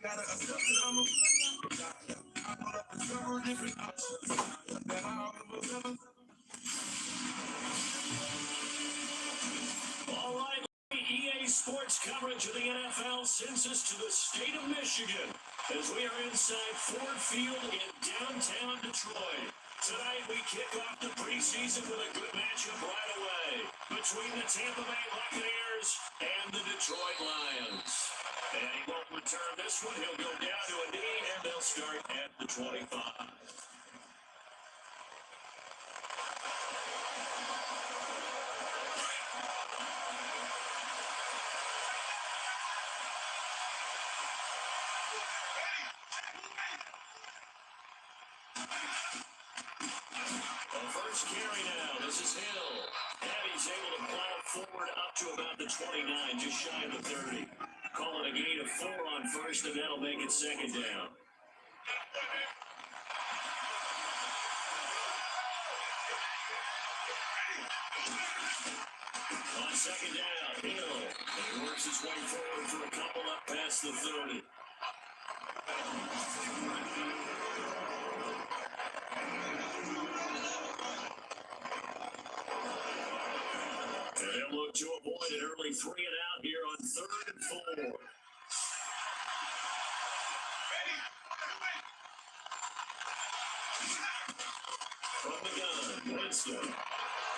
All right, EA Sports coverage of the NFL sends us to the state of Michigan as we are inside Ford Field in downtown Detroit. Tonight we kick off the preseason with a good matchup right away between the Tampa Bay Buccaneers and the Detroit Lions. And he won't return this one. He'll go down to a knee, and they'll start at the 25. First carry now. This is Hill. And he's able to plow forward up to about the 29, just shy of the 30. Calling a gain of 4 on first, and that'll make it second down. On second down, Hill. And he works his way forward for a couple up past the 30. And they'll look to avoid an early 3 and out here on 3rd and 4. From the gun, Winston.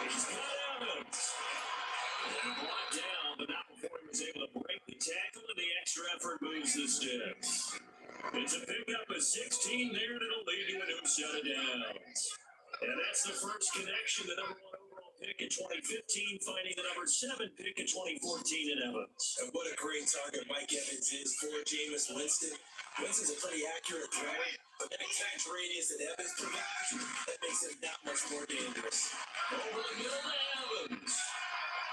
He's got Evans. And brought down, but not before he was able to break the tackle, and the extra effort moves the sticks. It's a pickup of 16 there, and it'll lead to a new set of downs. And that's the first connection, the number 1 overall pick in 2015, finding the number 7 pick in 2014 in Evans. And what a great target Mike Evans is for Jameis Winston. Winston's a pretty accurate thrower, but that catch radius that Evans provides, that makes him that much more dangerous. Over the middle to Evans.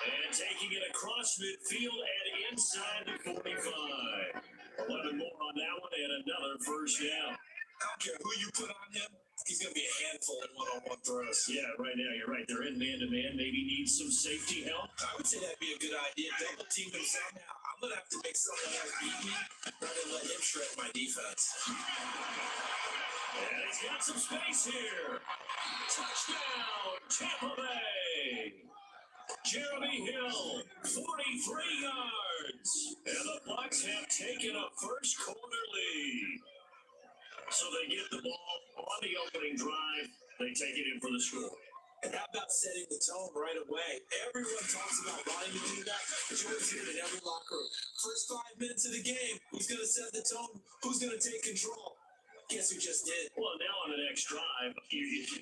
And taking it across midfield and inside the 45. 11 more on that one and another first down. I don't care who you put on him, he's going to be a handful in one-on-one throws. Yeah, right now, you're right. They're in man-to-man. Maybe needs some safety help. I would say that'd be a good idea. Double team him somehow. I'm going to have to make someone else beat me rather than let him shred my defense. And he's got some space here. Touchdown, Tampa Bay. Jeremy Hill, 43 yards. And the Bucs have taken a first quarter lead. So they get the ball on the opening drive. They take it in for the score. And how about setting the tone right away? Everyone talks about wanting to do that. Joe's here in every locker room. First 5 minutes of the game, who's going to set the tone? Who's going to take control? Guess who just did? Well, now on the next drive,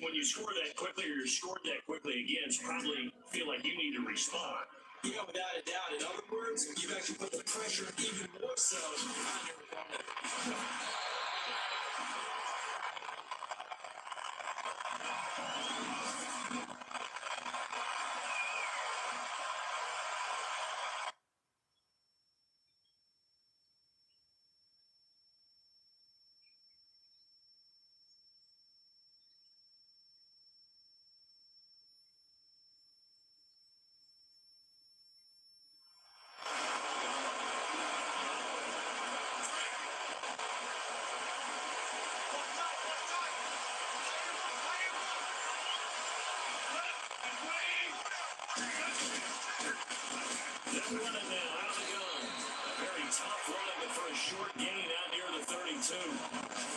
when you score that quickly or you're scored that quickly again, you probably feel like you need to respond. Yeah, without a doubt. In other words, you've actually put the pressure even more so on your opponent. Running now out of the gun. A very tough run, but for a short gain out near the 32.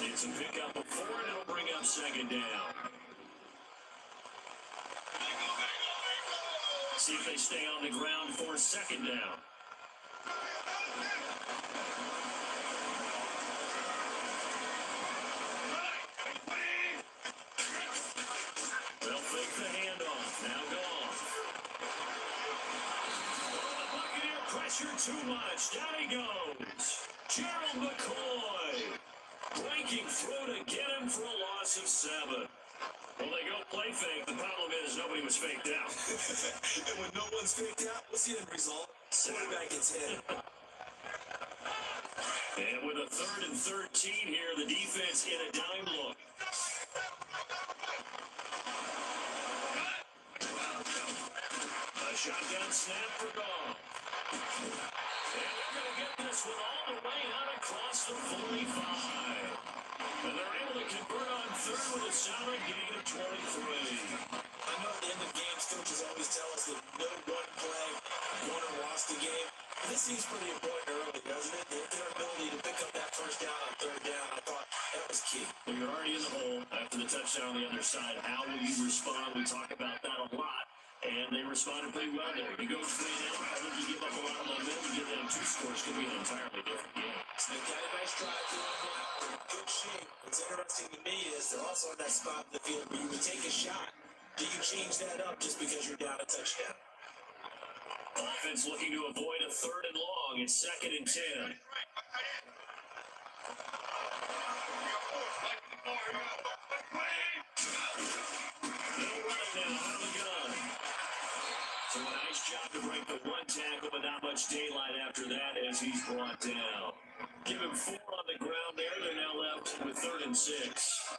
It's a pickup of 4, and it'll bring up second down. See if they stay on the ground for second down. They'll fake the handoff. Now gone. Pressure too much. Down he goes. Gerald McCoy breaking through to get him for a loss of 7. Well, they go play fake. The problem is nobody was faked out. And when no one's faked out, what's the end result? Quarterback gets hit. And with a 3rd and 13 here, the defense in a dime look. A shotgun snap for Goff. they're going to get this one all the way out across the 45. And they're able to convert on third with a solid gain of 23. I know at the end of games, coaches always tell us that no one play won or lost the game. This seems pretty important early, doesn't it? Their ability to pick up that first down on third down, I thought that was key. Well, you're already in the hole after the touchdown on the other side. How will you respond? We talk about that a lot. And they responded pretty well there. You go 3 and out, I think you give up a lot of momentum. You get down 2 scores, could be an entirely different game. So they got a nice drive to them. They're in good shape. What's interesting to me is they're also in that spot in the field where you would take a shot. Do you change that up just because you're down a touchdown? Offense looking to avoid a 3rd and long. It's 2nd and 10. They'll run it now out of the gun. So a nice job to break the 1 tackle, but not much daylight after that as he's brought down. Give him 4 on the ground there. They're now left with 3rd and 6.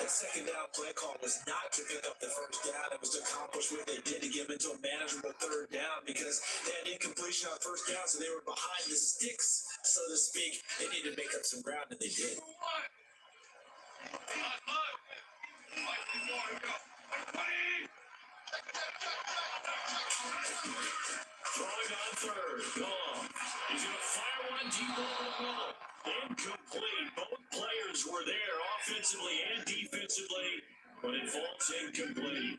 That second down play call was not to pick up the first down. It was to accomplish what they did to get them into a manageable 3rd down because they had incompletion on first down, so they were behind the sticks, so to speak. They needed to make up some ground, and they did. Throwing on 3rd. Gone. He's going to fire one deep over the middle. Incomplete. Both players were there offensively and defensively, but it falls incomplete.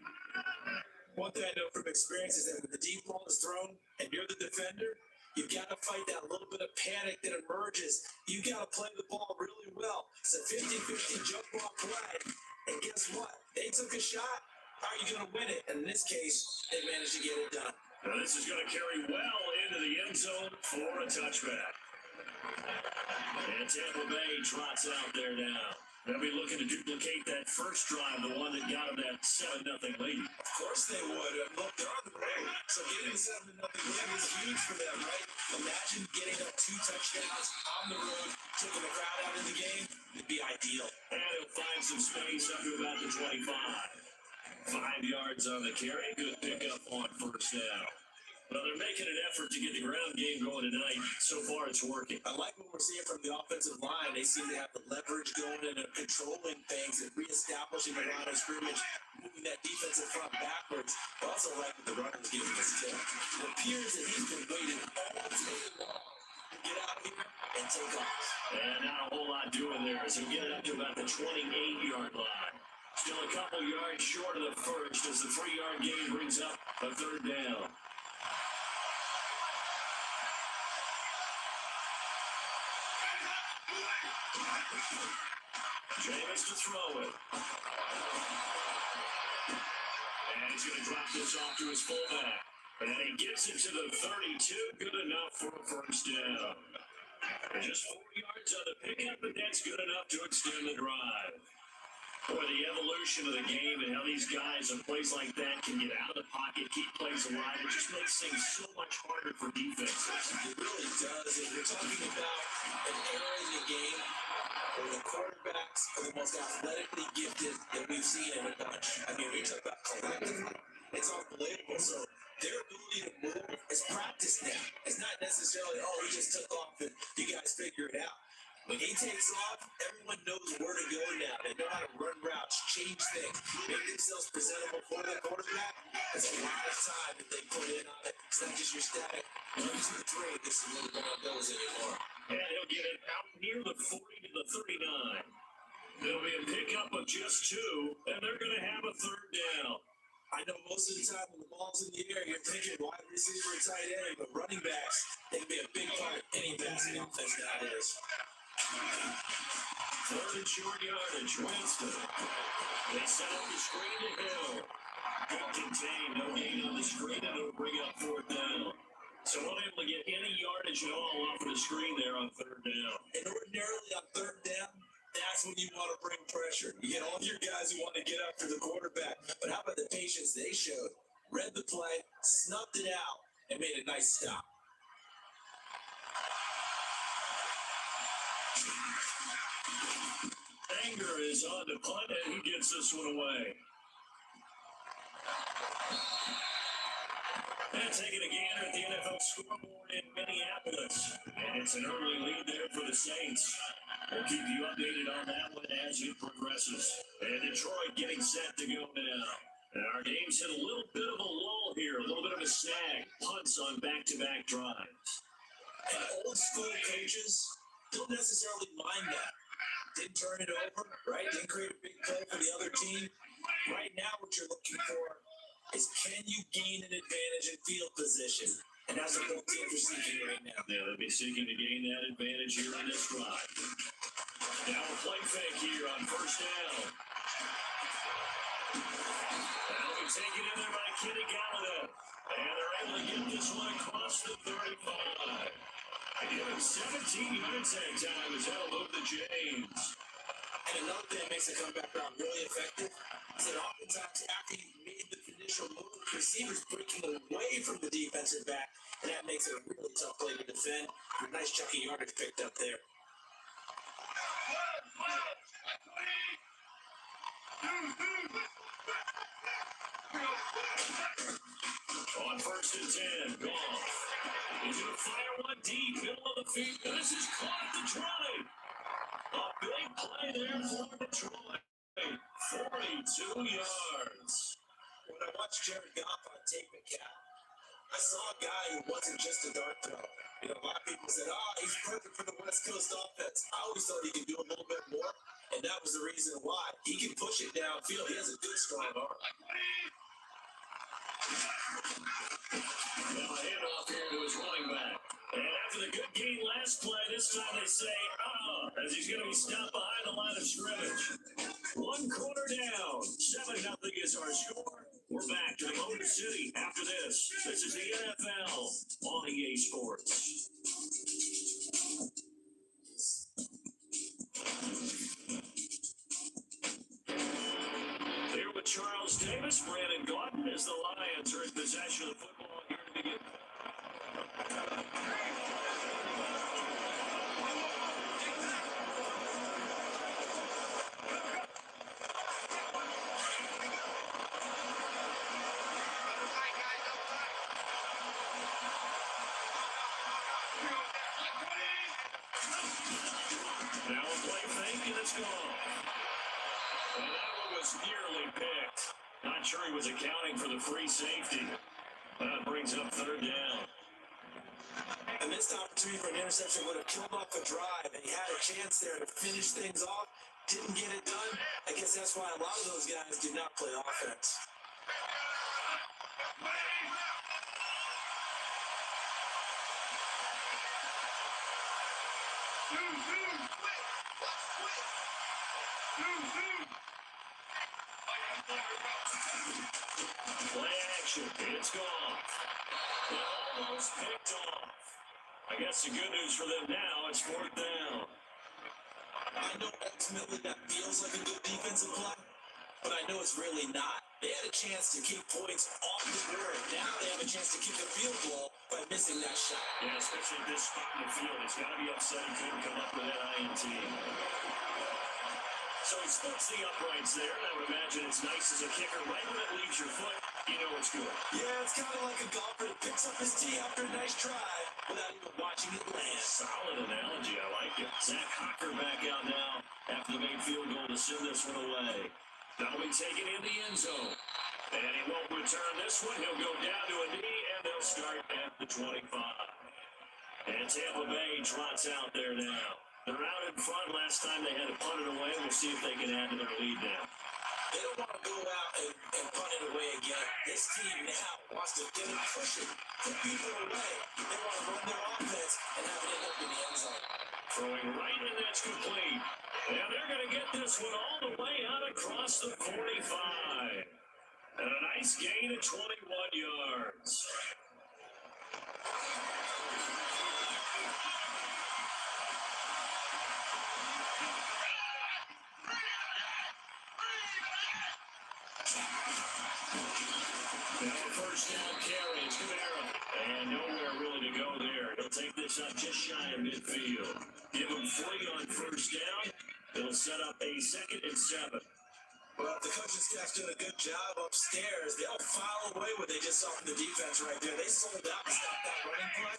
One thing I know from experience is that when the deep ball is thrown and you're the defender, you've got to fight that little bit of panic that emerges. You've got to play the ball really well. It's a 50-50 jump ball play. And guess what? They took a shot. How are you going to win it? And in this case, they managed to get it done. Now this is going to carry well into the end zone for a touchback. And Tampa Bay trots out there now. They'll be looking to duplicate that first drive, the one that got them that 7-0 lead. Of course they would. Look, they're on the road. So getting 7-0 lead is huge for them, right? Imagine getting up 2 touchdowns on the road, taking the crowd out of the game. It'd be ideal. And he'll find some space up to about the 25. 5 yards on the carry. Good pickup on first down. Well, they're making an effort to get the ground game going tonight. So far, it's working. I like what we're seeing from the offensive line. They seem to have the leverage going and controlling things and reestablishing the line of scrimmage, moving that defensive front backwards. I also like what the runner's giving us too. It appears that he's been waiting all day long to get out here and take off. And not a whole lot doing there as we get it up to about the 28-yard line. Still a couple yards short of the first as the 3-yard gain brings up a 3rd down. James to throw it. And he's going to drop this off to his fullback. And he gets it to the 32. Good enough for a first down. Just 4 yards on the pickup, but that's good enough to extend the drive. Boy, the evolution of the game and how these guys in plays like that can get out of the pocket, keep plays alive, it just makes things so much harder for defenses. It really does. And we're talking about an era in the game where the quarterbacks are the most athletically gifted that we've seen in a bunch. I mean, we talk about collectively, it's unbelievable. So their ability to move is practiced now. It's not necessarily, oh, he just took off and you guys figure it out. When he takes off, everyone knows where to go now. They know how to run routes, change things, make themselves presentable for the quarterback. There's a lot of time that they put in on it. It's not just your static 1, 2, 3. This is where the ball goes anymore. And he'll get it out near the 40 to the 39. There'll be a pickup of just 2, and they're going to have a 3rd down. I know most of the time when the ball's in the air, you're thinking wide receiver, tight end, but running backs, they can be a big part of any passing offense nowadays. 3rd and short yardage, Winston. They set up the screen to Hill. Good contained, no gain on the screen, and it'll bring up 4th down. So not able to get any yardage at all off of the screen there on 3rd down. And ordinarily on 3rd down, that's when you want to bring pressure. You get all your guys who want to get after the quarterback. But how about the patience they showed? Read the play, snuffed it out, and made a nice stop. Anger is on the punt, and he gets this one away. And taking a gander at the NFL scoreboard in Minneapolis. And it's an early lead there for the Saints. We'll keep you updated on that one as it progresses. And Detroit getting set to go now. And our game's hit a little bit of a lull here, a little bit of a snag. Punts on back-to-back drives. And old school coaches don't necessarily mind that. Didn't turn it over, right? Didn't create a big play for the other team. Right now, what you're looking for is, can you gain an advantage in field position? And that's what both teams are seeking right now. Yeah, they'll be seeking to gain that advantage here in this drive. Now a play fake here on first down. That'll be taken in there by Kenny Galladay. And they're able to get this one across the 35. Give him 17 yards that time as that'll move the James. And another thing that makes the comeback route really effective is that oftentimes after you made the initial move, receivers breaking away from the defensive back, and that makes it a really tough play to defend. Nice chunky yardage picked up there. On first and 10, Goff. He's going to fire one deep, middle of the field. And this is caught at the 20. A big play there for Detroit. 42 yards. When I watched Jared Goff on tape and cap, I saw a guy who wasn't just a dart throw. You know, a lot of people said, he's perfect for the West Coast offense. I always thought he could do a little bit more, and that was the reason why. He can push it downfield. He has a good, strong arm. Now a handoff here to his running back. And after the good gain last play, this time they say, as he's going to be stopped behind the line of scrimmage. One quarter down. 7-0 is our score. We're back to the Motor City after this. This is the NFL on EA Sports. Here with Charles Davis, Brandon Gordon, as the Lions are in possession of the football here to begin. Now a play fake, and it's gone. And that one was nearly picked. Not sure he was accounting for the free safety. That brings up third down. A missed opportunity for an interception would have killed off the drive, and he had a chance there to finish things off. Didn't get it done. I guess that's why a lot of those guys do not play offense. Play action. It's gone. Almost picked off. I guess the good news for them now, it's fourth down. I know ultimately that feels like a good defensive play, but I know it's really not. They had a chance to keep points off the board. Now they have a chance to kick a field goal by missing that shot. Yeah, especially at this spot in the field. It's got to be upsetting for him to come up with that INT. So he splits the uprights there, and I would imagine it's nice as a kicker. Right when it leaves your foot, you know it's good. Yeah, it's kind of like a golfer that picks up his tee after a nice drive without even watching it land. Solid analogy. I like it. Zach Hocker back out now after the main field goal to send this one away. That'll be taken in the end zone. And he won't return this one. He'll go down to a knee, and they'll start at the 25. And Tampa Bay trots out there now. They're out in front. Last time they had to punt it away. We'll see if they can add to their lead now. They don't want to go out and punt it away again. This team now wants to get it pushing, put people away. They want to run their offense and have it end up in the end zone. Throwing right, and that's complete. And they're going to get this one all the way out across the 45. And a nice gain of 21 yards. Now first down carry, it's Camara. And nowhere really to go there. He'll take this up just shy of midfield. Give him 3 on first down. It'll set up a 2nd and 7. Well, the coaching staff's doing a good job upstairs. They'll file away what they just saw from the defense right there. They sold out and stopped that running play.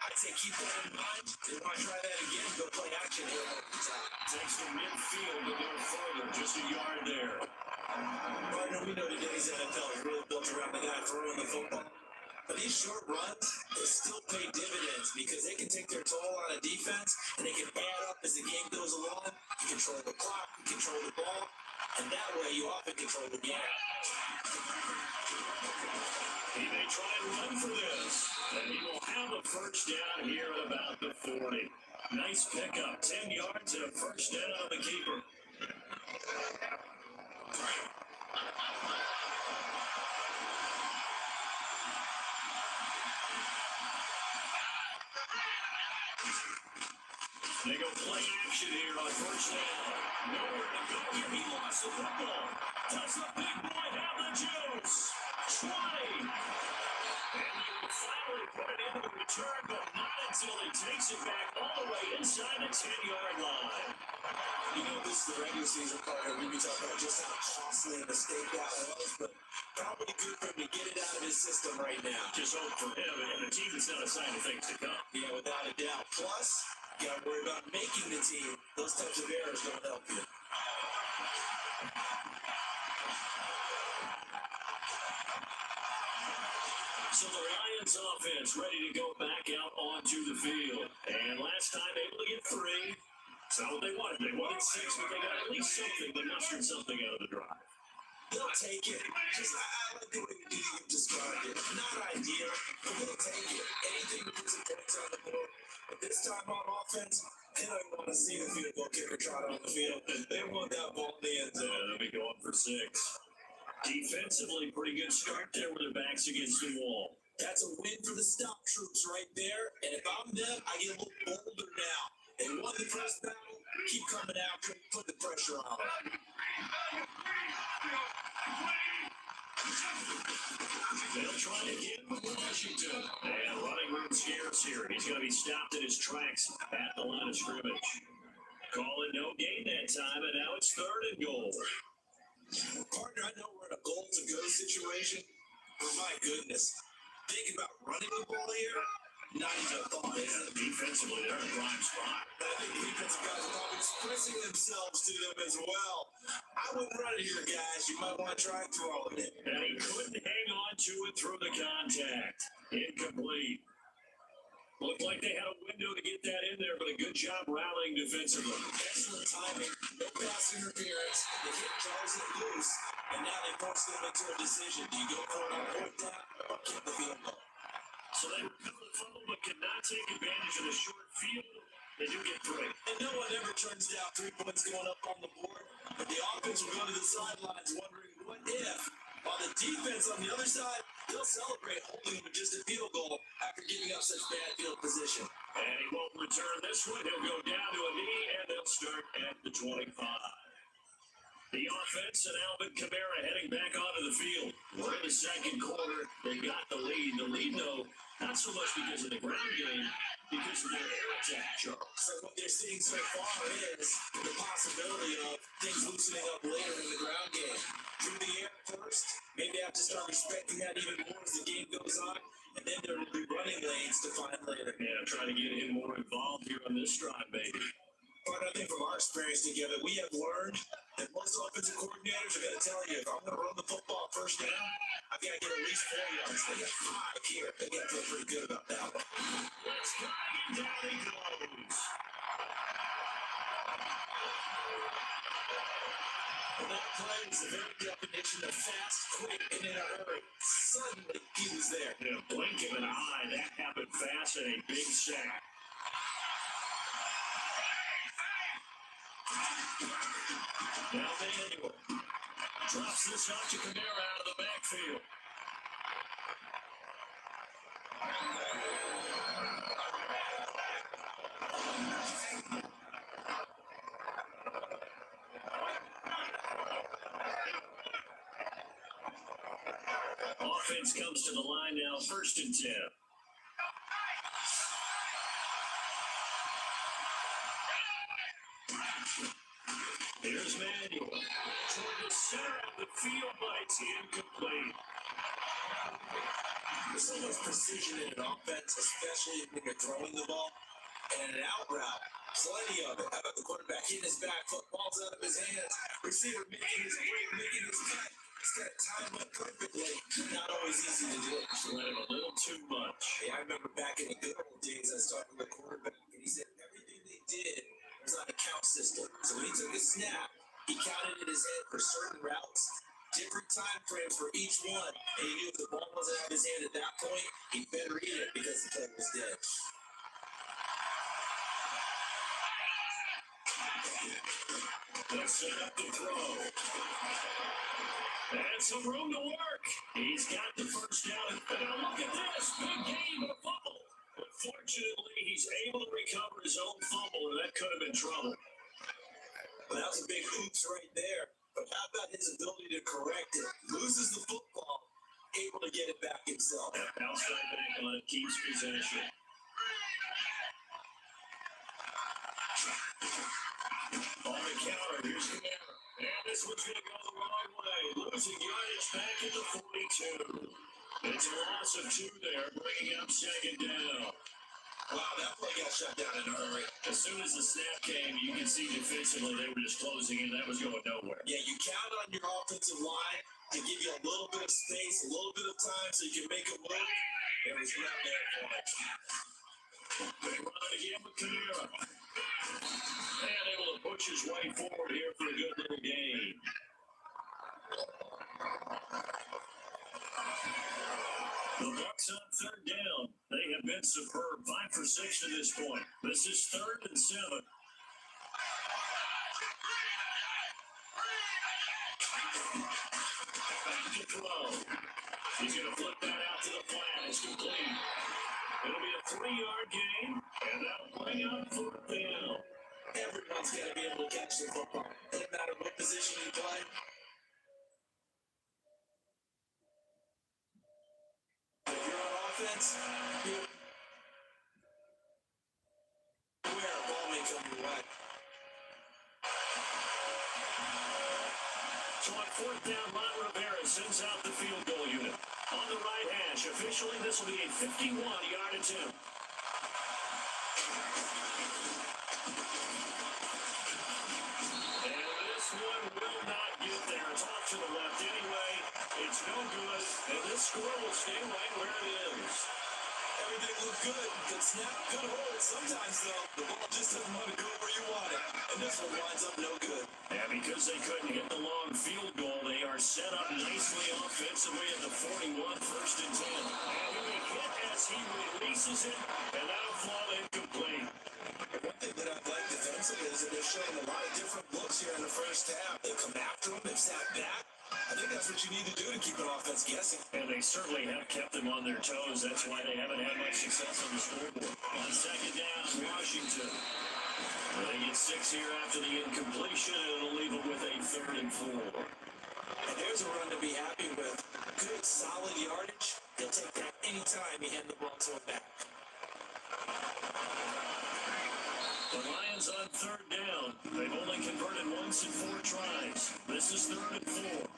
I'd say keep that in mind. They want to try that again, go play action here over the top. Takes the midfield to go further, just a yard there. Partner, we know today's NFL is really built around the guy throwing the football. But these short runs, they still pay dividends because they can take their toll on a defense and they can add up as the game goes along. You control the clock, you control the ball, and that way you often control the game. He may try and run for this, and he will have a first down here at about the 40. Nice pickup, 10 yards and a first down on the keeper. They go play action here on first down. Nowhere to go here. He lost the football. Does the big boy have the juice? 20. And he will finally put it into the return, but not until he takes it back all the way inside the 10-yard line. You know, this is the regular season partner. We be talking about just how costly a mistake that was, but probably good for him to get it out of his system right now. Just hope for him and the team is not a sign of things to come. Yeah, without a doubt. Plus, you got to worry about making the team. Those types of errors don't help you. So the Lions offense ready to go back out onto the field. And last time able to get 3. That's not what they wanted. They wanted 6, but they got at least something. They mustered something out of the drive. They'll take it. Just I like the way you described it. Not ideal, but they'll take it. Anything to put some points on the board. But this time on offense, they don't want to see the field goal kicker trot on the field. They want that ball in the end zone. They'll be going for 6. Defensively, pretty good start there with their backs against the wall. That's a win for the stop troops right there. And if I'm them, I get a little bolder now. They won the first battle. Keep coming after them. Put the pressure on them. They'll try again with Washington. And running room scarce here. He's going to be stopped in his tracks at the line of scrimmage. Calling no gain that time, and now it's 3rd and goal. Partner, I know we're in a goal-to-go situation, but my goodness, think about running the ball here. Not even a thought, is it? Defensively, they're in a prime spot. I think the defensive guys are probably expressing themselves to them as well. I wouldn't run it here, guys. You might want to try throwing it. And he couldn't hang on to it through the contact. Incomplete. Looked like they had a window to get that in there, but a good job rallying defensively. Excellent timing. No pass interference. They hit Charles loose, and now they force them into a decision. Do you go for it on 4th down or kick the field goal? So they recover the fumble, but cannot take advantage of the short field. They do get 3. And no one ever turns down 3 points going up on the board. But the offense will go to the sidelines wondering what if. While the defense on the other side, they'll celebrate holding him with just a field goal after giving up such bad field position. And he won't return this one. He'll go down to a knee, and they'll start at the 25. The offense and Alvin Kamara heading back onto the field. We're in the second quarter. They got the lead. The lead, though, not so much because of the ground game, because of their air attack, Charles. So what they're seeing so far is the possibility of things loosening up later in the ground game. Through the air first, maybe they have to start respecting that even more as the game goes on, and then there will be running lanes to find later. Yeah, trying to get him more involved here on this drive, baby. But I think from our experience together, we have learned that most offensive coordinators are going to tell you, if I'm going to run the football first down, I've got to get at least 4 yards. They got 5 here. They got to feel pretty good about that one. Let's go. Down he goes. And that play was the very definition of fast, quick, and in a hurry. Suddenly, he was there. In a blink of an eye, that happened fast and a big sack. Now Manuel drops this out to Kamara out of the backfield. Offense comes to the line now, 1st and 10. Here's Manuel toward the center of the field, but it's incomplete. There's so much precision in an offense, especially when you're throwing the ball. And an out route, plenty of it. How about the quarterback hitting his back foot, ball's out of his hands, receiver making his break, making his cut. He's got it timed up perfectly. Not always easy to do. Let him a little too much. Hey, I remember back in the good old days, I was talking to the quarterback, and he said everything they did was on a count system. So when he took a snap, he counted in his head for certain routes, different time frames for each one, and he knew if the ball wasn't out of his hand at that point, he'd better eat it because the play was dead. They'll set up the throw. And some room to work. He's got the first down. And now look at this. Big game, but a fumble. But fortunately, he's able to recover his own fumble, and that could have been trouble. Well, that was a big oops right there. But how about his ability to correct it? Loses the football, able to get it back himself. Outside Nickel keeps possession. On the counter, here's the error. And this one's going to go the wrong way. Losing yardage back at the 42. It's a loss of 2 there, bringing up second down. Wow, that play got shut down in a hurry. As soon as the snap came, you can see defensively they were just closing in. That was going nowhere. Yeah, you count on your offensive line to give you a little bit of space, a little bit of time so you can make it work. There was not there for it. They run it again with Kamara. And able to push his way forward here for a good little gain. The Bucs on third down. They have been superb. 5 for 6 to this point. This is 3rd and 7. Back to throw. He's going to flip that out to the flat. It's complete. It'll be a 3-yard gain, and that'll bring up 4th down. Everyone's got to be able to catch the football. Doesn't matter what position you play. If you're on offense, you're aware a ball may come your way. So on 4th down, Ron Rivera sends out the field goal unit. On the right hash, officially this will be a 51-yard attempt. And this one will not get there. It's off to the left anyway. It's no good, and this score will stay right where it is. Everything looked good. Good snap, good hold. Sometimes, though, the ball just doesn't want to go where you want it. And this one winds up no good. And because they couldn't hit the long field goal, they are set up nicely offensively at the 41, 1st and 10. And he'll be hit as he releases it, and that'll fall incomplete. One thing that I've liked defensively is that they're showing a lot of different looks here in the first half. They come after him, they've sat back. I think that's what you need to do to keep an offense guessing. And they certainly have kept them on their toes. That's why they haven't had much success on the scoreboard. On 2nd down, Washington. They get 6 here after the incompletion, and it'll leave them with a 3rd and 4. And there's a run to be happy with. Good, solid yardage. They'll take that anytime you hand the ball to him back. The Lions on 3rd down. They've only converted once in 4 tries. This is 3rd and 4.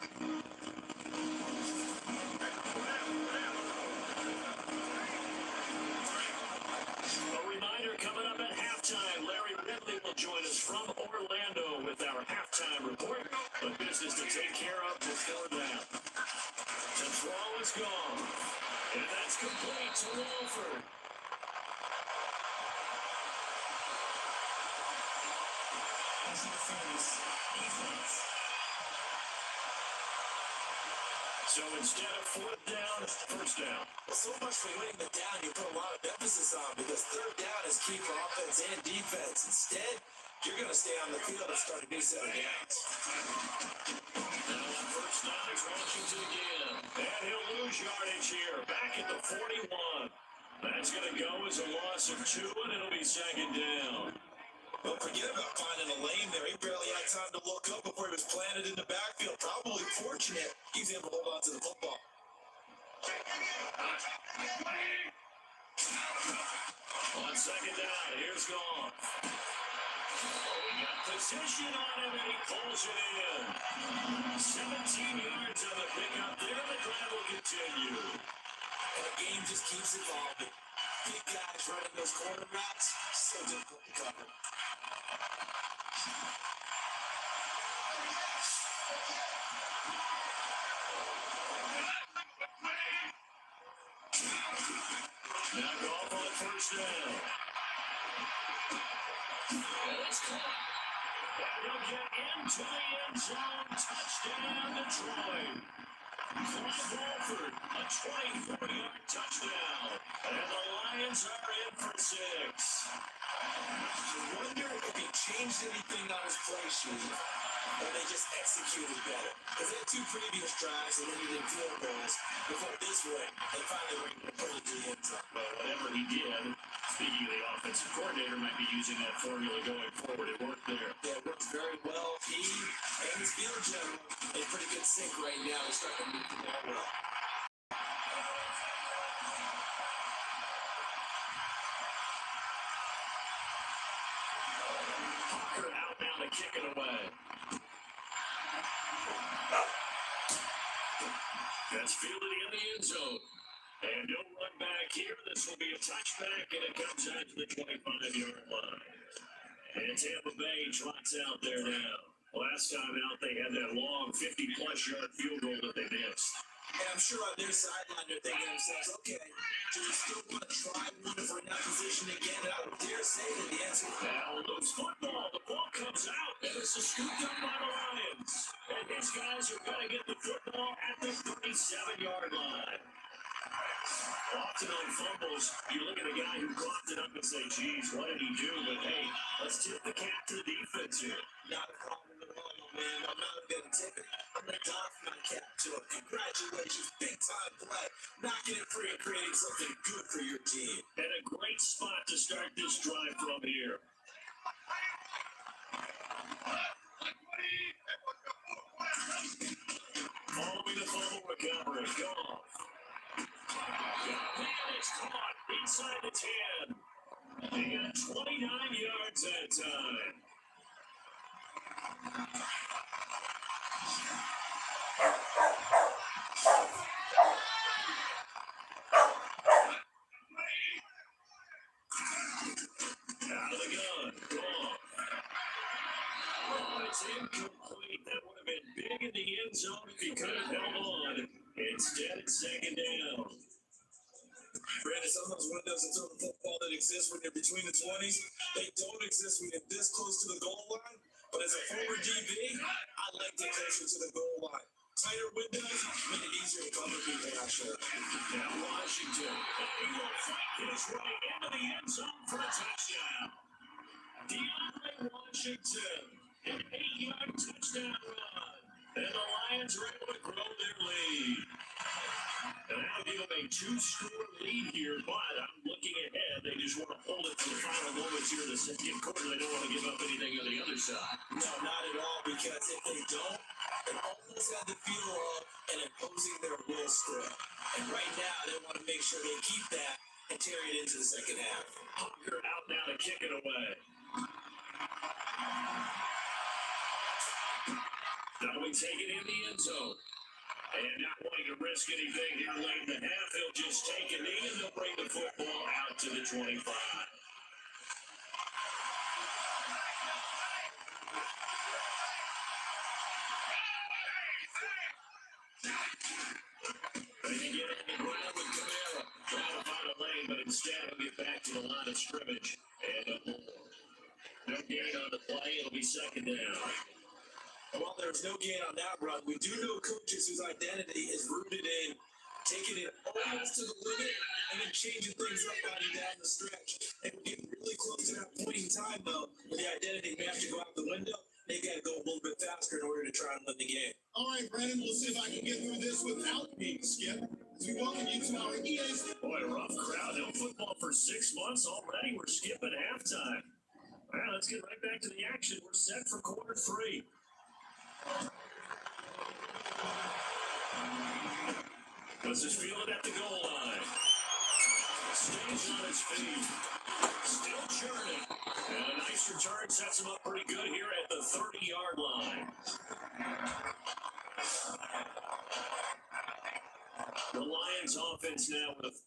A reminder coming up at halftime. Larry Ridley will join us from Orlando with our halftime report. But business to take care of before that. The throw is gone. And that's complete to Wolford. Defense. So instead of 4th down, 1st down. Well, so much for winning the down you put a lot of emphasis on because 3rd down is key for offense and defense. Instead, you're going to stay on the field and start a new set of downs. Now on 1st down, it's Washington again. And he'll lose yardage here. Back at the 41. That's going to go as a loss of 2, and it'll be 2nd down. Well, forget about finding a lane there. He barely had time to look up before he was planted in the backfield. Probably fortunate he's able to hold on to the football. On 2nd down, here's Goff. We got Position on him, and he pulls it in. 17 yards on the pickup there. The drive will continue. And the game just keeps evolving. Big guys running those corner routes, so difficult to cover. Now go for the first down. It's caught. He'll get into the end zone. Touchdown, Detroit. Clive Walford, a 24-yard touchdown. And the Lions are in for 6. I wonder if he changed anything on his play sheet, or they just executed better. Because they had 2 previous drives and then he did field goals before this one. They finally were able to put it to the end zone. Well, whatever he did, speaking of the offensive coordinator, might be using that formula going forward. It worked there. Yeah, it works very well. He and his field general in pretty good sync right now. He's starting to move the ball well. Hawker out now to kick it away. That's fielded in the end zone. And no run back here. This will be a touchback, and it comes out to the 25-yard line. And Tampa Bay trots out there now. Last time out, they had that long 50-plus yard field goal that they missed. And I'm sure on their sideline, they're thinking to themselves, okay, do we still want to try one if we're in that position again? And I would dare say that the answer is now loose football. The ball comes out, and it's scooped up by the Lions. And these guys are going to get the football at the 37-yard line. Often on fumbles, you look at a guy who coughed it up and say, geez, what did he do? But hey, let's tip the cap to the defense here. not a problem at all, man. I'm not going to tip it. I'm going to doff my cap to him. Congratulations, big time play. Knocking it free and creating something good for your team. And a great spot to start this drive from here. Following the fumble recovery, Goff. Man is caught inside the 10. They got 29 yards that time. Out of the gun, Goff. Oh, it's incomplete. That would have been big in the end zone if he could have held on. Instead, it's second down. Brandon, some of those windows in total football that exist when you're between the 20s, they don't exist when you're this close to the goal line. But as a former DB, I like to closer to the goal line. Tighter windows make it easier to cover people, I'm sure. Now Washington, he will fight his way into the end zone for a touchdown. DeAndre Washington, an 8-yard touchdown run. And the Lions are able to grow their lead. And that'll give them a 2-score lead here, but I'm looking ahead. They just want to hold it to the final moments here in the second quarter. They don't want to give up anything on the other side. No, not at all, because if they don't, it almost had the feel of an imposing their will script. And right now, they want to make sure they keep that and carry it into the second half. Hawker out now to kick it away. Now we take it in the end zone. And not wanting to risk anything here late in the half, they'll just take a knee and they'll bring the football out to the 25. They can get on the ground with Camara, trying to find a lane, but instead he'll get back to the line of scrimmage. And no gain on the play, it'll be second down. While there's no gain on that run, we do know coaches whose identity is rooted in taking it almost to the limit and then changing things up on you down the stretch. And we're getting really close to that point in time, though, where the identity may have to go out the window. They got to go a little bit faster in order to try and win the game. All right, Brandon, we'll see if I can get through this without being skipped. As we welcome you to our EA Sports. Boy, a rough crowd. No football for 6 months already. We're skipping halftime. All right, let's get right back to the action. We're set for quarter 3. This is fielded at the goal line. Stays on his feet. Still churning. And a nice return sets him up pretty good here at the 30-yard line. The Lions offense now with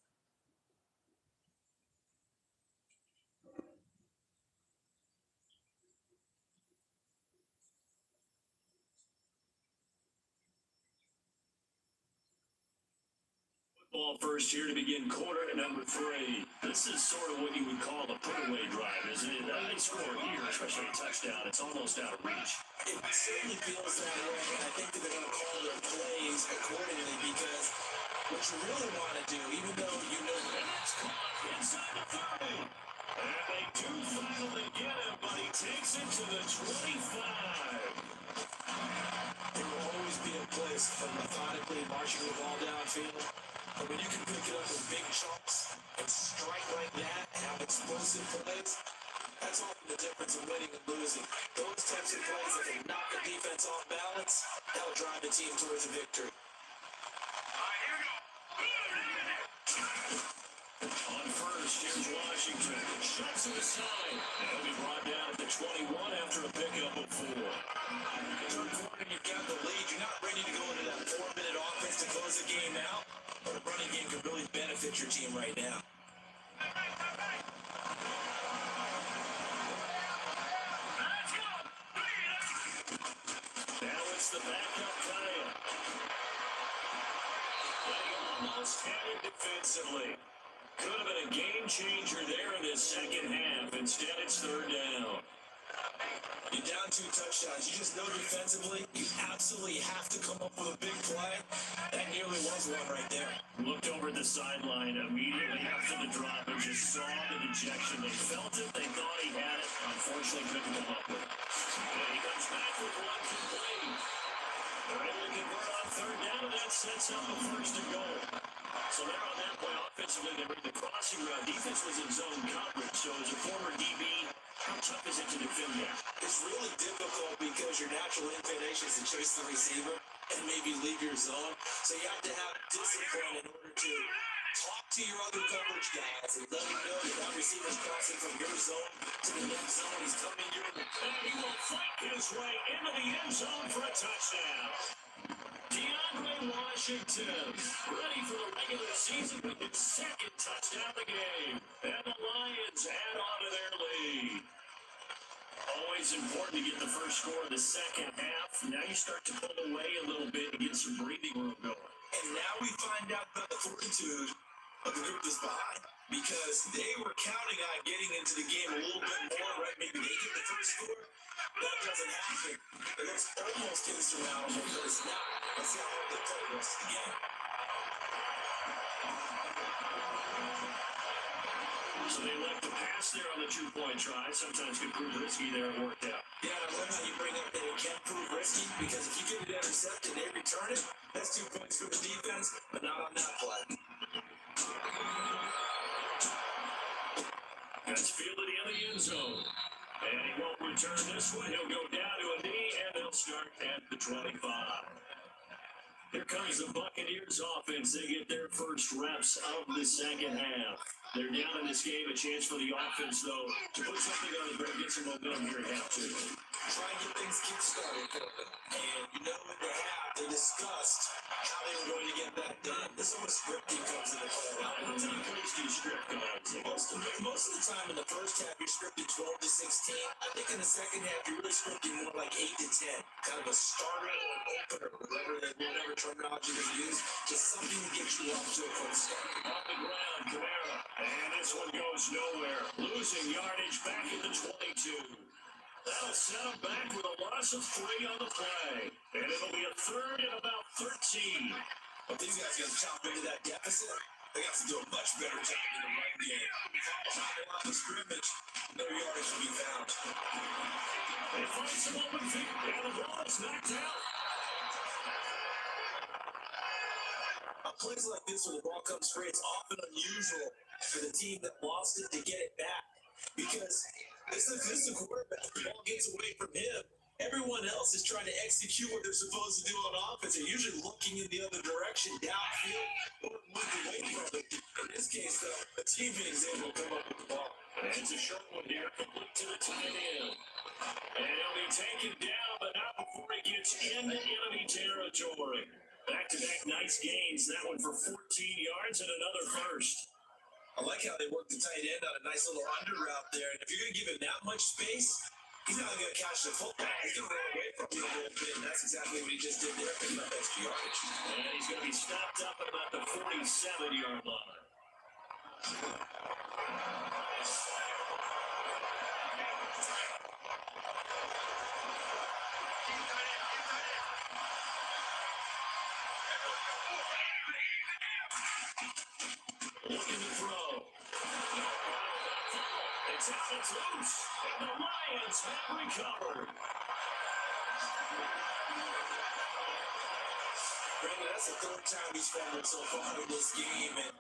ball first here to begin quarter number 3. This is sort of what you would call a put-away drive, isn't it? They score here, especially a touchdown. It's almost out of reach. It certainly feels that way, and I think that they're going to call their plays accordingly because what you really want to do, even though you know And it's caught inside the 30. And they do finally get him, but he takes it to the 25. there will always be a place for methodically marching the ball downfield. But when you can pick it up in big chunks and strike like that and have explosive plays, that's often the difference in winning and losing. Those types of plays that can knock the defense off balance, that will drive the team towards a victory. On first, here's Washington. Shuts it aside. And he'll be brought down at the 21 after a pickup of 4. Third quarter, you've got the lead. You're not ready to go into that 4-minute offense to close the game out. But a running game could really benefit your team right now. Now it's the backup Kaya. They almost had it defensively. Could have been a game changer there in this second half. Instead, it's third down. You're down 2 touchdowns. You just know defensively, you absolutely have to come up with a big play. That nearly was one right there. Looked over at the sideline immediately after the drop and just saw the dejection. They felt it. They thought he had it. Unfortunately, couldn't come up with it. And he comes back with 1 complete. They're able to convert on third down, and that sets up the first and goal. So there on that play, offensively, they ran the crossing route. Defense was in zone coverage. So as a former DB, how tough is it to defend that? It's really difficult because your natural inclination is to chase the receiver and maybe leave your zone. So you have to have discipline in order to talk to your other coverage guys and let them know that receiver's crossing from your zone to the next zone. He's coming your way. And he will fight his way into the end zone for a touchdown. DeAndre Washington, ready for the regular season with his second touchdown of the game. And the Lions add on to their lead. Always important to get the first score of the second half. Now you start to pull away a little bit and get some breathing room going. And now we find out about the fortitude of the group that's behind. Because they were counting on getting into the game a little bit more, right? Maybe they get the first score. That doesn't happen. It looks almost insurmountable, but it's not. Let's see how hard they play the rest of the game. So they left the pass there on the 2-point try. Sometimes could prove risky there. It worked out. Yeah, I love how you bring up that it can prove risky because if you get it intercepted, they return it. That's 2 points for the defense, but not on that play. That's fielded in the end zone. And he won't return this one. He'll go down to a knee, and they'll start at the 25. Here comes the Buccaneers offense. They get their first reps of the second half. They're down in this game. A chance for the offense, though, to put something on the board, get some momentum here at half two. Try and get things kick-started for them. And you know in the half, they discussed how they were going to get that done. This is where scripting comes into play. How many plays do you script, guys? Most of the time in the first half, you're scripted 12 to 16. I think in the second half, you're really scripting more like 8 to 10. Kind of a starter or an opener, whatever terminology they use. Just something to get you off to a quick start. Off the ground, Kamara. And this one goes nowhere. Losing yardage back at the 22. That'll set him back with a loss of 3 on the play. And it'll be a third and about 13. But these guys got to chop into that deficit. They got to do a much better job in the run game. Behind the line of scrimmage, no yardage to be found. They find some open feet, and the ball is knocked out. Plays like this where the ball comes free, it's often unusual for the team that lost it to get it back. Because this is a quarterback. The ball gets away from him, Everyone else is trying to execute what they're supposed to do on offense. They're usually looking in the other direction, downfield, or moving away from it. In this case, though, the teammate is able to come up with the ball. And it's a short one here, complete to the tight end. And he'll be taken down, but not before he gets into enemy territory. Back-to-back nice gains. That one for 14 yards and another first. I like how they work the tight end on a nice little under route there. And if you're going to give him that much space, he's not going to catch the football. He's going to run away from you a little bit. And that's exactly what he just did there, picking up extra yardage. And he's going to be stopped up at about the 47-yard line. Looking to throw. It's out, it's loose. And the Lions have recovered. Brandon, that's the third time he's fumbled so far in this game. And,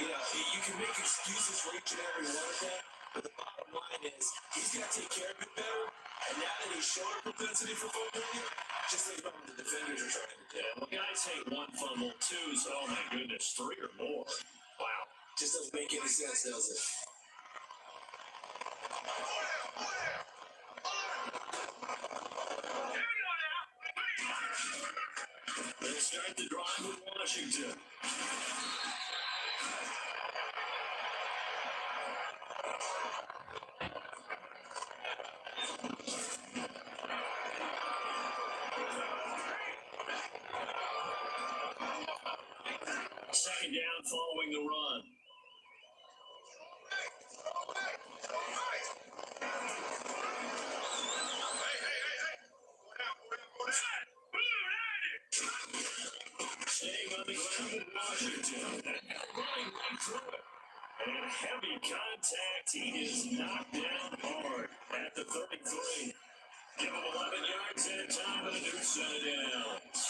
you know, you can make excuses for each and every one of them. But the bottom line is, he's got to take care of it better. And now that he's shown a propensity for fumbling, just think about what the defenders are trying to do. Yeah, well, guys take one fumble, two, so oh my goodness, three or more. Wow. Just doesn't make any sense, does it? They start the drive with Washington. Second down following the run. Staying on the ground in Washington. Running right through it. And heavy contact. He is knocked down hard at the 33. Give him 11 yards at a time and a new set of downs.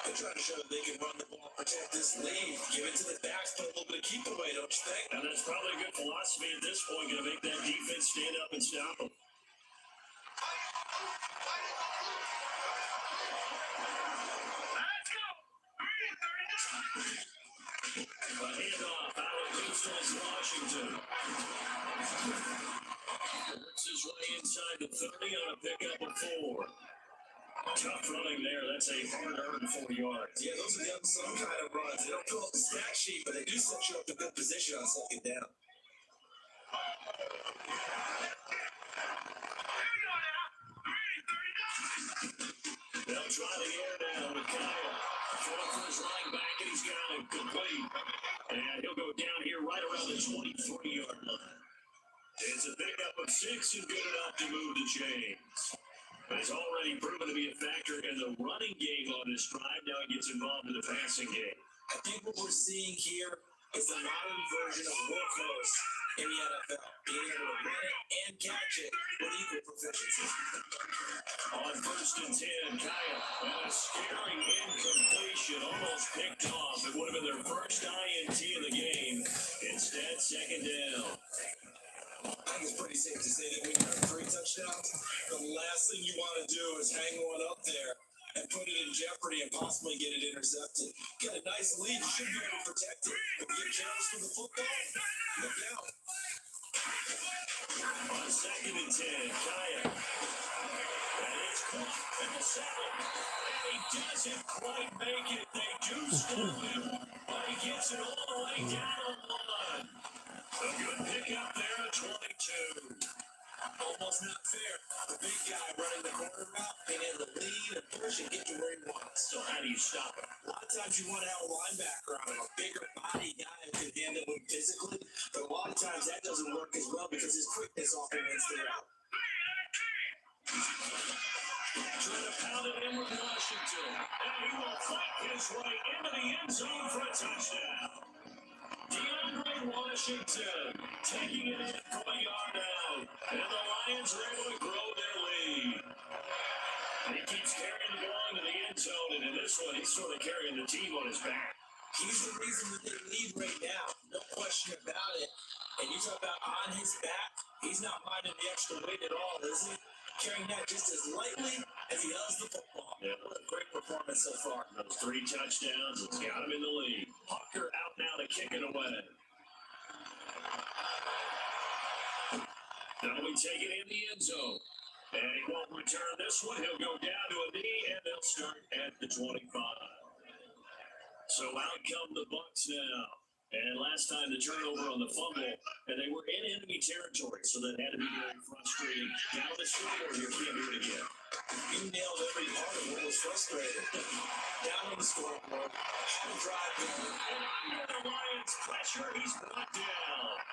They're trying to show that they can run the ball, protect this lead, give it to the backs, put a little bit of keep away, don't you think? And that's probably a good philosophy at this point, going to make that defense stand up and stop them. Let's go! A handoff out of Houston's Washington. Works his way inside the 30 on a pickup of 4. Tough running there. That's a hard-earned 4 yards. Yeah, those are the unsung kind of runs. They don't fill up the stat sheet, but they do set you up in good position on second down. They'll try the air down with Kyle. Throwing for his running back, and he's got it complete. And he'll go down here right around the 23-yard line. It's a pickup of 6 and good enough to move the chains. But it's already proven to be a factor in the running game on this drive. Now he gets involved in the passing game. I think what we're seeing here is the modern version of workhorse in the NFL. Being able to run it and catch it with equal proficiency. On 1st and 10, Kyle, and a scary incompletion, almost picked off. It would have been their first INT of the game. Instead, second down. I think it's pretty safe to say that when you have 3 touchdowns, the last thing you want to do is hang one up there and put it in jeopardy and possibly get it intercepted. Got a nice lead, you should be able to protect it. If you get careless with the football, look out. On 2nd and 10, Kaya. And it's caught at the 7. And he doesn't quite make it. They do stop him, but he gets it all the way down on 1. A good pickup there at 22. Almost not fair. The big guy running the corner route, being able to lead and push and get to where he wants. So how do you stop him? A lot of times you want to have a linebacker on him, a bigger body guy who can handle him physically, but a lot of times that doesn't work as well because his quickness often wins the route. Trying to pound it in with Washington. And he will fight his way into the end zone for a touchdown. DeAndre Washington taking it in from a yard out. And the Lions are able to grow their lead. And he keeps carrying the ball into the end zone. And in this one, he's sort of carrying the team on his back. He's the reason that they lead right now. No question about it. And you talk about on his back, he's not minding the extra weight at all, is he? carrying that just as lightly as he does the football. Yeah. What a great performance so far. Those 3 touchdowns, it's got him in the lead. Hawker out now to kick it away. That'll be taken in the end zone. And he won't return this one. He'll go down to a knee, and they'll start at the 25. So out come the Bucs now. And last time the turnover on the fumble, and they were in enemy territory, so that had to be very frustrating. Down the scoreboard here, can't do it again. You nailed every part of what was frustrating. Down on the scoreboard, had a drive going. And under the Lions' pressure, he's brought down.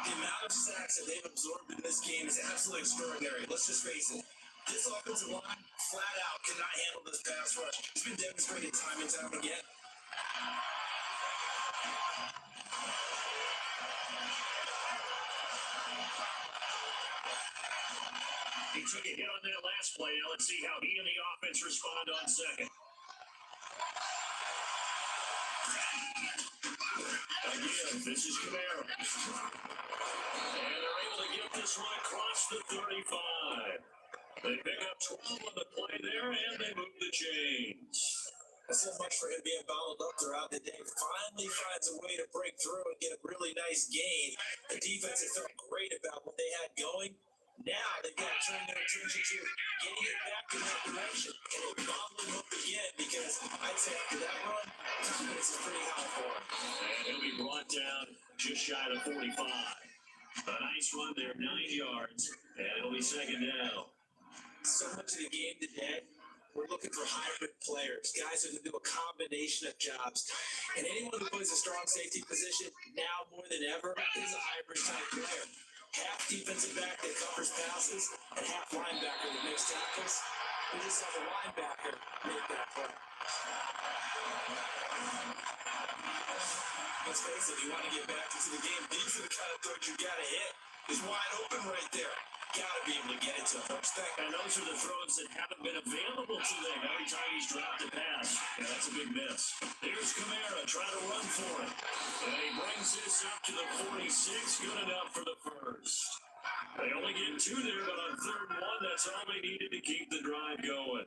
The amount of sacks that they've absorbed in this game is absolutely extraordinary. Let's just face it. This offensive line, flat out, cannot handle this pass rush. It's been demonstrated time and time again. He took a hit on that last play. Now let's see how he and the offense respond on second. Again, this is Camaro. And they're able to get this one across the 35. They pick up 12 on the play there, and they move the chains. So much for him being bottled up throughout the day. Finally finds a way to break through and get a really nice gain. The defense has felt great about what they had going. Now they've got to turn their attention to getting it back in that direction. And they bottle him up again because I'd say after that run, confidence is pretty high for him. And he'll be brought down just shy of 45. A nice run there, 9 yards, and it'll be second down. So much of the game today, we're looking for hybrid players, guys who can do a combination of jobs. And anyone who plays a strong safety position now more than ever is a hybrid type player. Half defensive back that covers passes and half linebacker that makes tackles. We just have a linebacker make that play. Let's face it, you want to get back into the game. These are the kind of throws you got to hit. He's wide open right there. Gotta be able to get it to him. And those are the throws that haven't been available to them every time he's dropped a pass. Yeah, that's a big miss. Here's Camara trying to run for it. And he brings this up to the 46. Good enough for the first. They only get 2 there, but on 3rd and 1, that's all they needed to keep the drive going.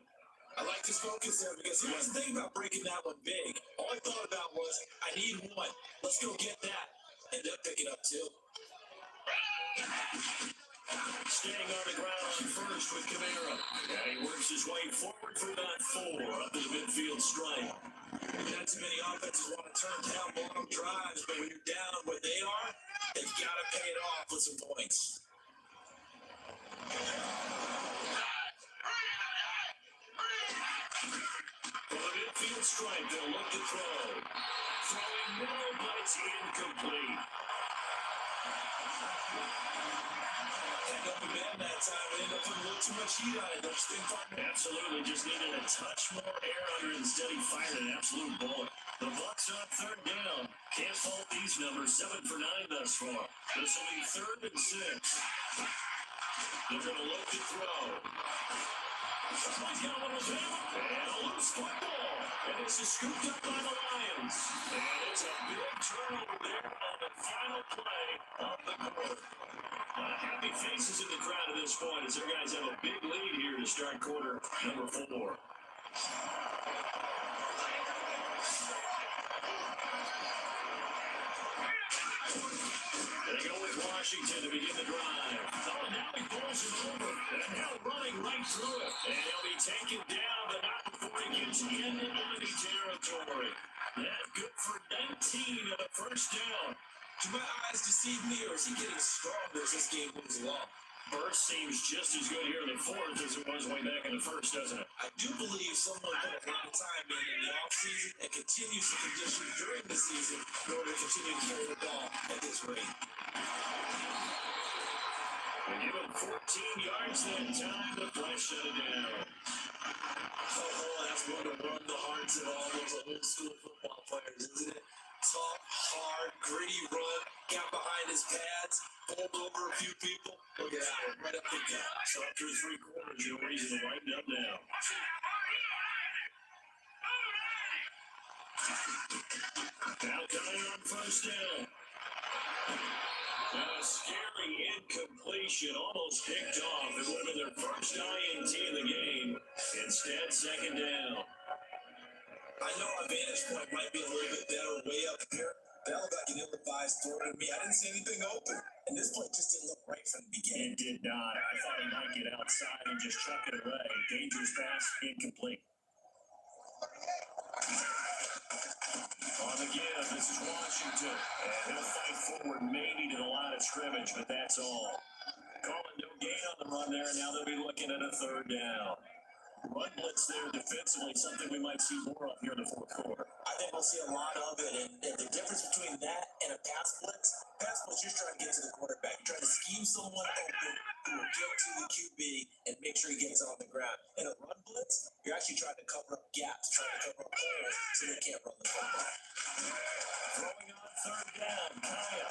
I like his focus there because he wasn't thinking about breaking that one big. All he thought about was, I need 1. Let's go get that. And they'll pick it up too. Staying on the ground on first with Camara. And he works his way forward for that 4 up to the midfield stripe. Not too many offenses want to turn down long drives, but when you're down where they are, they've got to pay it off with some points. For the midfield stripe, they'll look to throw. Throwing middle, but it's incomplete. That time we ended up putting a little too much heat on it. Don't you think, partner? Absolutely, just needed a touch more air under it. Instead, he fired an absolute bullet. The Bucs on 3rd down. Can't fault these numbers. 7 for 9 thus far. This will be 3rd and 6. They're going to look to throw. He's got a little bit. And a loose football. And this is scooped up by the Lions. And it's a big turnover there on the final play of the quarter. Happy faces in the crowd at this point as their guys have a big lead here to start quarter number 4. They go with Washington to begin the drive. Oh, now he pulls it over. And now running right through it. And he'll be taken down, but not before he gets into enemy territory. That's good for 19 of the first down. Do my eyes deceive me, or is he getting stronger as this game moves along? Burst seems just as good here in the 4th as it was way back in the 1st, doesn't it? I do believe someone put a lot of time in the offseason and continues to condition during the season in order to continue to carry the ball at this rate. They give him 14 yards that time. The flash shut it down. Oh, that's going to run the hearts of all those old school football players, isn't it? Tough, hard, gritty run, got behind his pads, pulled over a few people. Look at that one, right up the gut. So after 3 quarters, no reason to lighten up now. Now coming on 1st down. And a scary incompletion, almost picked off. It would have been their first INT in the game. Instead, second down. I know our vantage point might be a little bit better way up here, but I look like an ill-advised throw to me. I didn't see anything open, and this play just didn't look right from the beginning. It did not. I thought he might get outside and just chuck it away. Dangerous pass, incomplete. On the give, this is Washington. And he'll fight forward, maybe to the line of scrimmage, but that's all. Calling no gain on the run there, and now they'll be looking at a third down. Run blitz there defensively, something we might see more of here in the fourth quarter. I think we'll see a lot of it, and the difference between that and a pass blitz just trying to get to the quarterback. You're trying to scheme someone open who will get to the QB and make sure he gets on the ground. In a run blitz, you're actually trying to cover up gaps, trying to cover up holes so they can't run the football. Throwing on third down, Kaya.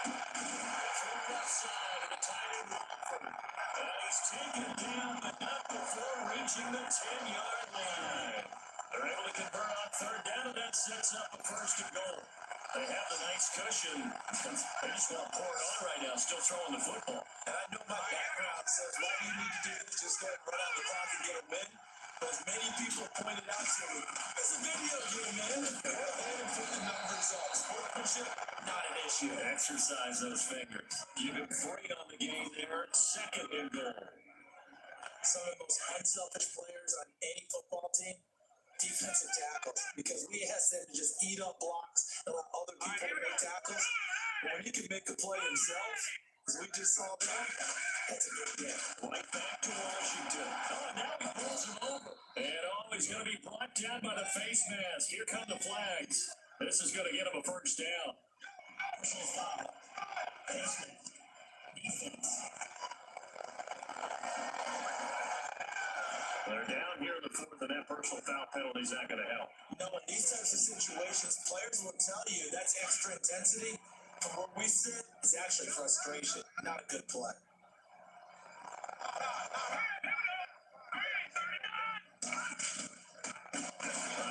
From the left side of the tight end Wofford. He's taken down, but not before reaching the 10-yard line. They're able to convert on third down, and that sets up a first and goal. They have the nice cushion. They just want to pour it on right now, still throwing the football. And I know my background says, why do you need to do this? Just go ahead and run out the clock and get a win. But as many people pointed out to me, it's a video game, man. Go ahead and put the numbers up. Sportsmanship, not an issue. Exercise those fingers. Give him 40 on the game there, second and goal. Some of the most unselfish players on any football team, defensive tackles, because we ask them to just eat up blocks and let other people make tackles. But when he can make a play himself, as we just saw that, that's a good game. Right back to Washington. Oh, now he pulls him over. And he's going to be brought down by the face mask. Here come the flags. This is going to get him a first down. Personal foul. Face mask. Defense. They're down here in the fourth, and that personal foul penalty is not going to help. No, in these types of situations, players will tell you that's extra intensity. From what we said, it's actually frustration, not a good play.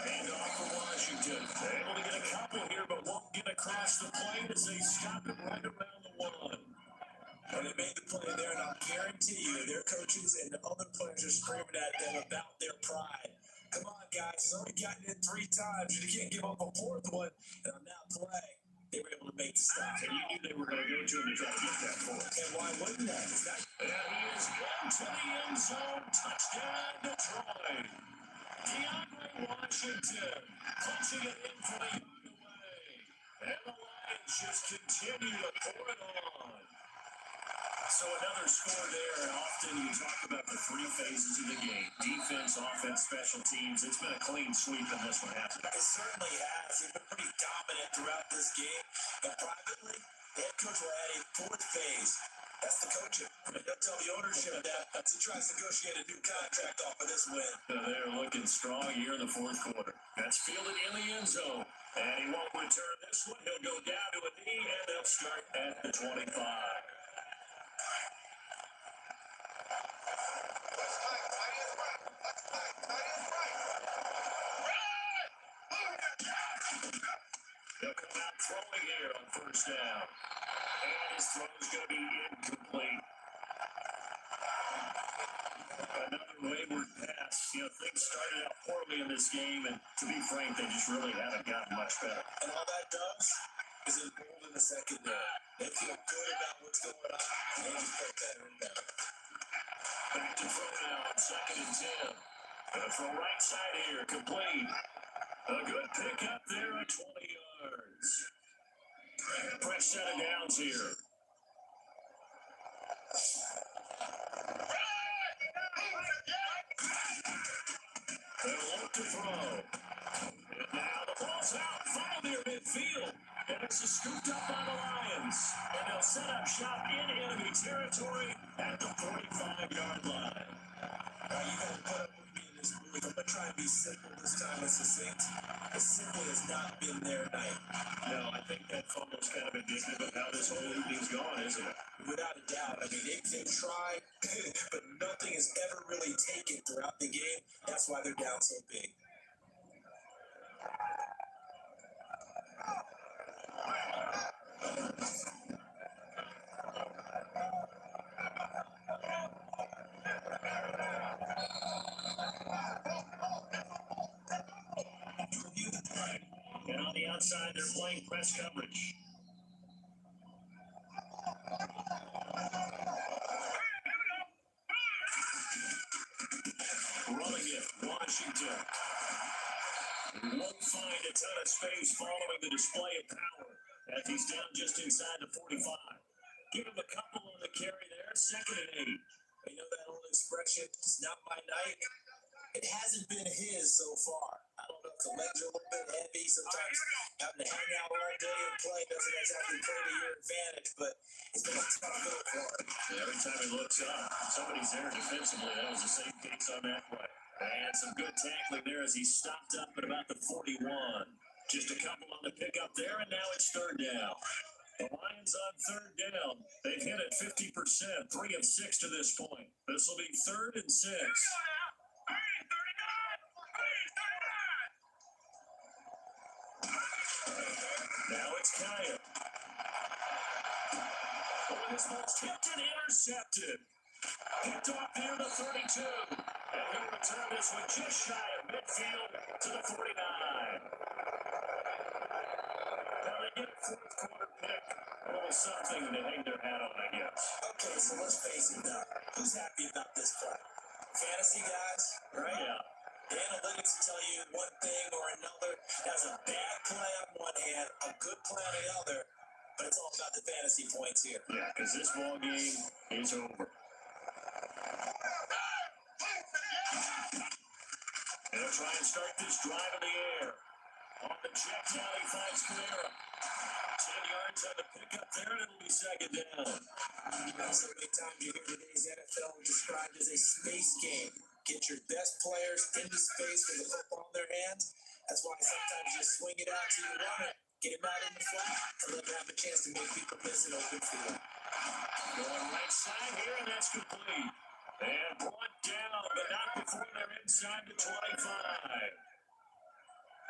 Handoff for Washington. They're able to get a couple here, but won't get across the plane as they stop it right around the one. When they made the play there, and I'll guarantee you, their coaches and the other players are screaming at them about their pride. Come on, guys, he's only gotten it 3 times. You can't give up a 4th one. And on that play, they were able to make the stop. And you knew they were going to go to him to try to get that for us. And why wouldn't that? And he is into the end zone. Touchdown, Detroit. DeAndre Washington punching it in for the away. And the Lions just continue to pour it on. So another score there, and often you talk about the 3 phases of the game. Defense, offense, special teams. It's been a clean sweep in this one, hasn't it? It certainly has. He's been pretty dominant throughout this game. And privately, the head coach will add a 4th phase. That's the coaching. They'll tell the ownership that as he tries to negotiate a new contract off of this win. They're looking strong here in the fourth quarter. That's fielded in the end zone. And he won't return this one. He'll go down to a knee, and they'll start at the 25. They'll come out throwing here on first down. And his throw is going to be incomplete. Another wayward pass. Things started out poorly in this game, and to be frank, they just really haven't gotten much better. And all that does is embolden the secondary. They feel good about what's going on, and they just play better and better. Back to throw now on 2nd and 10. Gonna throw right side here, complete. A good pickup there at 20 yards. Fresh set of downs here. They'll look to throw. And now the ball's out. Funnel near midfield. And it's scooped up by the Lions. And they'll set up shop in enemy territory at the 45-yard line. Now you got to put up with me in this movie. I'm going to try and be simple this time as succinct. As simple has not been their night. No, I think that fumble's kind of indicative of how this whole evening's gone, isn't it? Without a doubt. I mean, they've tried, but nothing is ever really taken throughout the game. That's why they're down so big. the outside, they're playing press coverage. Running it, Washington won't find a ton of space following the display of power as he's down just inside the 45. Give him a couple on the carry there, 2nd and 8. You know that old expression, it's not my night? It hasn't been his so far. I don't know if the legs are a little bit heavy. Sometimes having to hang out all day and play doesn't exactly play to your advantage, but it's been a tough go for him. Every time he looks up, somebody's there defensively. That was the same case on that play. And some good tackling there as he stopped up at about the 41. Just a couple on the pickup there, and now it's 3rd down. The Lions on 3rd down. They've hit it 50%, 3 of 6 to this point. This will be 3rd and 6. Now it's Kaya. Oh, this ball's tipped and intercepted. Picked off near the 32. And he'll return this one just shy of midfield to the 49. Now they get a 4th quarter pick. A little something to hang their hat on, I guess. Okay, so let's face it now. Who's happy about this play? Fantasy guys, right? Yeah. The analytics will tell you one thing or another. That's a bad play on one hand, a good play on the other. But it's all about the fantasy points here. Yeah, because this ball game is over. And they'll try and start this drive in the air. On the check down, he finds Kamara. 10 yards on the pickup there, and it'll be 2nd down. So many times you hear today's NFL described as a space game. Get your best players into space with the football in their hands. That's why sometimes you swing it out to your runner, get him out in the flat, and let him have a chance to make people miss an open field. Going right side here, and that's complete. And brought down, but not before they're inside the 25.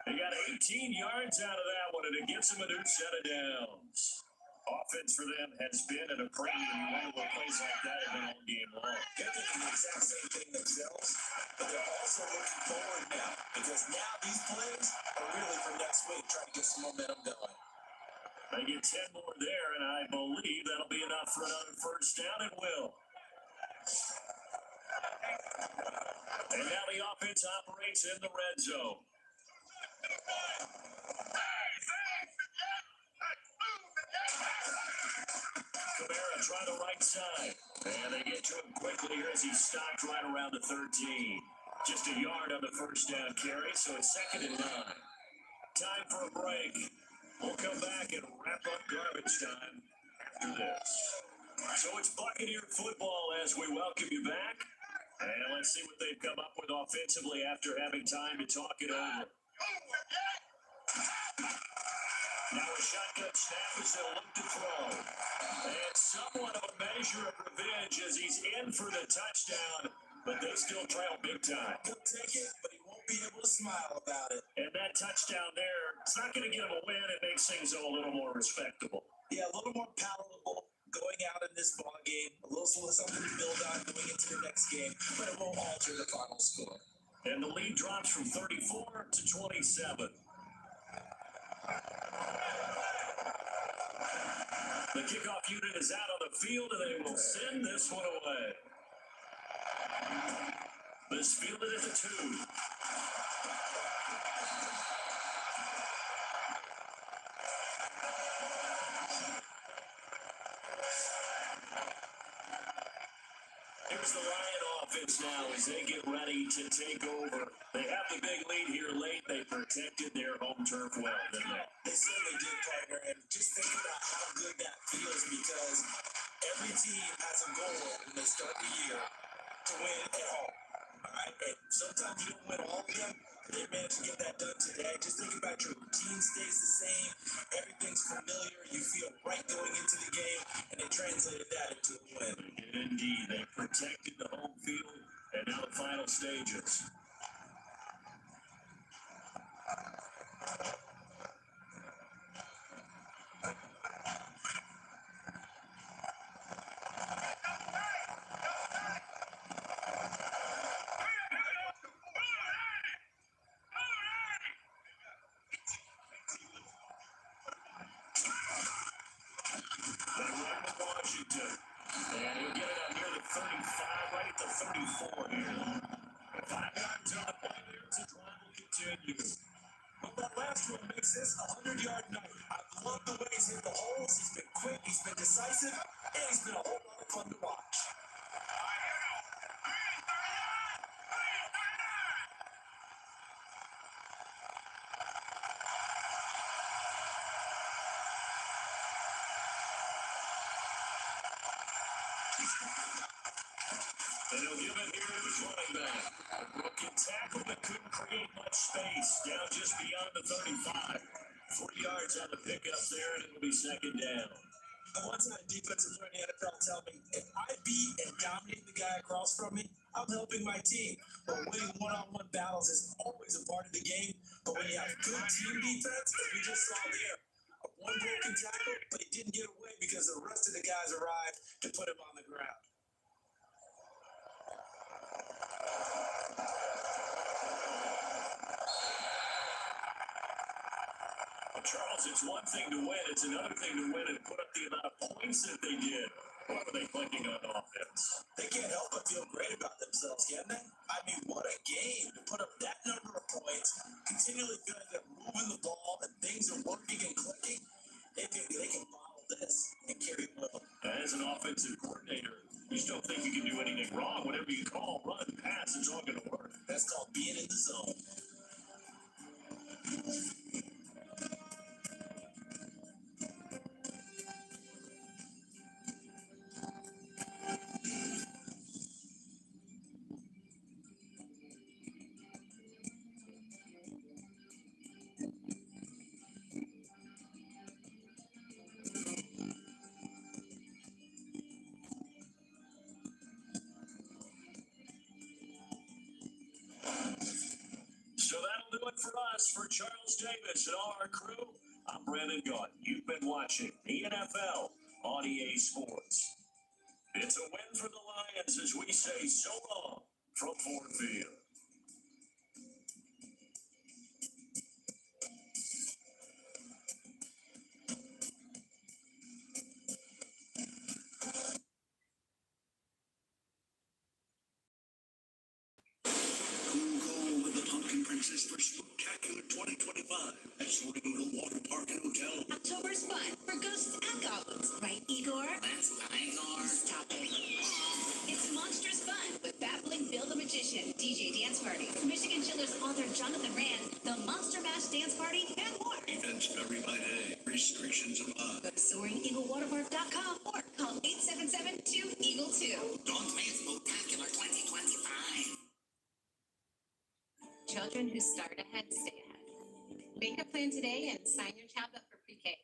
They got 18 yards out of that one, and it gives them a new set of downs. Offense for them has been at a premium. You wonder what plays like that have been all game long. They're doing the exact same thing themselves, but they're also looking forward now, because now these plays are really for next week, trying to get some momentum going. They get 10 more there, and I believe that'll be enough for another 1st down. It will. And now the offense operates in the red zone. Kamara try the right side. And they get to him quickly here as he stopped right around the 13. Just a yard on the 1st down carry, so it's 2nd and 9. Time for a break. We'll come back and wrap up garbage time after this. So it's Buccaneer football as we welcome you back. And let's see what they've come up with offensively after having time to talk it over. Now a shotgun snap as they'll look to throw. And somewhat of a measure of revenge as he's in for the touchdown, but they still trail big time. He'll take it, but he won't be able to smile about it. And that touchdown there, it's not going to get him a win. It makes things a little more respectable. Yeah, a little more palatable going out in this ball game. A little something to build on going into the next game, but it won't alter the final score. And the lead drops from 34 to 27. The kickoff unit is out on the field, and they will send this one away. This fielded at the 2. Here's the Lion offense now as they get ready to take over. They have the big lead here late. They protected their home turf well, didn't they? They certainly did, partner. And just think about how good that feels, because every team has a goal when they start the year to win at home. All right? And sometimes you don't win all of them. They managed to get that done today. Just think about your routine stays the same. Everything's familiar. You feel right going into the game, and they translated that into a win. They did indeed. They protected the home field, and now the final stages. And he'll get it out near the 35, right at the 34 here. 5 yards on the play there as the drive will continue. But that last one makes this a 100-yard night. I love the way he's hit the holes. He's been quick, he's been decisive, and he's been a whole lot of fun to watch. And he'll give it here to his running back. A broken tackle that couldn't create much space. Down just beyond the 35. 4 yards on the pickup there, and it'll be second down. I once had a defensive player in the NFL tell me, if I beat and dominate the guy across from me, I'm helping my team. But winning one-on-one battles is always a part of the game. But when you have good team defense, as we just saw there, one broken tackle, but he didn't get away because the rest of the guys arrived to put him on the ground. Charles, it's one thing to win. It's another thing to win and put up the amount of points that they did. What were they clicking on offense? They can't help but feel great about themselves, can they? I mean, what a game to put up that number of points, continually feeling they're moving the ball and things are working and clicking. They can bottle this and carry it with them. As an offensive coordinator, you still think you can do anything wrong. Whatever you call, run, pass, it's all going to work. That's called being in the zone. So that'll do it for us. For Charles Davis and all our crew, I'm Brandon Gaunt. You've been watching the NFL on EA Sports. It's a win for the Lions as we say so long from Ford Field. Go with the Pumpkin Princess for Spectacular 2025 at Swing Water Park and Hotel. October's fun for ghosts and goblins, right, Igor? That's Igor. Stop it. It's monstrous fun with Babbling Bill the Magician, DJ Dance Party, Michigan Chillers author Jonathan Rand, the Monster Mash Dance Party, and more. Events vary by day. Restrictions apply. Go to SoaringEagleWaterPark.com or call 877-2-EAGLE-2. Don't miss Spectacular 2025. Children who start ahead stay ahead. Make a plan today and sign your child up for pre-K.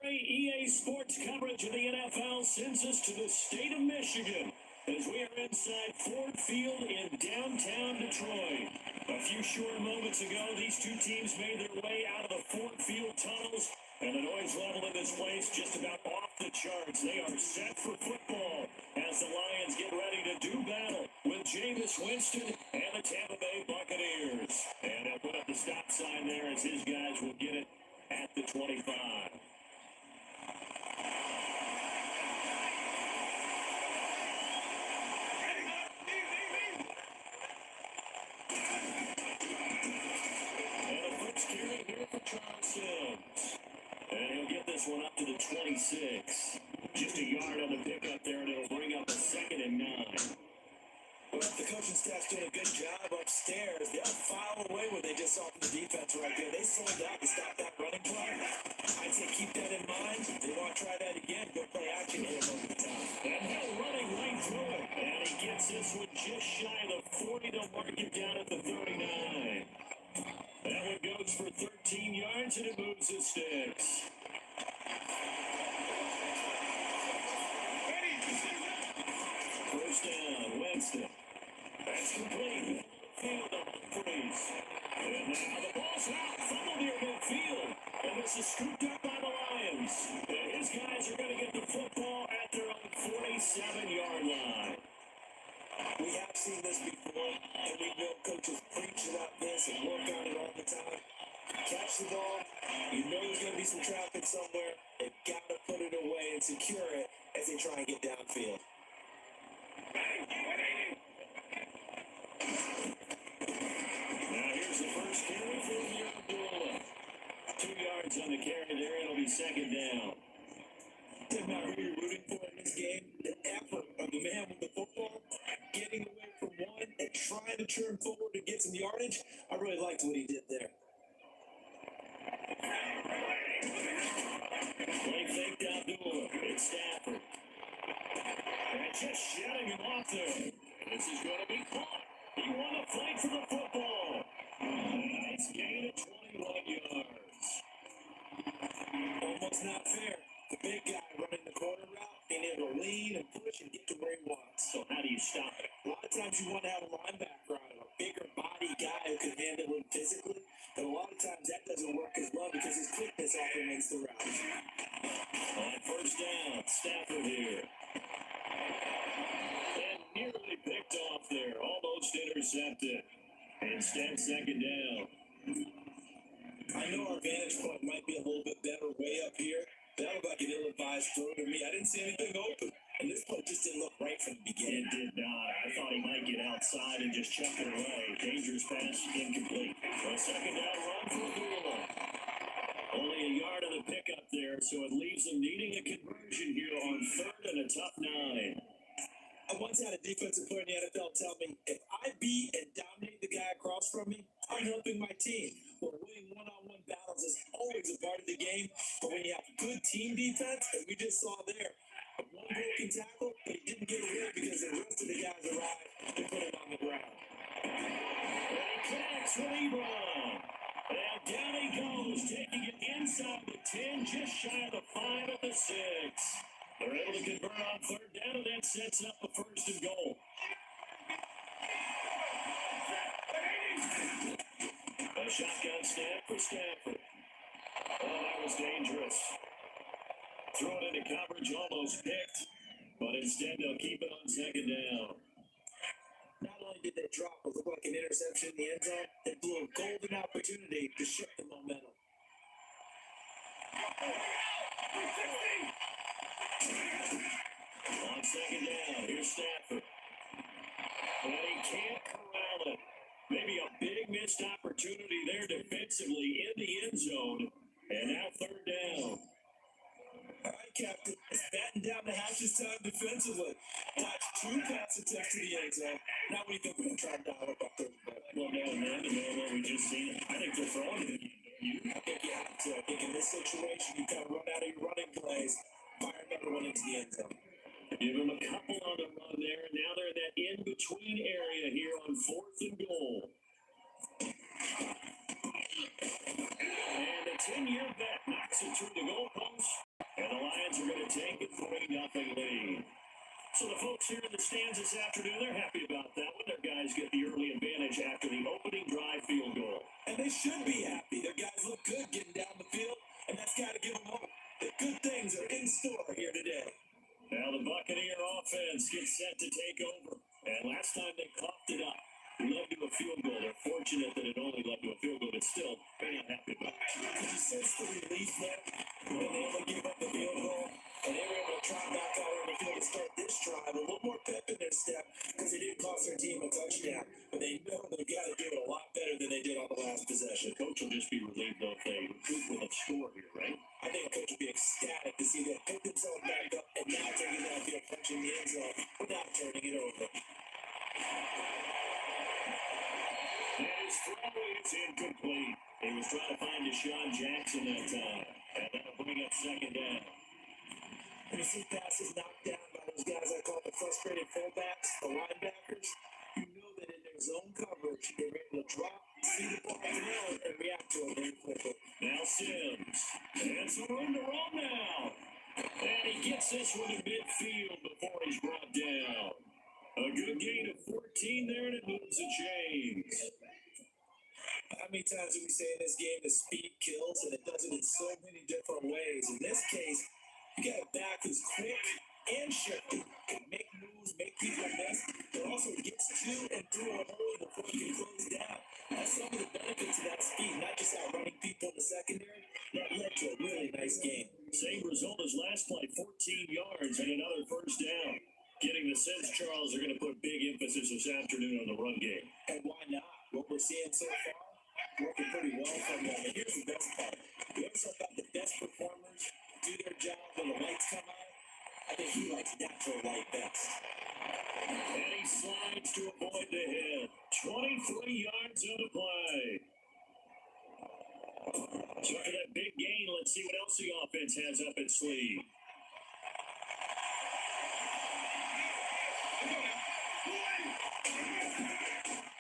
EA Sports coverage of the NFL sends us to the state of Michigan as we are inside Ford Field in downtown Detroit. A few short moments ago, these two teams made their way out of the Ford Field tunnels, and the noise level in this place just about off the charts. They are set for football as the Lions get ready to do battle with Jameis Winston and the Tampa Bay Buccaneers. And they'll put up the stop sign there as his guys will get it at the 25. And he'll get this one up to the 26. Just a yard on the pickup there, and it'll bring up a 2nd and 9. Well, the coaching staff's doing a good job upstairs. They'll file away what they just saw from the defense right there. They sold out to stop that running play. I'd say keep that in mind. If they want to try that again, go play action here over the top. And Hill running right through it. And he gets this one just shy of the 40. They'll mark it down at the 39. That one goes for 13 yards, and it moves the sticks. First down, Winston. That's complete. Field on Humphreys. And now the ball's out. Fumble near midfield. And this is scooped up by the Lions. And his guys are going to get the football at their own 47-yard line. We have seen this before, and we know coaches preach about this and work on it all the time. Catch the ball, you know there's going to be some traffic somewhere. They've got to put it away and secure it as they try and get downfield. Now here's the first carry for Abdullah. 2 yards on the carry there. It'll be second down. Doesn't matter who you're rooting for in this game, the effort of the man with the football, getting away from one and trying to turn forward and get some yardage, I really liked what he did there. Play fake to Abdullah. It's Stafford. And just shutting him off there. This is going to be caught. He won the fight for the football. Nice gain of 21 yards. Almost not fair. The big guy running the corner route, being able to lean and push and get to where he wants. So how do you stop it? A lot of times you want to have a linebacker on him, a bigger body guy who can handle him physically, but a lot of times that doesn't work as well because his quickness often makes the route. On first down, Stafford here. And nearly picked off there, almost intercepted. Instead, second down. I know our vantage point might be a little bit better way up here. That looked like an ill-advised throw to me. I didn't see anything open, and this play just didn't look right from the beginning. It did not. I thought he might get outside and just chuck it away. Dangerous pass, incomplete. A second down run for Abdullah. Only a yard of the pickup there, so it leaves them needing a conversion here on third and a tough 9. I once had a defensive player in the NFL tell me, if I beat and dominate the guy across from me, I'm helping my team. Well, winning one-on-one battles is always a part of the game, but when you have good team defense, as we just saw there, one broken tackle, but he didn't get away because the rest of the guys arrived to put it on the ground. And he connects with Ebron. And down he goes, taking it inside the 10, just shy of the 5 at the 6. They're able to convert on third down, and that sets up the first and goal. A shotgun snap for Stafford. Oh, that was dangerous. Thrown into coverage, almost picked, but instead they'll keep it on second down. Not only did they drop what looked like an interception in the end zone, they blew a golden opportunity to shift the momentum. On second down, here's Stafford. And he can't corral it. Maybe a big missed opportunity there defensively in the end zone. And now third down. All right, Captain. It's batting down the hatches time defensively. Dodge 2 pass attempts to the end zone. Now what do you think we're going to try and dial up our third down? Well, now what we just seen, I think they're throwing it again. I think you have to. I think in this situation, you kind of run out of your running plays, fire another one into the end zone. Give them a couple on the run there, and now they're in that in-between area here on fourth and goal. And the 10-year vet knocks it through the goalpost, and the Lions are going to take a 3-0 lead. So the folks here in the stands this afternoon, they're happy about that one. Their guys get the early advantage after the opening drive field goal. And they should be happy. Their guys look good getting down the field, and that's got to give them hope. The good things are in store here today. Now the Buccaneer offense gets set to take over. And last time they coughed it up, it led to a field goal. They're fortunate that it only led to a field goal, but still, they're not happy about it. Did you sense the relief there when they only gave up the field goal? And they were able to try back out on the field to start this drive. A little more pep in their step because they didn't cost their team a touchdown. But they know they've got to do it a lot better than they did on the last possession. Coach will just be relieved though if they recoup with a score here, right? I think coach will be ecstatic to see them pick themselves back up and now taking that field, punching the end zone without turning it over. And his throw is incomplete. He was trying to find Deshaun Jackson that time. And that'll bring up second down. When you see passes knocked down by those guys I call the frustrated fullbacks, the linebackers, you know that in their zone coverage, they're able to drop, see the ball down, and react to it very quickly. Now Sims. And some room to roll now. And he gets this one to midfield before he's brought down. A good gain of 14 there, and it moves the chains. How many times do we say in this game that speed kills, and it does it in so many different ways? In this case, you got a back who's quick and shifty, can make moves, make people miss, but also gets to and through a hole before he can close down. That's some of the benefits of that speed, not just outrunning people in the secondary. That led to a really nice game. Same result as last play, 14 yards and another first down. Getting the sense Charles are going to put big emphasis this afternoon on the run game. And why not? What we're seeing so far, working pretty well from them. And here's the best part. We always talk about the best performers do their job when the lights come on. I think he likes natural light best. And he slides to avoid the hit. 23 yards on the play. So after that big gain, let's see what else the offense has up its sleeve.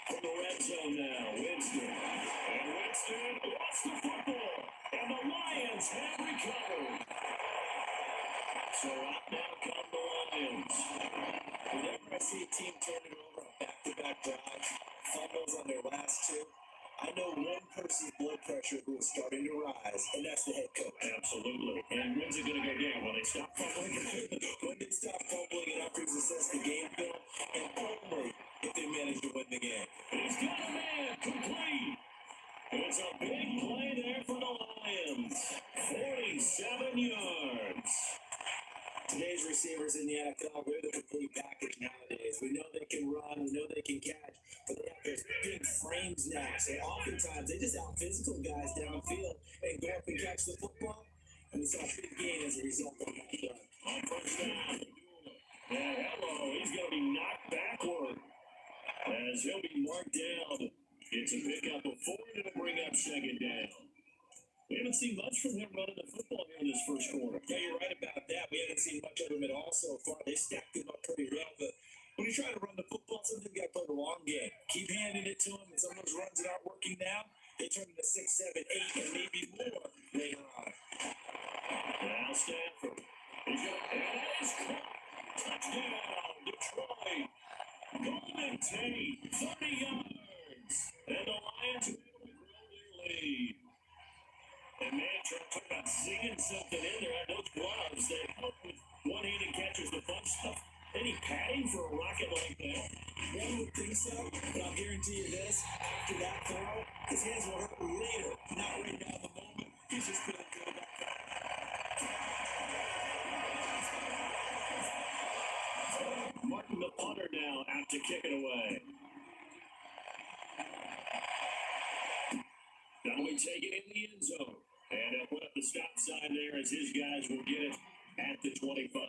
From the red zone now, Winston. And Winston lost the football. And the Lions have recovered. So out now come the Lions. Whenever I see a team turn it over on back-to-back drives, fumbles on their last two, I know one person's blood pressure who is starting to rise, and that's the head coach. Absolutely. And when's it going to go down? When they stop fumbling? When they stop fumbling and after he's assessed the game film, and only if they manage to win the game. He's got a man complete. It's a big play there for the Lions. 47 yards. Today's receivers in the NFL, they're the complete package nowadays. We know they can run, we know they can catch, but they have those big frames now. So oftentimes they just out-physical guys downfield and go up and catch the football. And we saw a big gain as a result of that run. On first down. And hello, he's going to be knocked backward as he'll be marked down. It's a pickup of 4 to bring up second down. We haven't seen much from him running the football here in this first quarter. Yeah, you're right about that. We haven't seen much of him at all so far. They stacked him up pretty well, but when you try to run the football, sometimes you got to play the long game. Keep handing it to him, and some of those runs that aren't working now, they turn into 6, 7, 8, and maybe more later on. Now Stafford. He's got and that is caught. Touchdown, Detroit. Golden Tate, 30 yards. And the Lions are able to grow their lead. And man, trying to talk about singing something in there. Those gloves, they help with one-handed catches the fun stuff. Any padding for a rocket like that? One would think so, but I'll guarantee you this. After that throw, his hands will hurt later. Not right now, the moment. He's just feeling good about that. Martin the punter now out to kick it away. Now we take it in the end zone. And he'll put up the stop sign there as his guys will get it at the 25.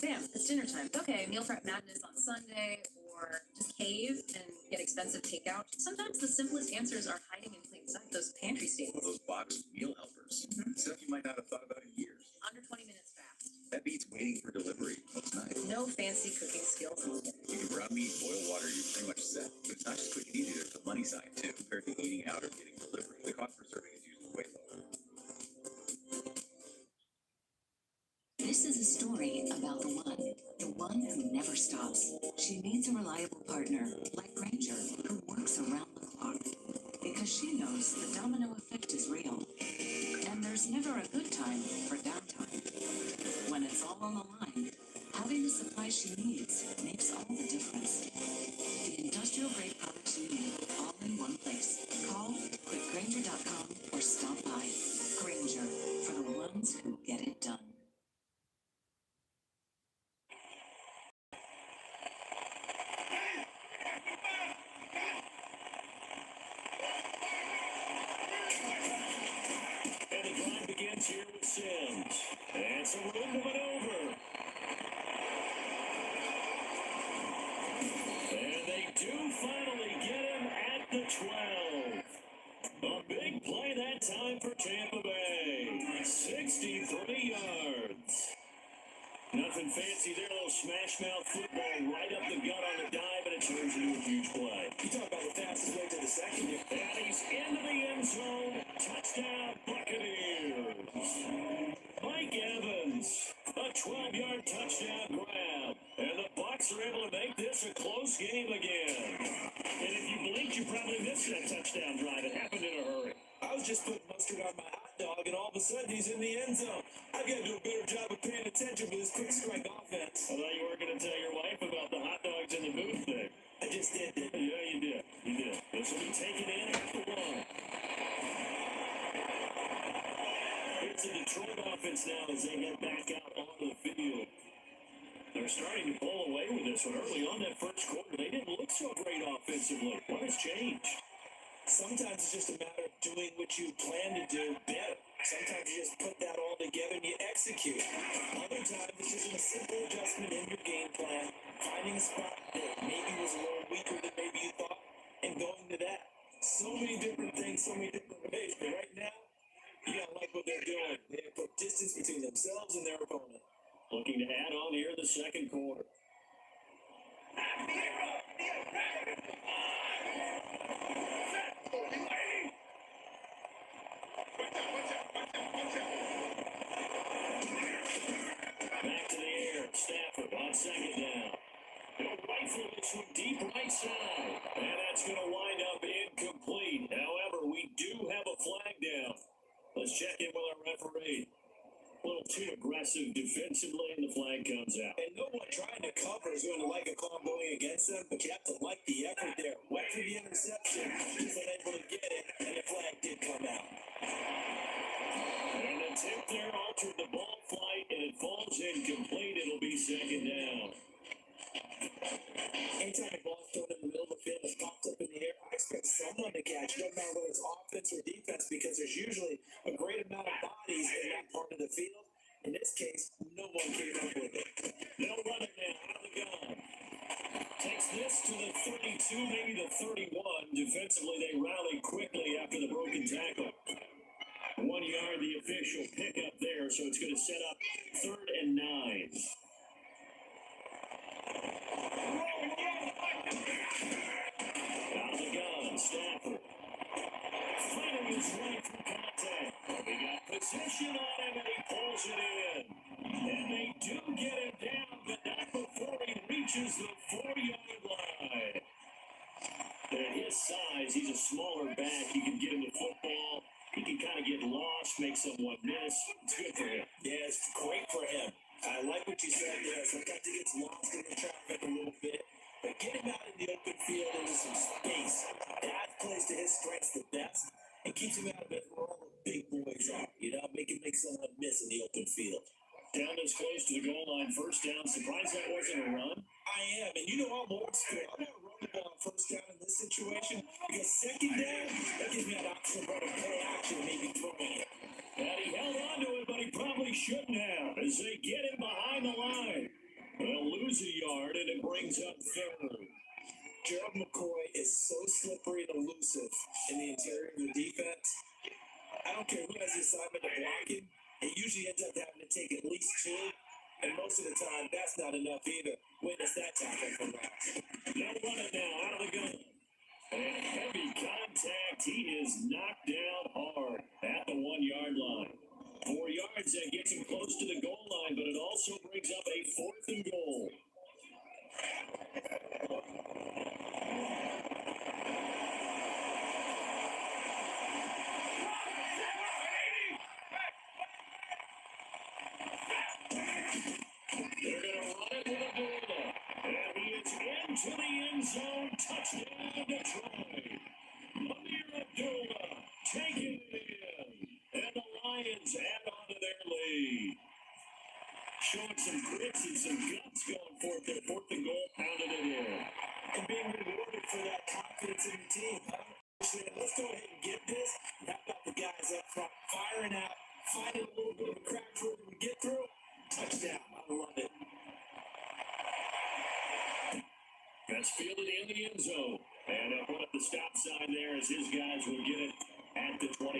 Bam, it's dinner time. Okay, meal prep madness on Sunday, or just cave and get expensive takeout. Sometimes the simplest answers are hiding in plain sight, those pantry staples. Those boxed meal helpers. Stuff you might not have thought about in years. Under 20 minutes fast. That beats waiting for delivery most nights. No fancy cooking skills. You can brown meat, boil water, you're pretty much set. But it's not just quick and easy, there's the money side too. Compared to eating out or getting delivery, the cost per serving is usually way lower. This is a story about the one who never stops. She needs a reliable partner, like Granger, who works around the clock. Because she knows the domino effect is real. And there's never a good time for downtime. When it's all on the line, having the supplies she needs makes all the difference. The industrial grade products you need, all in one place. Call quickgranger.com or stop by. Granger, for the ones who get it done. And the drive begins here with Sims. And some room to maneuver. And they do finally get him at the 12. A big play that time for Tampa Bay. 63 yards. Nothing fancy there, a little smash mouth football right up the gut on the dive, and it turns into a huge play. You talk about the fastest way to the second here. And he's into the end zone. Touchdown, Buccaneers. Mike Evans, a 12-yard touchdown grab. And the Bucs are able to make this a close game again. And if you blinked, you probably missed that touchdown drive. It happened in a hurry. I was just putting mustard on my hot dog, and all of a sudden he's in the end zone. I've got to do a better job of paying attention for this quick strike offense. I thought you were going to tell your wife about the hot dogs in the booth thing. I just did. Yeah, you did. You did. This will be taken in after one. starting to pull away with this one. Early on that first quarter, they didn't look so great offensively. What has changed? Sometimes it's just a matter of doing what you plan to do better. Sometimes you just put that all together and you execute. Other times it's just a simple adjustment in your game plan, finding a spot that maybe was a little weaker than maybe you thought, and going to that. So many different things, so many different ways. But right now, you gotta like what they're doing. They put distance between themselves and their opponent. Looking to add on here in the second quarter. Back to the air. Stafford on second down. He'll rifle this one deep right side. And that's going to wind up incomplete. However, we do have a flag down. Let's check in with our referee. A little too aggressive defensively, and the flag comes out. And no one trying to cover is going to like a call going against them, but you have to like the effort there. Went for the interception, he's unable to get it, and the flag did come out. And the tip there altered the ball flight, and it falls incomplete. It'll be second down. Anytime a ball's thrown in the middle of the field and pops up in the air, I expect someone to catch it, no matter whether it's offense or defense, because there's usually a great amount of bodies in that part of the field. In this case, no one came up with it. They'll run it now out of the gun. Takes this to the 32, maybe the 31. Defensively, they rally quickly after the broken tackle. 1 yard, the official pickup there, so it's going to set up 3rd and 9. Out of the gun, Stafford. Fighting his way through contact. They got possession on him, and he pulls it in. And they do get him down, but not before he reaches the 4-yard line. At his size, he's a smaller back. You can get him the football. He can kind of get lost, make someone miss. It's good for him. Yeah, it's great for him. I like what you said there. Sometimes he gets lost in the traffic a little bit. But get him out in the open field into some space. That plays to his strengths the best and keeps him out of it where all the big boys are. You know, make someone miss in the open field. Down this close to the goal line, first down. Surprised that wasn't a run. I am, and you know I'm old school. I'm going to run the ball first down in this situation because second down, that gives me an option of running play action and maybe throwing it. And he held on to it, but he probably shouldn't have as they get him behind the line. They'll lose a yard, and it brings up 3rd. Gerald McCoy is so slippery and elusive in the interior of the defense. I don't care who has the assignment to block him. It usually ends up having to take at least 2, and most of the time, that's not enough either. Witness that tackle from that. They'll run it now out of the gun. And heavy contact. He is knocked down hard at the 1-yard line. 4 yards, that gets him close to the goal line, but it also brings up a 4th and goal. They're going to run it with Abdullah. And he is into the end zone. Touchdown, Detroit. Amir Abdullah taking it in. And the Lions add on to their lead. Showing some grits and some guts going for it. Their 4th and goal, pounded it in. And being rewarded for that confidence in the team. Let's go ahead and get this. How about the guys up front firing out, finding a little bit of a crack for them to get through? Touchdown. I love it. That's fielded in the end zone. And they'll put up the stop sign there as his guys will get it at the 25.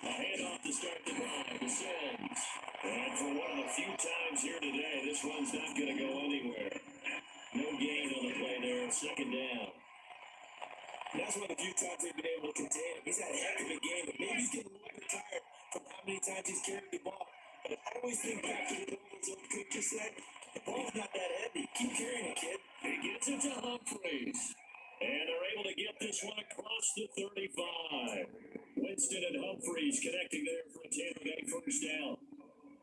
A handoff to start the drive. Descends. And for one of the few times here today, this one's not going to go anywhere. No gain on the play there. Second down. That's one of the few times they've been able to contain him. He's had a heck of a game, but maybe he's getting a little bit tired from how many times he's carried the ball. But I always think back to what his old coach just said. The ball's not that heavy. Keep carrying it, kid. He gets it to Humphreys. And they're able to get this one across the 35. Winston and Humphreys connecting there for a Tampa Bay first down.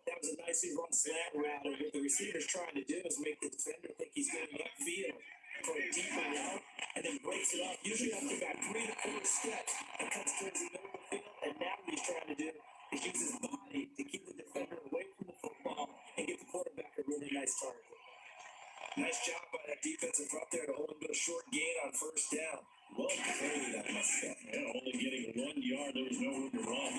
That was a nicely run slant route. And what the receiver's trying to do is make the defender think he's going upfield for a deeper route. And breaks it up. Usually after about 3 to 4 steps, it cuts towards the middle of the field. And now what he's trying to do is use his body to keep the defender away from the football and get the quarterback a really nice target. Nice job by that defensive front there to hold him to a short gain on first down. Well played, I must say. Yeah, only getting 1 yard. There was no room to run.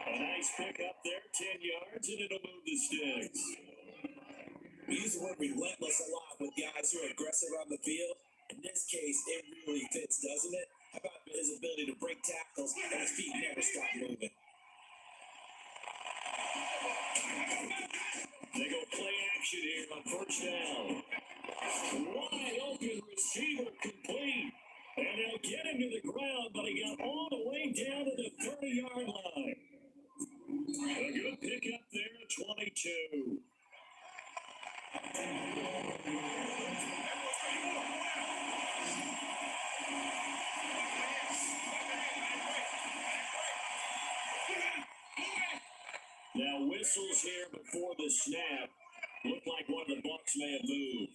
A nice pick up there, 10 yards, and it'll move the sticks. We use the word relentless a lot with guys who are aggressive on the field. In this case, it really fits, doesn't it? How about his ability to break tackles and his feet never stop moving? They go play action here on first down. Wide open receiver complete. And they'll get him to the ground, but he got all the way down to the 30-yard line. A good pickup there at 22. Now whistles here before the snap. Looked like one of the Bucs may have moved.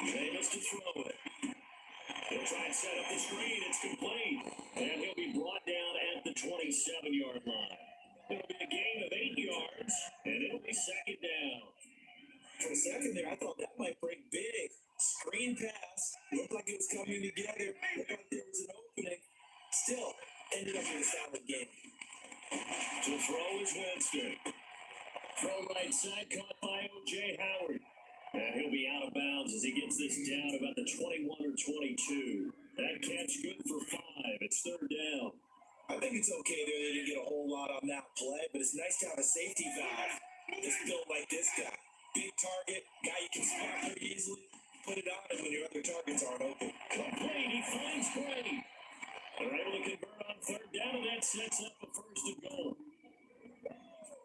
Davis to throw it. He'll try and set up the screen. It's complete. And he'll be brought down at the 27-yard line. It'll be a gain of 8 yards, and it'll be second down. For a second there, I thought that might break big. Screen pass. Looked like it was coming together. Looked like there was an opening. Still, ended up with a solid game. To throw is Winston. Throw right side, caught by O.J. Howard. And he'll be out of bounds as he gets this down about the 21 or 22. That catch good for 5. It's third down. I think it's okay there. They didn't get a whole lot on that play, but it's nice to have a safety valve that's built like this guy. Big target, guy you can spot very easily. Put it on him when your other targets aren't open. Complete, he finds Brady. They're able to convert on third down, and that sets up a first and goal.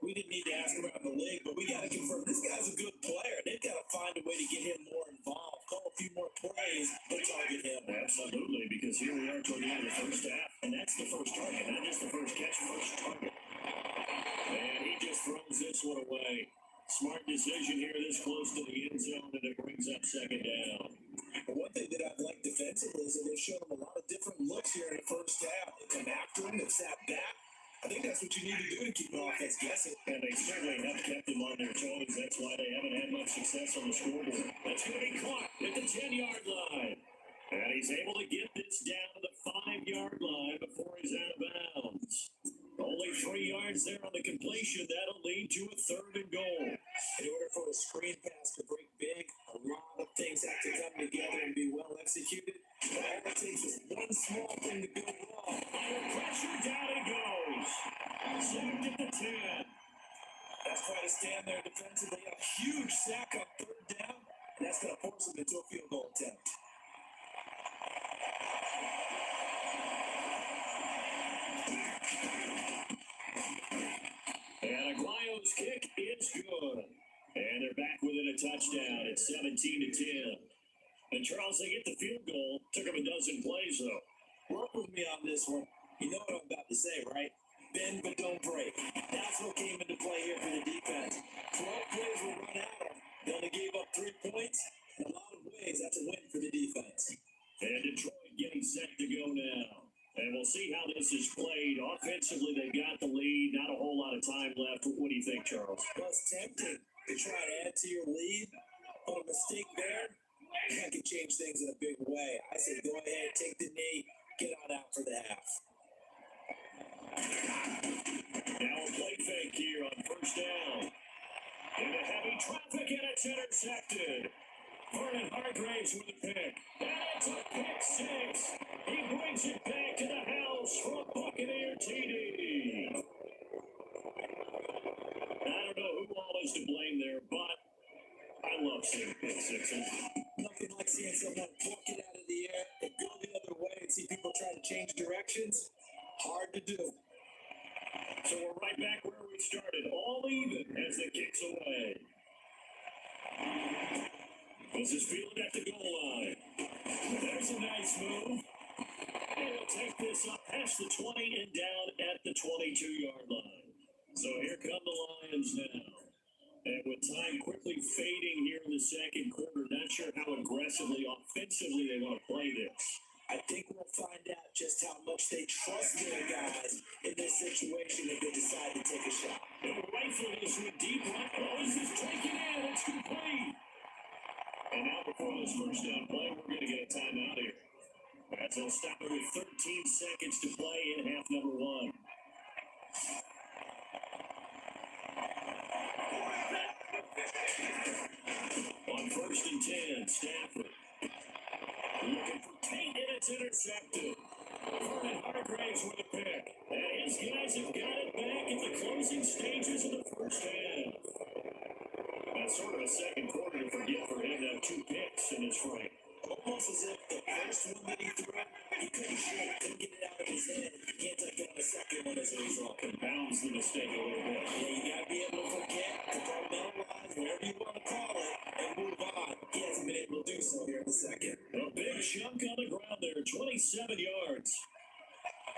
We didn't need to ask around the league, but we got to confirm this guy's a good player. They've got to find a way to get him more involved, call a few more plays, and target him. Absolutely, because here we are toward the end of the first half, and that's the first target, not just the first catch, first target. And he just throws this one away. Smart decision here this close to the end zone, and it brings up second down. But one thing that I've liked defensively is that they've shown him a lot of different looks here in the first half. They come after him, they've sat back. I think that's what you need to do to keep an offense guessing. And they certainly have kept them on their toes. That's why they haven't had much success on the scoreboard. That's going to be caught at the 10-yard line. And he's able to get this down to the 5-yard line before he's out of bounds. Only 3 yards there on the completion. That'll lead to a third and goal. In order for a screen pass to break big, a lot of things have to come together and be well executed. But all it takes is one small thing to go wrong. Under pressure, down he goes. Sacked at the 10. That's trying to stand there defensively. A huge sack on third down, and that's going to force him into a field goal attempt. And Aguayo's kick is good. And they're back within a touchdown. It's 17-10. And Charles, they get the field goal. Took them a dozen plays, though. Work with me on this one. You know what I'm about to say, right? Bend but don't break. That's what came into play here for the defense. 12 plays were run at them. They only gave up 3 points. In a lot of ways, that's a win for the defense. And Detroit getting set to go now. And we'll see how this is played. Offensively, they got the lead. Not a whole lot of time left. What do you think, Charles? Well, it's tempting to try to add to your lead. But a mistake there, that could change things in a big way. I say go ahead, take the knee, get on out for the half. Now a play fake here on first down. Into heavy traffic, and it's intercepted. Vernon Hargraves with the pick. And it's a pick six. He brings it back to the house for a Buccaneer TD. I don't know who all is to blame there, but I love seeing pick sixes. Nothing like seeing someone pluck it out of the air and go the other way and see people try to change directions. Hard to do. So we're right back where we started, all even as the kick's away. This is fielded at the goal line. There's a nice move. And he'll take this up past the 20 and down at the 22-yard line. So here come the Lions now. And with time quickly fading here in the second quarter, not sure how aggressively, offensively they want to play this. I think we'll find out just how much they trust their guys in this situation if they decide to take a shot. And rifle this with deep right. Oh, this is taken in. It's complete. And now before this first down play, we're going to get a timeout here. As they'll stop it with 13 seconds to play in half number one. On 1st and 10, Stafford. Looking for Tate, and it's intercepted. Vernon Hargraves with a pick. And his guys have got it back in the closing stages of the first half. That's sort of a second quarter to forget for him to have 2 picks in his frame. Almost as if the first one that he threw, he couldn't shoot it, couldn't get it out of his head. He can't take on the second one as a result. Compounds the mistake a little bit. Yeah, you got to be able to forget, compartmentalize, whatever you want to call it, and move on. He hasn't been able to do so here in the second. A big chunk on the ground there, 27 yards.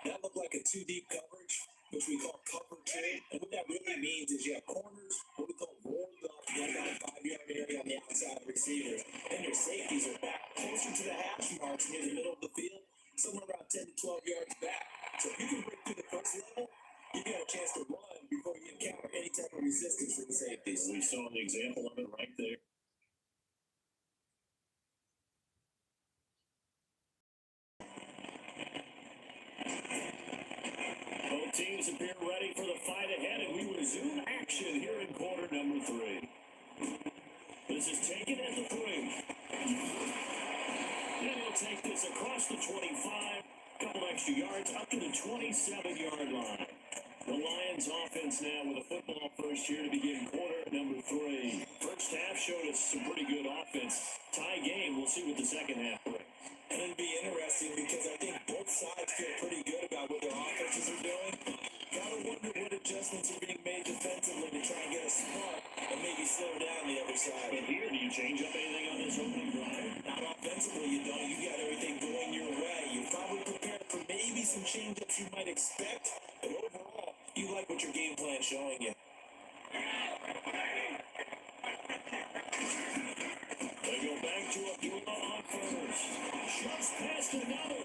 That looked like a 2-deep coverage, which we call cover 2. And what that really means is you have corners, what we call rolled up, you have about a 5-yard area on the outside of receivers. And your safeties are back closer to the hash marks near the middle of the field, somewhere around 10 to 12 yards back. So if you can break through the first level, you got a chance to run before you encounter any type of resistance from the safeties. We saw an example of it right there. Both teams appear ready for the fight ahead, and we resume action here in quarter number 3. This is taken at the 3. And he'll take this across the 25, couple extra yards up to the 27-yard line. The Lions offense now with a football first here to begin quarter number 3. First half showed us some pretty good offense. Tie game, we'll see what the second half brings. And it'll be interesting because I think both sides feel pretty good about what their offenses are doing. Gotta wonder what adjustments are being made defensively to try and get a spark and maybe slow down the other side. But here, do you change up anything on this opening drive? Not offensively, you don't. You got everything going your way. You're probably prepared for maybe some change-ups you might expect, but overall, you like what your game plan's showing you. They go back to Abdullah on first. Shots past another.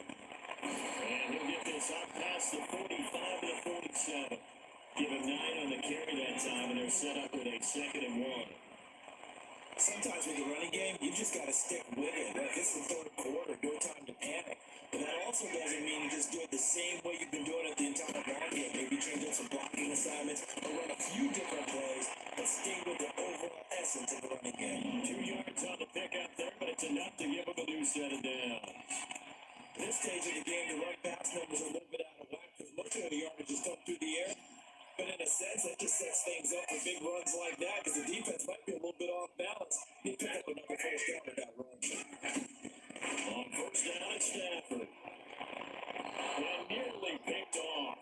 And he'll get this up past the 45 to the 47. Give him 9 on the carry that time, and they're set up with a 2nd and 1. Sometimes with the running game, you just got to stick with it. Like this is the third quarter, no time to panic. But that also doesn't mean you just do it the same way you've been doing it the entire ball game. Maybe change up some blocking assignments or run a few different plays, but stay with the overall essence of the running game. 2 yards on the pickup there, but it's enough to give him a new set of downs. This stage of the game, the run pass numbers are a little bit out of whack because most of the yardage is come through the air. But in a sense, that just sets things up for big runs like that because the defense might be a little bit off balance. They pick up another first down with that run. On first down at Stafford. And nearly picked off.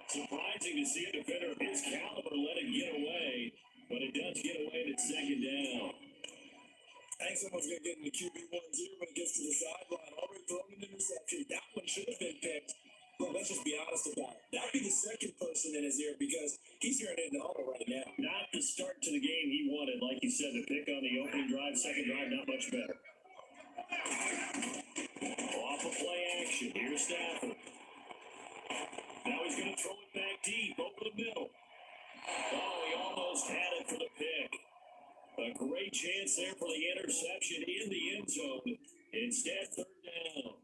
Surprising to see a defender of his caliber let it get away, but it does get away at its 2nd down. I think someone's going to get in the QB1-0 when it gets to the sideline. Already thrown an interception. That one should have been picked. Well, let's just be honest about it. That'd be the second person in his ear because he's hearing it in the huddle right now. Not the start to the game he wanted, like you said, the pick on the opening drive, second drive, not much better. Off of play action, here's Stafford. Now he's going to throw it back deep, over the middle. Oh, he almost had it for the pick. A great chance there for the interception in the end zone. Instead, 3rd down.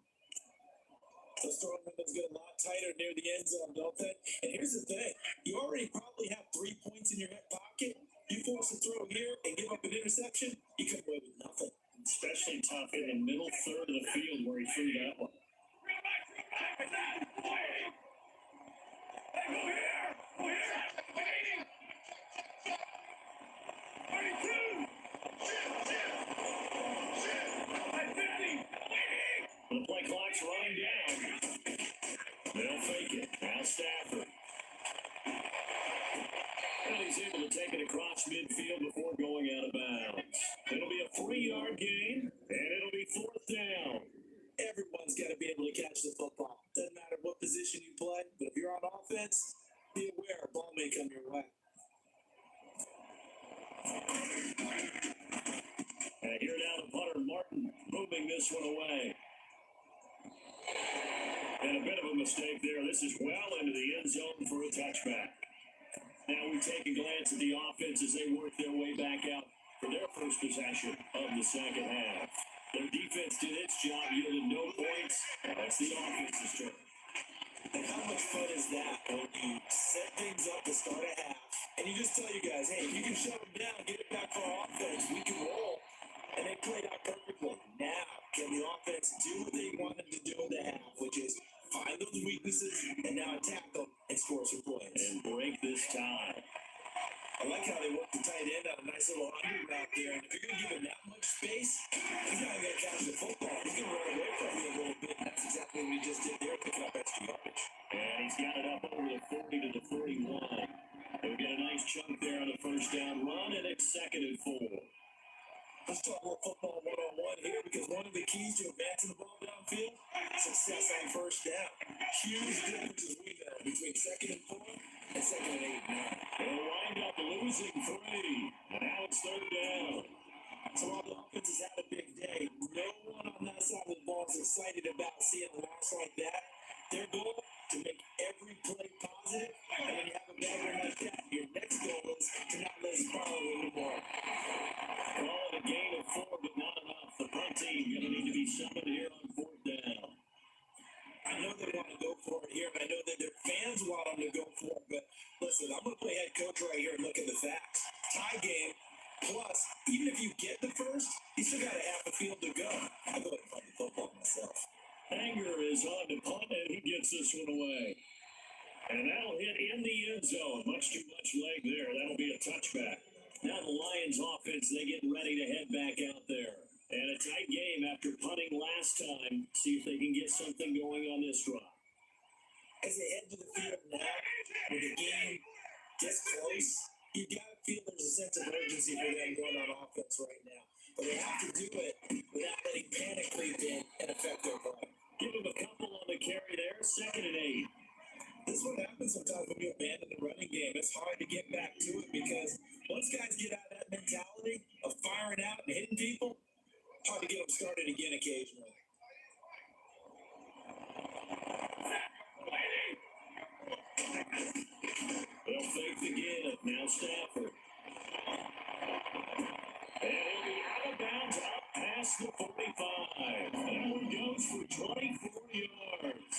Those throwing windows get a lot tighter near the end zone, don't they? And here's the thing. You already probably have 3 points in your hip pocket. You force a throw here and give up an interception, you come away with nothing. Especially tough in the middle third of the field where he threw that one. The play clock's running down. They'll fake it. Now Stafford. And he's able to take it across midfield before going out of bounds. It'll be a 3-yard gain, and it'll be 4th down. Everyone's got to be able to catch the football. position you play, but if you're on offense, be aware a ball may come your way. And here now the punter, Martin, moving this one away. And a bit of a mistake there. This is well into the end zone for a touchback. Now we take a glance at the offense as they work their way back out for their first possession of the second half. Their defense did its job, yielded no points. That's the offense's turn. And how much fun is that when you set things up to start a half, and you just tell you guys, hey, if you can shut them down, get it back for our offense, we can roll. And they played out perfectly. Now, can the offense do what they wanted to do in the half, which is find those weaknesses and now attack them and score some points? And break this tie. I like how they worked the tight end on a nice little under route there. And if you're going to give him that much space, he's not going to catch the football. He's going to run away from you a little bit. That's exactly what he just did there, picking up extra yardage. And he's got it up over the 40 to the 41. They'll get a nice chunk there on the first down run, and it's 2nd and 4. Let's talk about football one-on-one here, because one of the keys to advancing the ball downfield, success on first down. Huge differences we know between 2nd and 4 and 2nd and 8 now. They'll wind up losing 3, and now it's 3rd down. So while the offense has had a big day, no one on that side of the ball is excited about seeing a loss like that. Their goal to make every play positive, and when you have a bad one like that, your next goal is to not let it spiral anymore. Call it a gain of 4, but not enough. The punt team going to need to be summoned here on 4th down. I know they want to go for it here, and I know that their fans want them to go for it, but listen, I'm going to play head coach right here and look at the facts. Tie game, plus, even if you get the first, you still got a half a field to go. I go ahead and punt the football myself. Hanger is on to punt, and he gets this one away. And that'll hit in the end zone. Much too much leg there. That'll be a touchback. Now the Lions offense, they get ready to head back out there. And a tight game after punting last time. See if they can get something going on this drive. As they head to the field now, with the game this close, you got to feel there's a sense of urgency for them going on offense right now. But they have to do it without letting panic creep in and affect their play. Give them a couple on the carry there. 2nd and 8. This is what happens sometimes when you abandon the running game. It's hard to get back to it because once guys get out of that mentality of firing out and hitting people, it's hard to get them started again occasionally. They'll fake the give. Now Stafford. And he'll be out of bounds up past the 45. That one goes for 24 yards.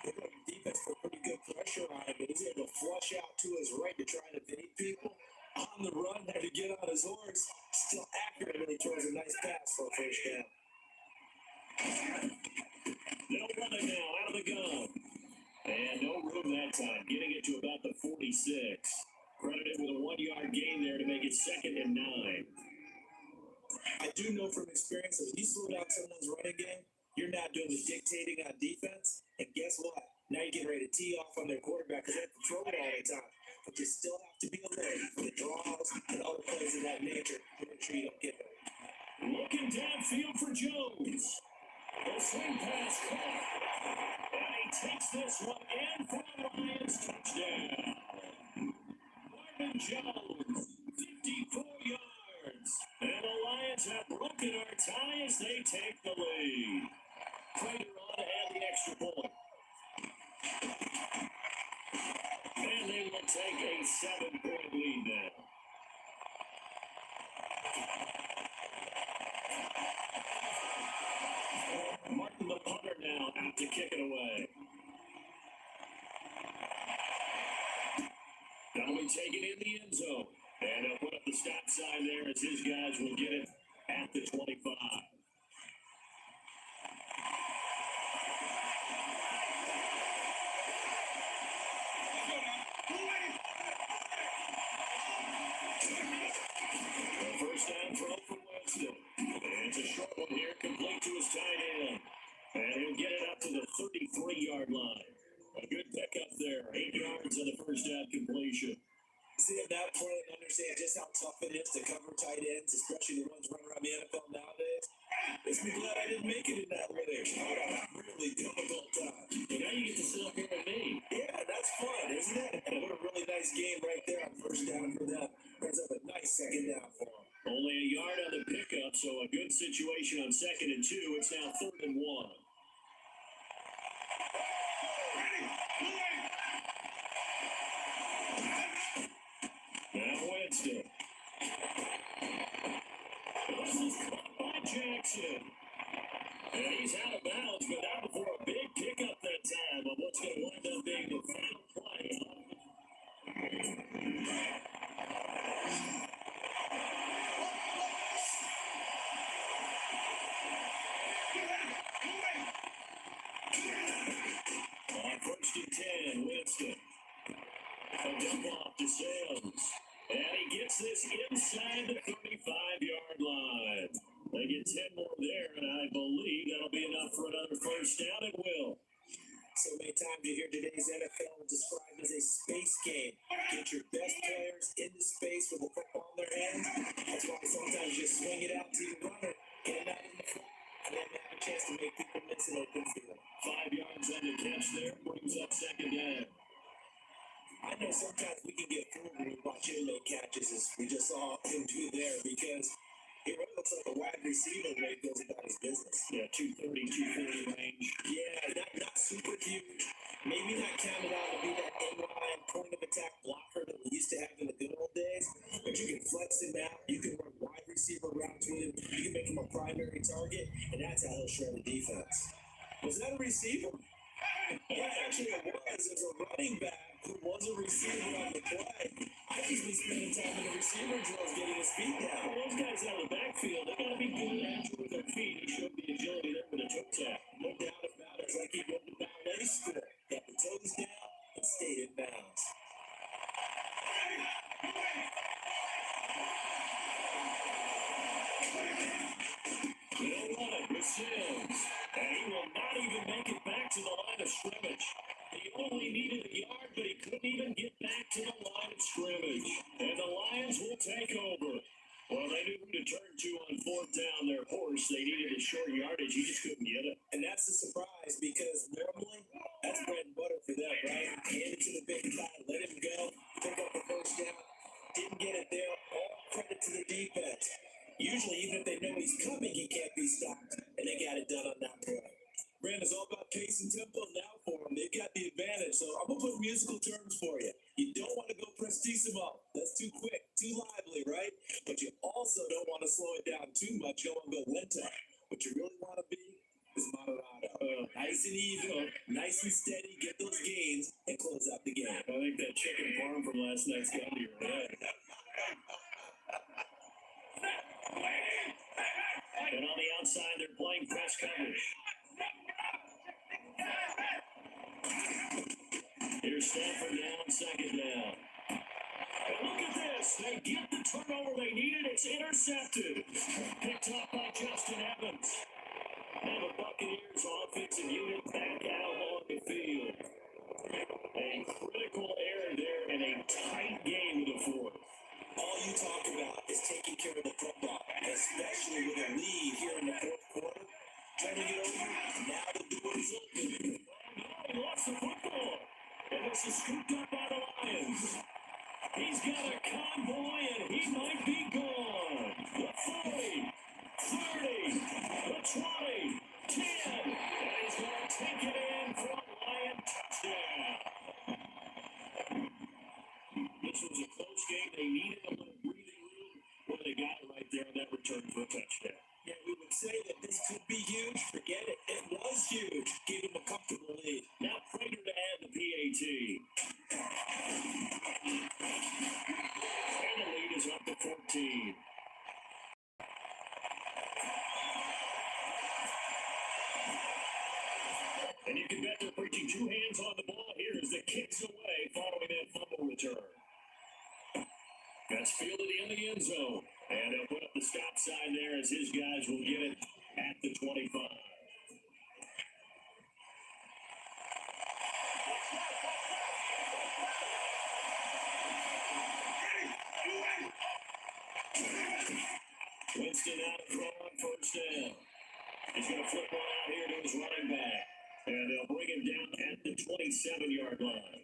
They've got the defense for pretty good pressure on him, but he's able to flush out to his right to try to beat people. On the run, had to get on his horse. Still accurate when he throws a nice pass for a first down. No running now out of the gun. And no room that time. Getting it to about the 46. Credited with a 1-yard gain there to make it 2nd and 9. I do know from experience that when you slow down someone's running game, you're not doing the dictating on defense. And guess what? Now you're getting ready to tee off on their quarterback because they have to throw it all the time. But you still have to be alert for the draws and other plays of that nature to make sure you don't get there. Looking downfield for Jones. The swing pass caught. And he takes this one in for the Lions touchdown. Marvin Jones, 54 yards. And the Lions have broken our tie as they take the lead. Prater on to add the extra point. And they will take a 7-point lead now. Martin the punter now out to kick it away. That'll be taken in the end zone. And he'll put up the stop sign there as his guys will get it at the 25. First down throw for Winston. And it's a short one here, complete to his tight end. And he'll get it up to the 33-yard line. A good pickup there. 8 yards on the first down completion. See him now play and understand just how tough it is to cover tight ends, especially the ones running around the NFL nowadays. Makes me glad I didn't make it in that league. I had a really difficult time. And now you get to gain right there on first down for them. Brings up a nice second down for them. Only a yard on the pickup, so a good situation on 2nd and 2. It's now 3rd and 1. Now Winston. This is caught by Jackson. And he's out of bounds, but not before a big pickup that time of what's going to wind up being the final play. On 1st and 10, Winston. A dump off to Sales. And he gets this inside the 35-yard line. They get 10 more there, and I believe that'll be enough for another first down. It will. So many times you hear today's NFL described as a space game. Get your best players into space with the football in their hands. That's why sometimes you swing it out to your runner, get him out in the front, and then have a chance to make people miss an open field. 5 yards on the catch there, brings up 2nd down. I know sometimes we can get fooled when we watch him make catches, as we just saw him do there, because it really looks like a wide receiver when he goes about his business. Yeah, 230, 240 range. Yeah, not super huge. Maybe not counted out to be that inline point of attack blocker that we used to have in the good old days. But you can flex him out. You can run wide receiver routes with him. You can make him a primary target, and that's how he'll shred the defense. Was that a receiver? Yeah, actually it was. It was a running back who was a receiver on the play. I just been spending time in the receiver drills getting his feet down. Well, those guys out of the backfield, they got to be good at with their feet. He showed the agility there with a toe tap. No doubt about it. It's like he went to ballet school. Got the toes down and stayed in bounds. They'll run it with Sims. And he will not even make it back to the line of scrimmage. He only needed a yard, but he couldn't even get back to the line of scrimmage. And the Lions will take over. Well, they knew who to turn to on 4th down. Their horse, they needed a short yardage. He just couldn't get it. And that's the surprise, because normally that's bread and butter for them, right? Hand it to the big guy, let him go, pick up the first down. Didn't get it there. All credit to the defense. Usually, even if they know he's coming, he can't be stopped. And they got it done on that play. Brand, it's all about pace and tempo now for them. They've got the advantage. So I'm going to put musical terms for you. You don't want to go prestissimo. That's too quick, too lively, right? But you also don't want to slow it down too much. You don't want to go lento. What you really want to be is moderado. Nice and even, nice and steady, get those gains, and close out the game. I think that chicken farm from last night's got to your head. And on the outside, they're playing press coverage. Here's Stanford down, 2nd down. And look at this. They get the turnover they needed. It's intercepted. Picked up by Justin Evans. And the Buccaneers offensive unit back out on the field. A critical error there in a tight game in the 4th. All you talk about is taking care of the football, especially with a lead here in the 4th quarter. Trying to get over, now the door is open. He lost the football. And this is scooped up by the Lions. He's got a convoy, and he might be gone. The 40, 30, the 20, 10. And he's going to take it in for a Lion touchdown. This was a close game. They needed a little breathing room. Well, they got it right there on that return for a touchdown. Yeah, we would say that this could be huge. Forget it. It was huge. Gave him a comfortable lead. Now Prater to add the PAT. And the lead is up to 14. And you can bet they're preaching 2 hands on the ball here as the kicks away following that fumble return. That's fielded in the end zone. And he'll put up the stop sign there as his guys will get it at the 25. Winston out of throw on 1st down. He's going to flip one out here to his running back. And they'll bring him down at the 27-yard line.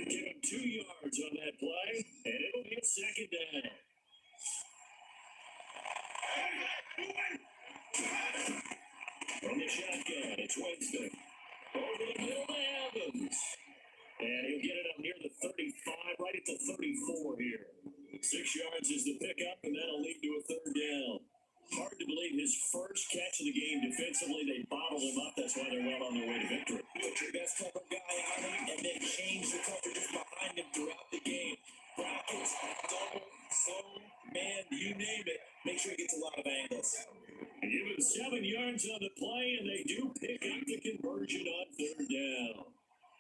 Give him 2 yards on that yards on the play, and they do pick up the conversion on third down.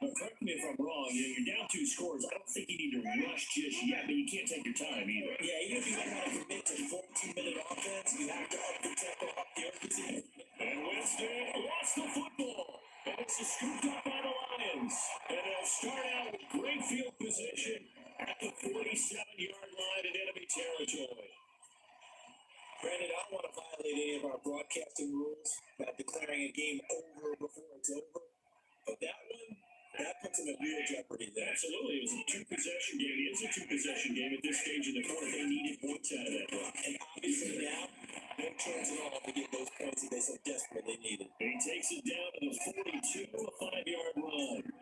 Now, correct me if I'm wrong, you're down 2 scores. I don't think you need to rush just yet, but you can't take your time either. Yeah, even if you don't want to commit to 14-minute offense, you have to up the tempo, up the urgency. And Winston lost the football. And it's scooped up by the Lions. And they'll start out with great field position at the 47-yard line in enemy territory. Brandon, I don't want to violate any of our broadcasting rules about declaring a game over before it's over. But that one, that puts them in real jeopardy there. Absolutely. It was a 2-possession game. It is a 2-possession game at this stage in the fourth. They needed points out of that run. And obviously now, no chance at all to get those points that they so desperately needed. He takes it down to the 42, a 5-yard run.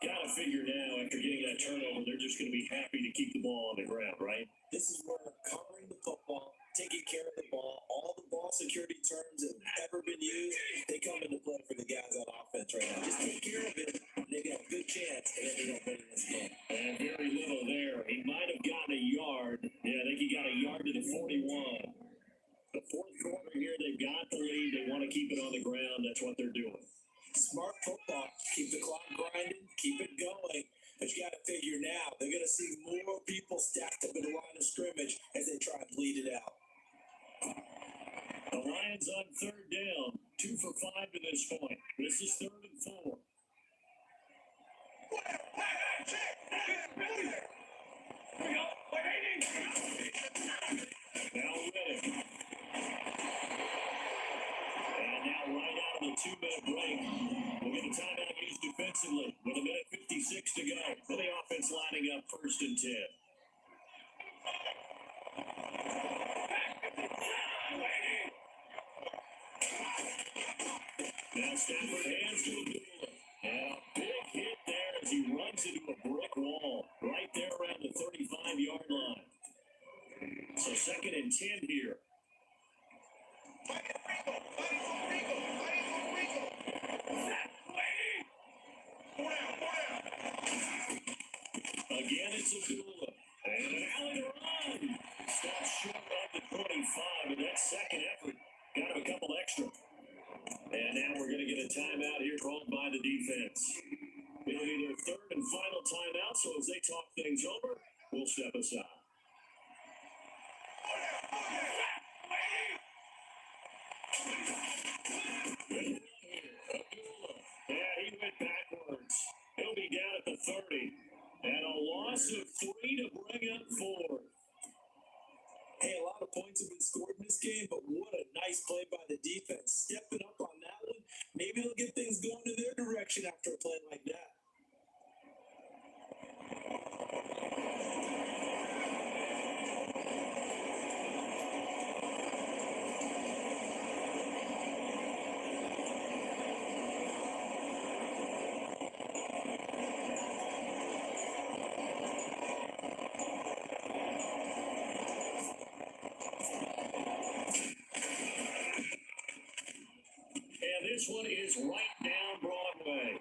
Gotta figure now, after getting that turnover, they're just going to be happy to keep the ball on the ground, right? This is where covering the football, taking care of the ball, all the ball security terms that have ever been used, they come into play for the guys on offense right now. Just take care of it, they got a good chance, and then they don't win this game. And very little there. He might have gotten a yard. Yeah, I think he got a yard to the 41. The fourth quarter here, they've got the lead. They want to keep it on the ground. That's what they're doing. Smart football, keep the clock grinding, keep it going. But you got to figure now, they're going to see more people stacked up in the line of scrimmage as they try and bleed it out. The Lions on third down, 2 for 5 to this point. This is 3rd and 4. Now Riddick. And now right out of the 2-minute break, we'll get a timeout used defensively with 1:56 to go. For the offense lining up 1st and 10. Now Stafford hands to Abdullah. And a big hit there as he runs into a brick wall right there around the 35-yard line. So 2nd and 10 here. Again, it's Abdullah. And an alley run. Stops short of the 25, and that second effort got him a couple extra. And now we're going to get a timeout here called by the defense. It'll be their 3rd and final timeout, so as they talk things over, we'll step aside. Yeah, he went backwards. He'll be down at the 30. And a loss of 3 to bring up 4. Hey, a lot of points have been scored in this game, but what a nice play by the defense. Stepping up on that one. Maybe they'll get things going in their direction after a play like that. This one is right down Broadway.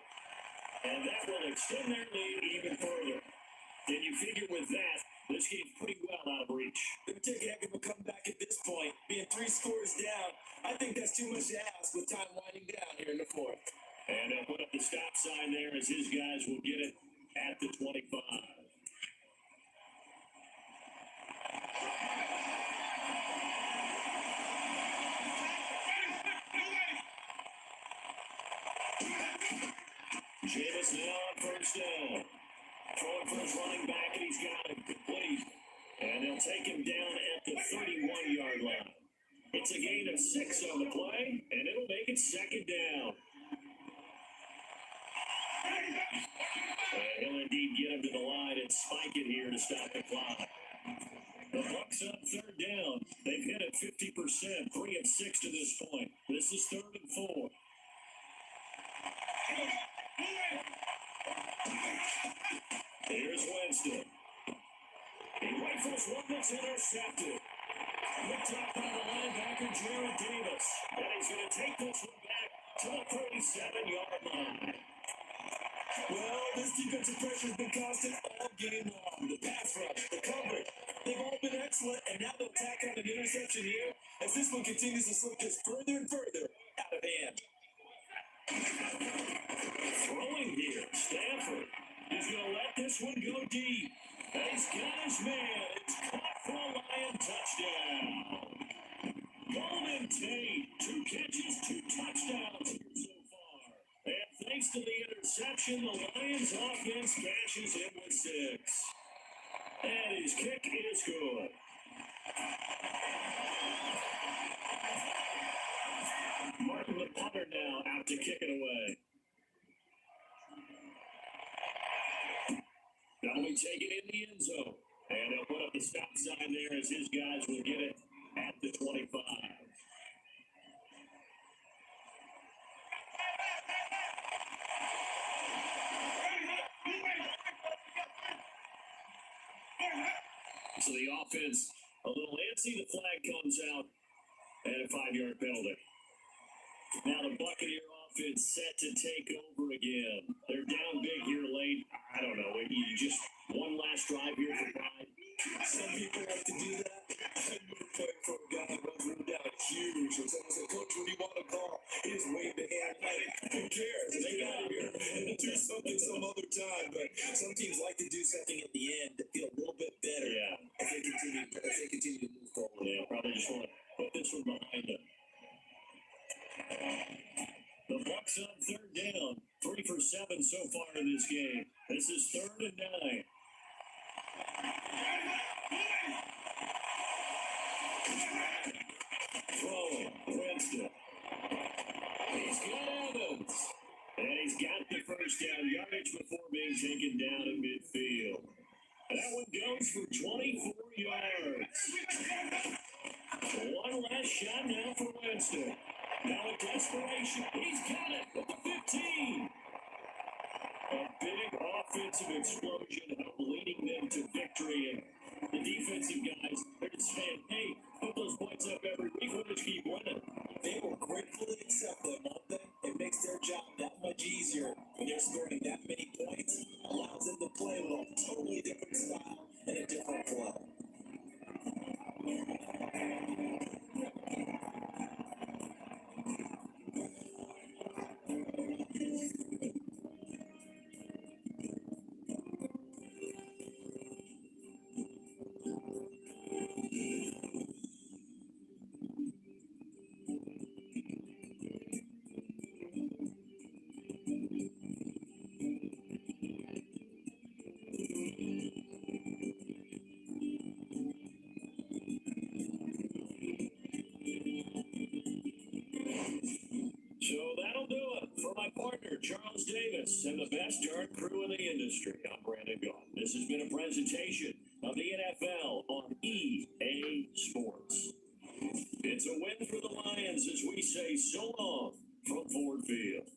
And that will extend their lead even further. And you figure with that, this game's pretty well out of reach. It would take a heck of a comeback at this point. Being 3 scores down, I think that's too much to ask with time winding down here in the 4th. And they'll put up the stop sign there as his guys will get it at the 25. Jameis now on 1st down. Throwing for his running back, and he's got him complete. And they'll take him down at the 31-yard line. It's a gain of 6 on the play, and it'll make it 2nd down. And he'll indeed get him to the line and spike it here to stop the clock. The Bucs on 3rd down. They've hit it 50%, 3 of 6 to this point. This is 3rd and 4. Here's Winston. He rifles one that's intercepted. Picked up by the linebacker, Jared Davis. And he's going to take this one back to the 37-yard line. Well, this defensive pressure has been constant all game long. The pass rush, the coverage, they've all been excellent, and now they'll tack on an interception here as this one continues to slip just further and further out of hand. Throwing here, Stanford. He's going to let this one go deep. And he's got his man. It's caught for a Lion touchdown. Bowman Tate, 2 catches, 2 touchdowns here so far. And thanks to the interception, the Lions offense cashes in with 6. And his kick is good. Martin the punter now out to kick it away. That'll be taken in the end zone. And he'll put up the stop sign there as his guys will get it at the 25. So the offense a little antsy. The flag comes out and a 5-yard penalty. Now the Buccaneer offense set to take over again. They're down big here late. I don't know. You just one last drive here for pride. Some people like to do that. I'm playing for a guy who runs really down huge. And someone said, Coach, what do you want to call? He just waved the hand. Like, who cares? They got here. And do something some other time. But some teams like to do something at the end to feel a little bit better. Yeah. If they continue to move forward. Yeah, probably just want to put this one behind them. The Bucs on 3rd down. 3 for 7 so far in this game. This is 3rd and 9. Throwing, Winston. He's got Evans. And he's got the first down yardage before being taken down at midfield. That one goes for 24 yards. One last shot now for Winston. Now a desperation. He's got it at the 15. A big offensive explosion leading them to victory. And the defensive guys, they're just saying, hey, put those points up every week. We'll just keep winning. They will gratefully accept them, won't they? It makes their job that much easier when they're scoring that many points. Allows them to play with a totally different style and a different flow. So that'll do it for my partner, Charles Davis, and the best darn crew in the industry. I'm Brandon Gaughan. This has been a presentation of the NFL on EA Sports. It's a win for the Lions as we say so long from Ford Field.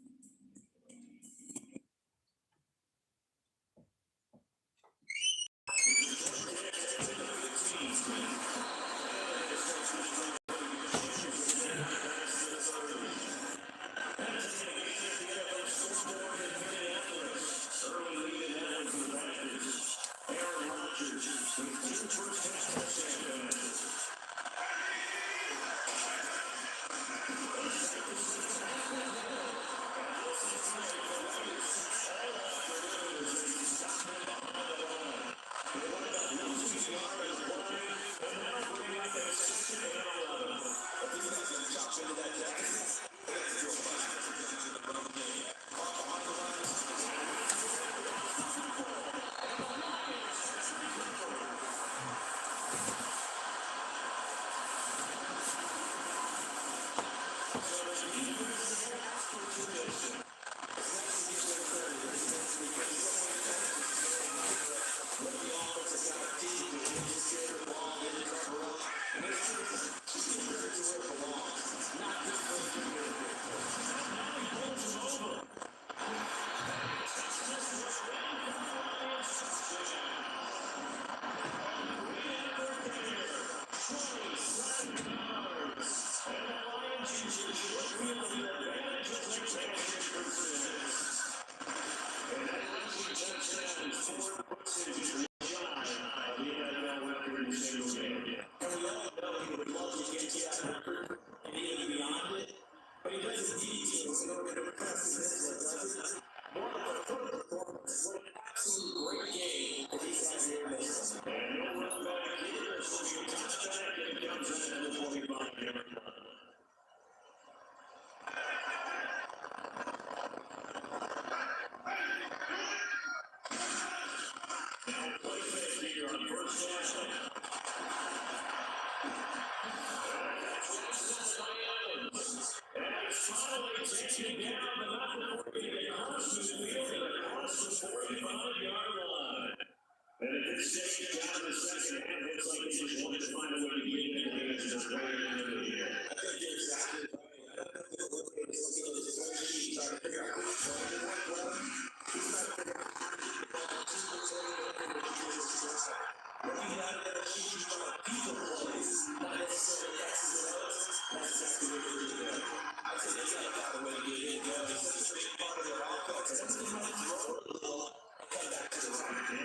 And we all know he would love to get you out of the recruit and even beyond it. But he does his What an absolute great game for these guys here in Memphis. And no run back here. It's going to be a touchback, and it comes out to the 25-yard line. And at this stage, down in the second half, looks like they just wanted to find a way to get it in the just right into the year. I think you're exactly right. I don't know if they're looking at this trying to figure out who's going to work well. He's trying to figure out how to get the ball to the looking at it, she's trying to people plays, not necessarily X's and O's. That's exactly what they're doing. I think they got to find a way to get it going. It's such a big part of their offense. That's what they might throw it a little and come back to the run.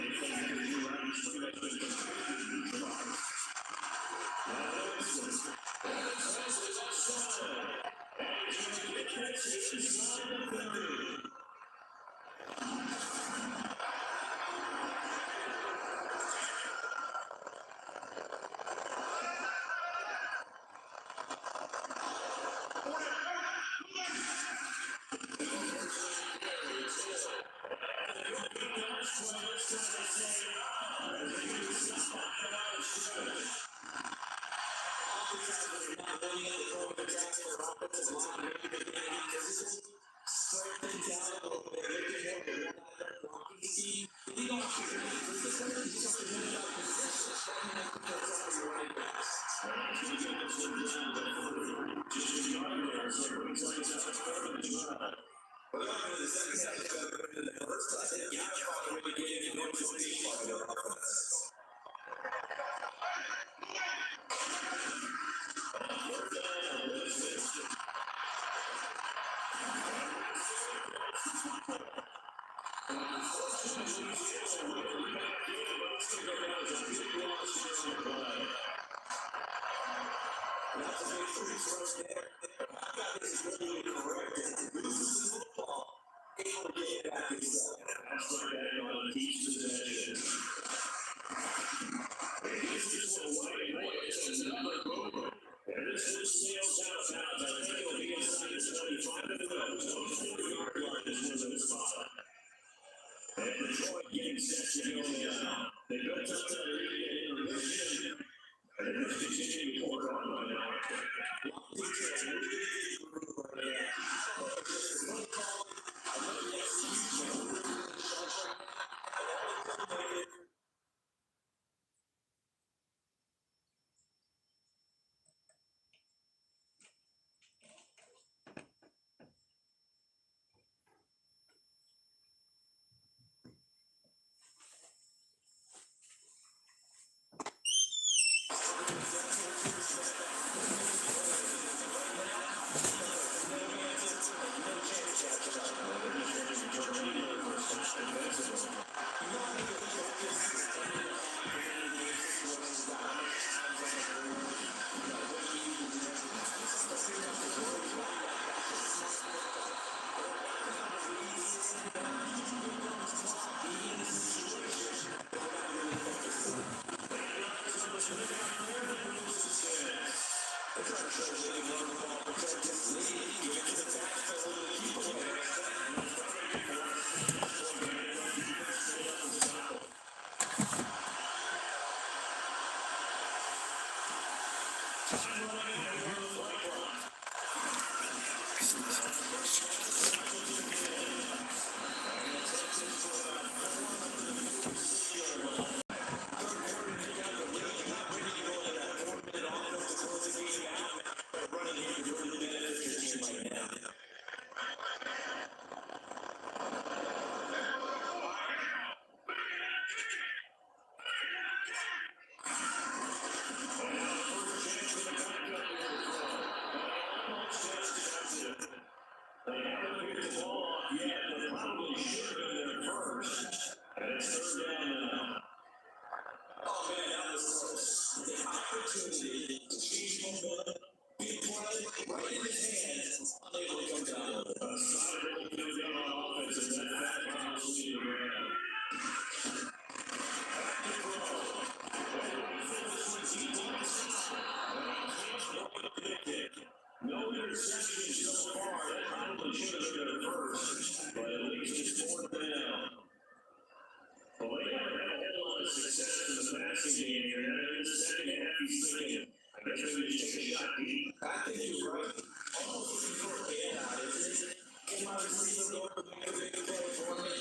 interesting game here. In the second half, he's thinking, I guess maybe just take a shot deep. I think you're right. Almost looking for a bailout, isn't it? Came out and see the door, make a big play for me.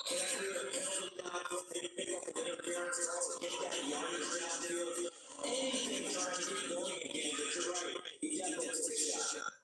Can I clear a penalty now? Maybe pick up an interference or also get that yardage downfield. Anything trying to get going again, but you're right. He definitely took a shot.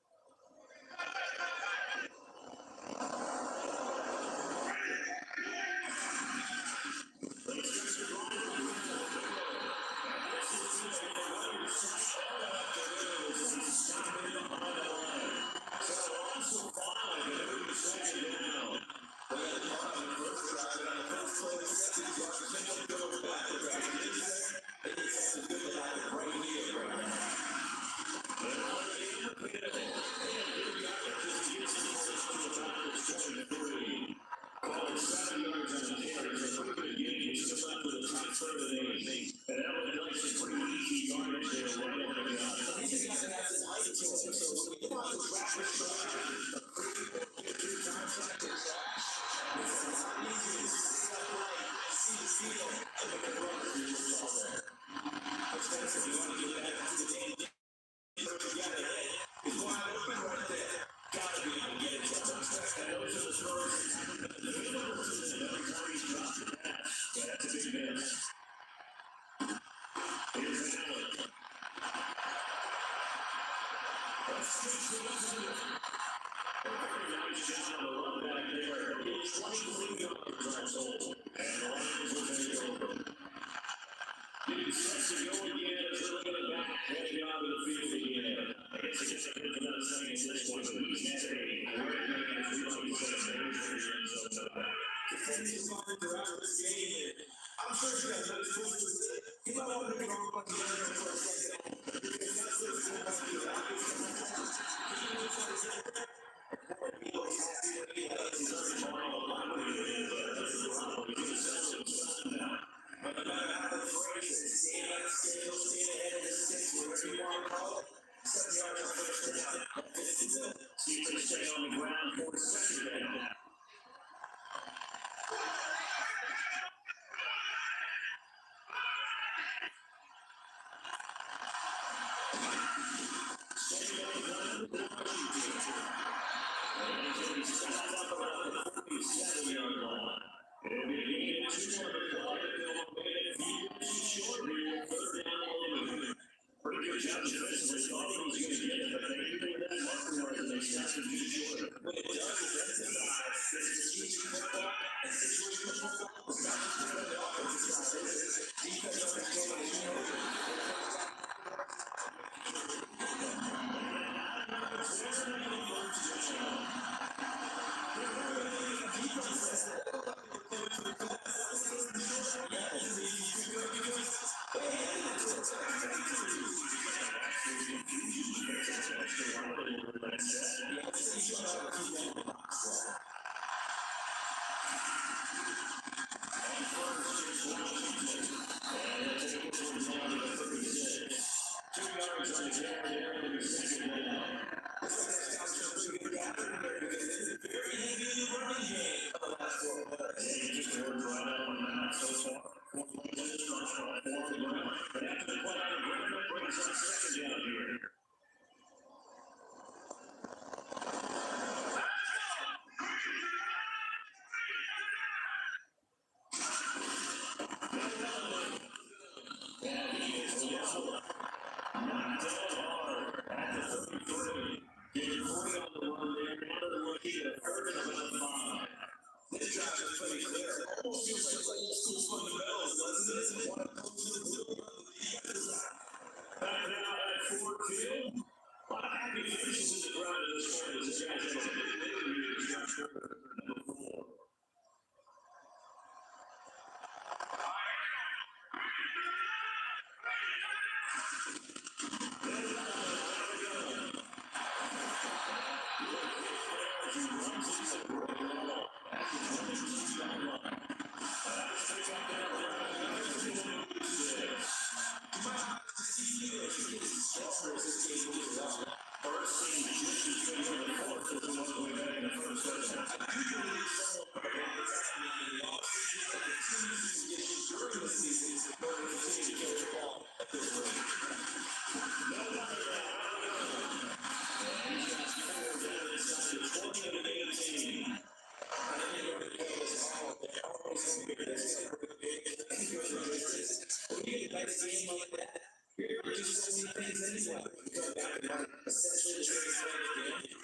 game like that, you're able to do so many things anyway. You go back and essentially the trade play again.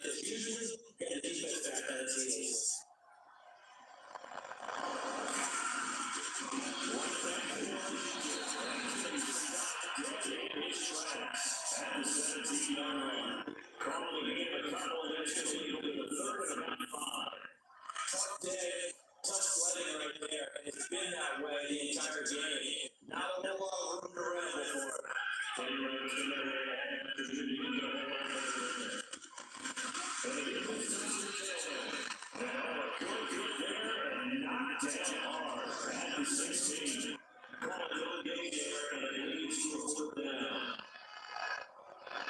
There's usually a defense back on the team. Tough day, tough sledding right there, and it's been that way the entire game. Not a whole lot of room to ramble for it.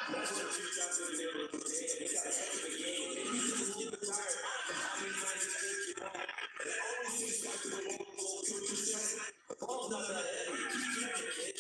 That's what two times was able to take. It's a heck of a game. Maybe he's just a little bit tired. How many times it's taken you back? And it always seems back to the old coaches say, the ball's not that heavy. Keep kicking, kid.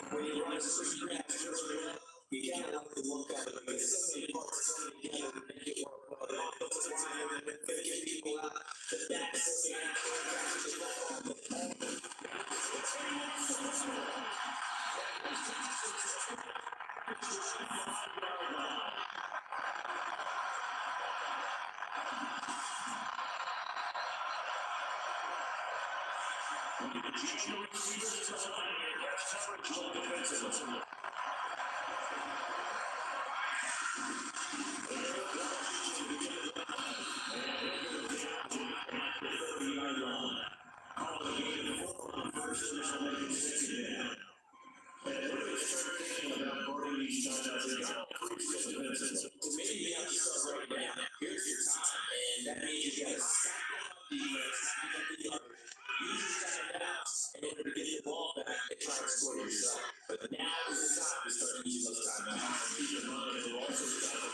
When you run a certain match, you can't help but look at it because so many parts come together to make it work. But the offensive line, and they get people out, the back sitting out, the ball. Maybe you have to start right now. Here's your time, and that means you got to stack up defense, stack up the other. You just got to bounce in order to get the ball back and try to score yourself. But now is the time to start using those timeouts. Keep in mind, they've also got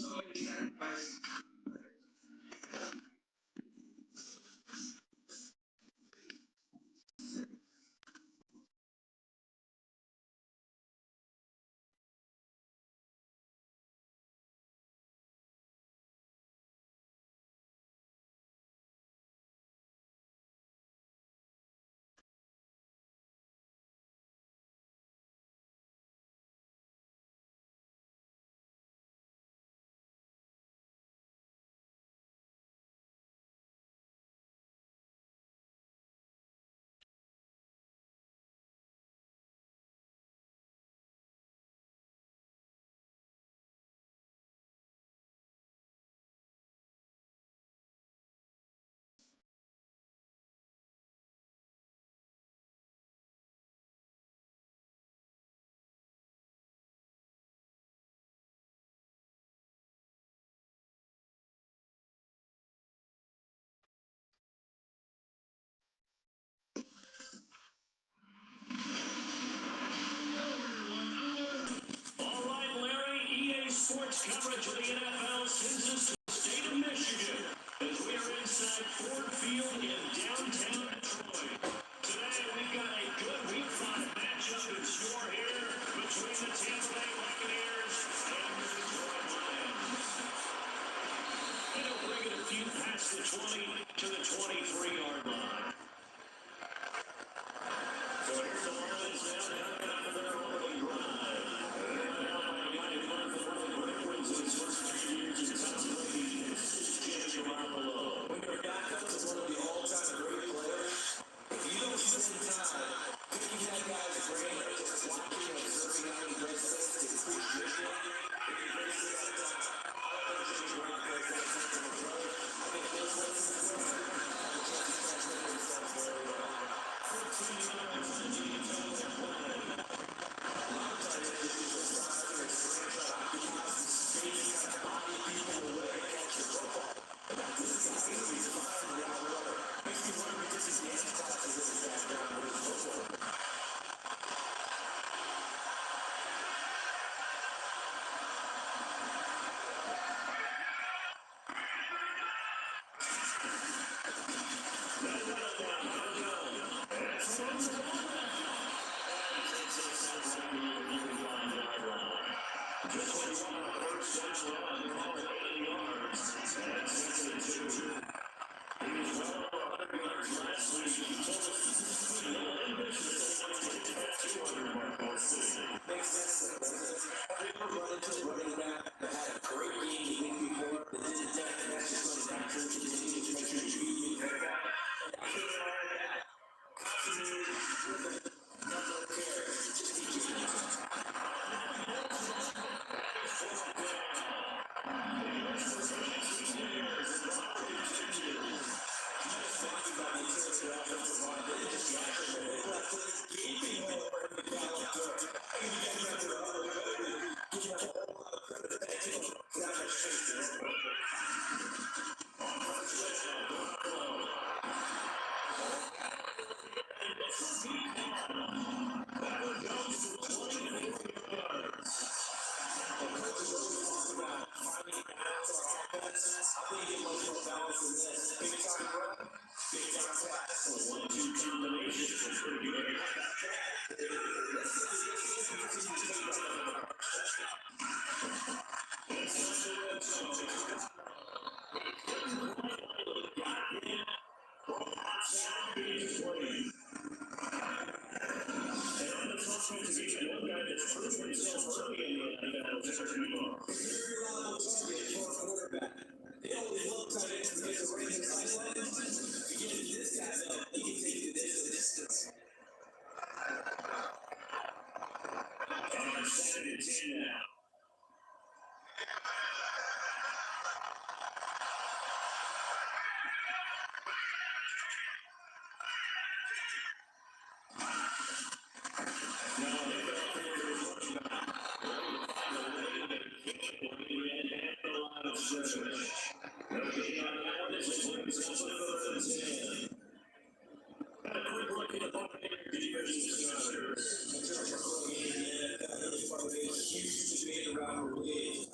All right, Larry, EA Sports coverage of the NFL sends us to the state of Michigan as we are inside Ford Field in downtown Detroit. Today, we've got a good Week 5 matchup in store here between the Tampa Bay Buccaneers and the Detroit Lions. And they'll bring it a few past the 20 to the 23-yard line. So here's the Lions now coming up for their opening drive. When your backup is one of the all-time great players, if you don't spend time picking that guy's brain or just watching and observing how he breaks things to appreciate it, if you face it like that, I don't think Jimmy Graham plays that sense of a brother. I think those lessons in the have a chance to translate themselves very well. 14 yards on the detail they're playing. A lot of times they do this side or screen try to occupy some space, kind of body people away to catch the football. This is how he's fine without water. Makes me wonder because his dance classes in his background with his football. Makes sense. They were running to a running back that had a great game the week before, that didn't take the next just running back to continue to make sure you beat me for that. And I think all of that continued with the number of carries. Just keep doing it. Huge debate around the league.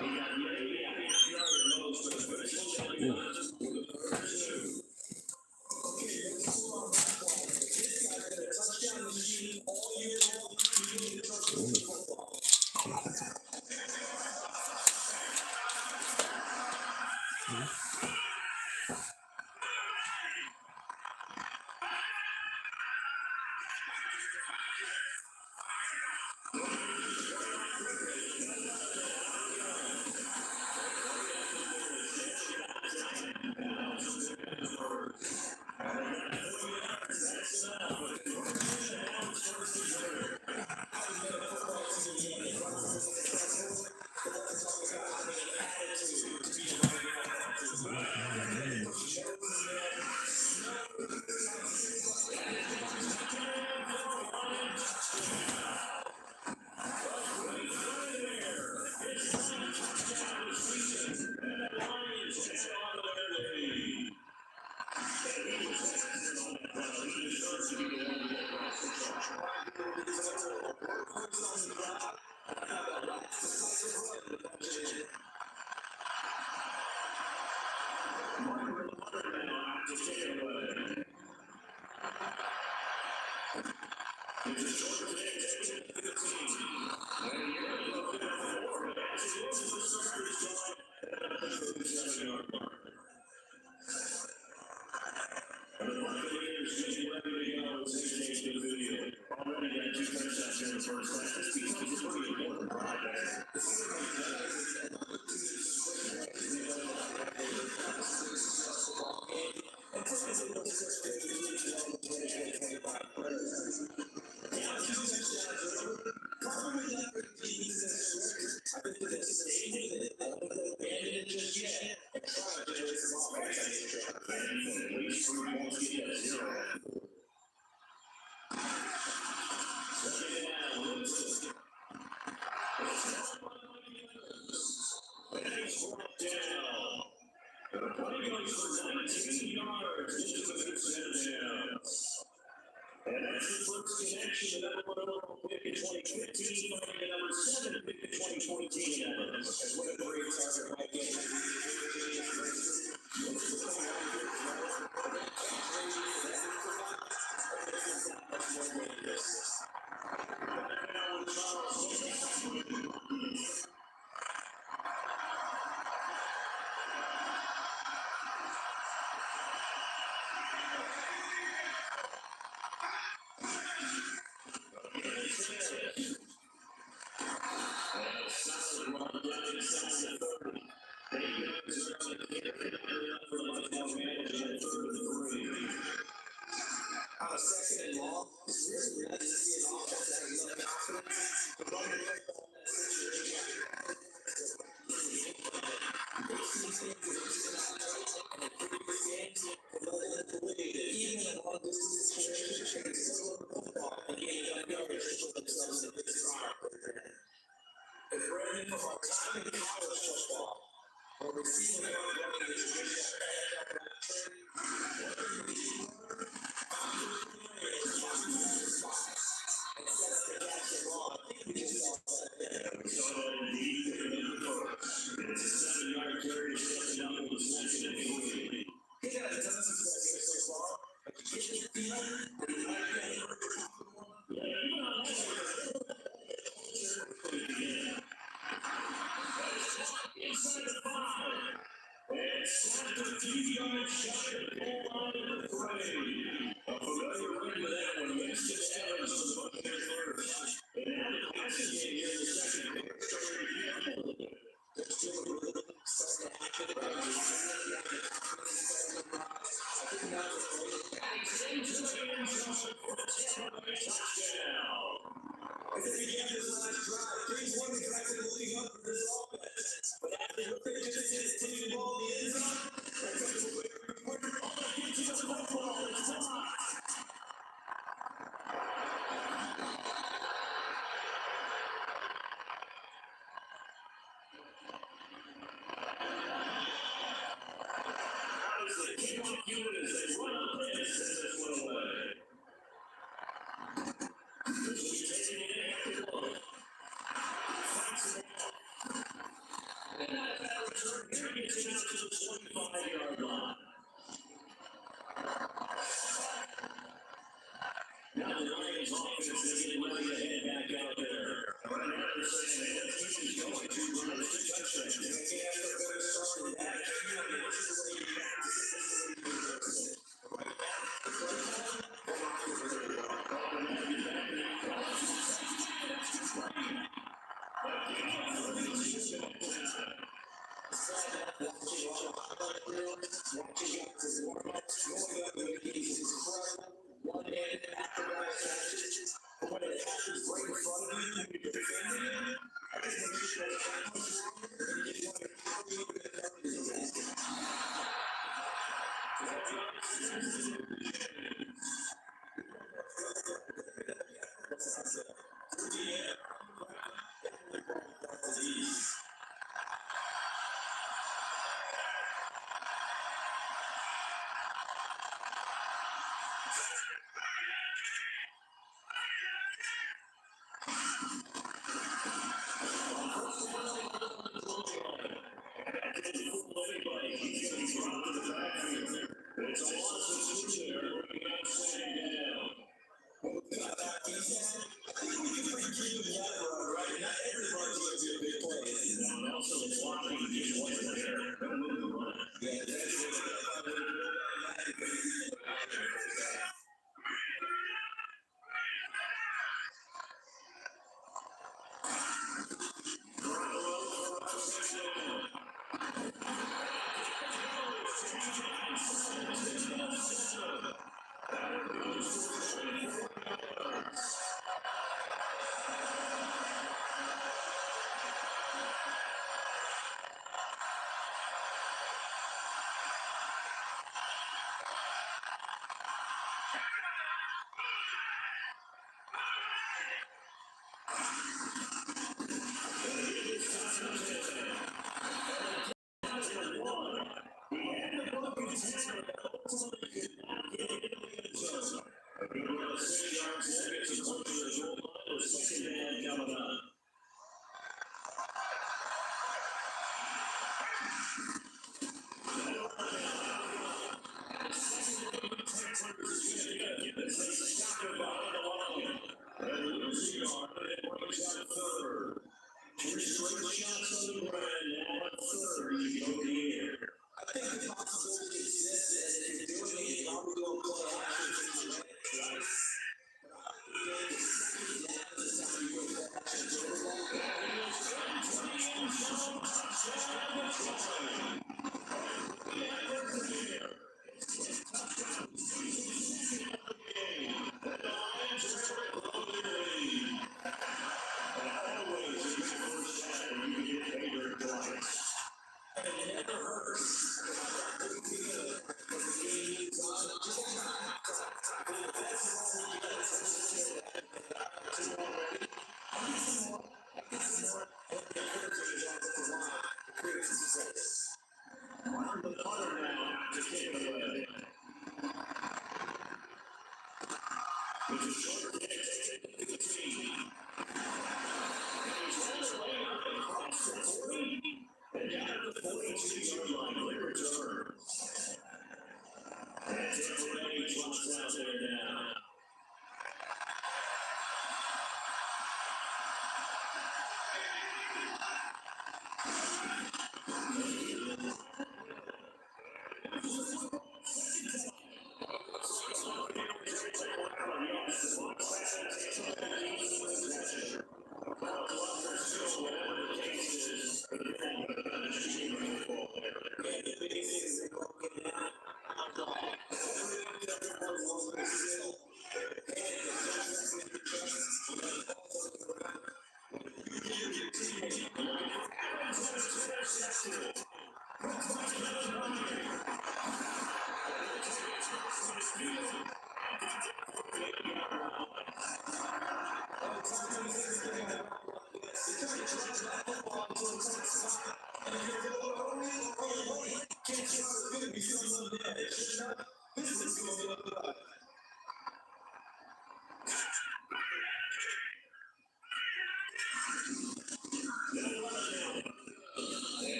He got the 80 yards most, but And that's the first connection to that one overall pick in 2015, finding number 7 pick in 2014. That's what a great target might get. On a second and long, it's really nice to see an offense that has enough confidence to run the football in that situation. Even in long distance situations, they can still run the football and gain enough yardage to put themselves in a good spot. And Brandon, from our time in college football, when we see the running the tradition,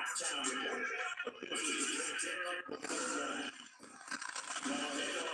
halftime report. This is Derek McCormick. Now they are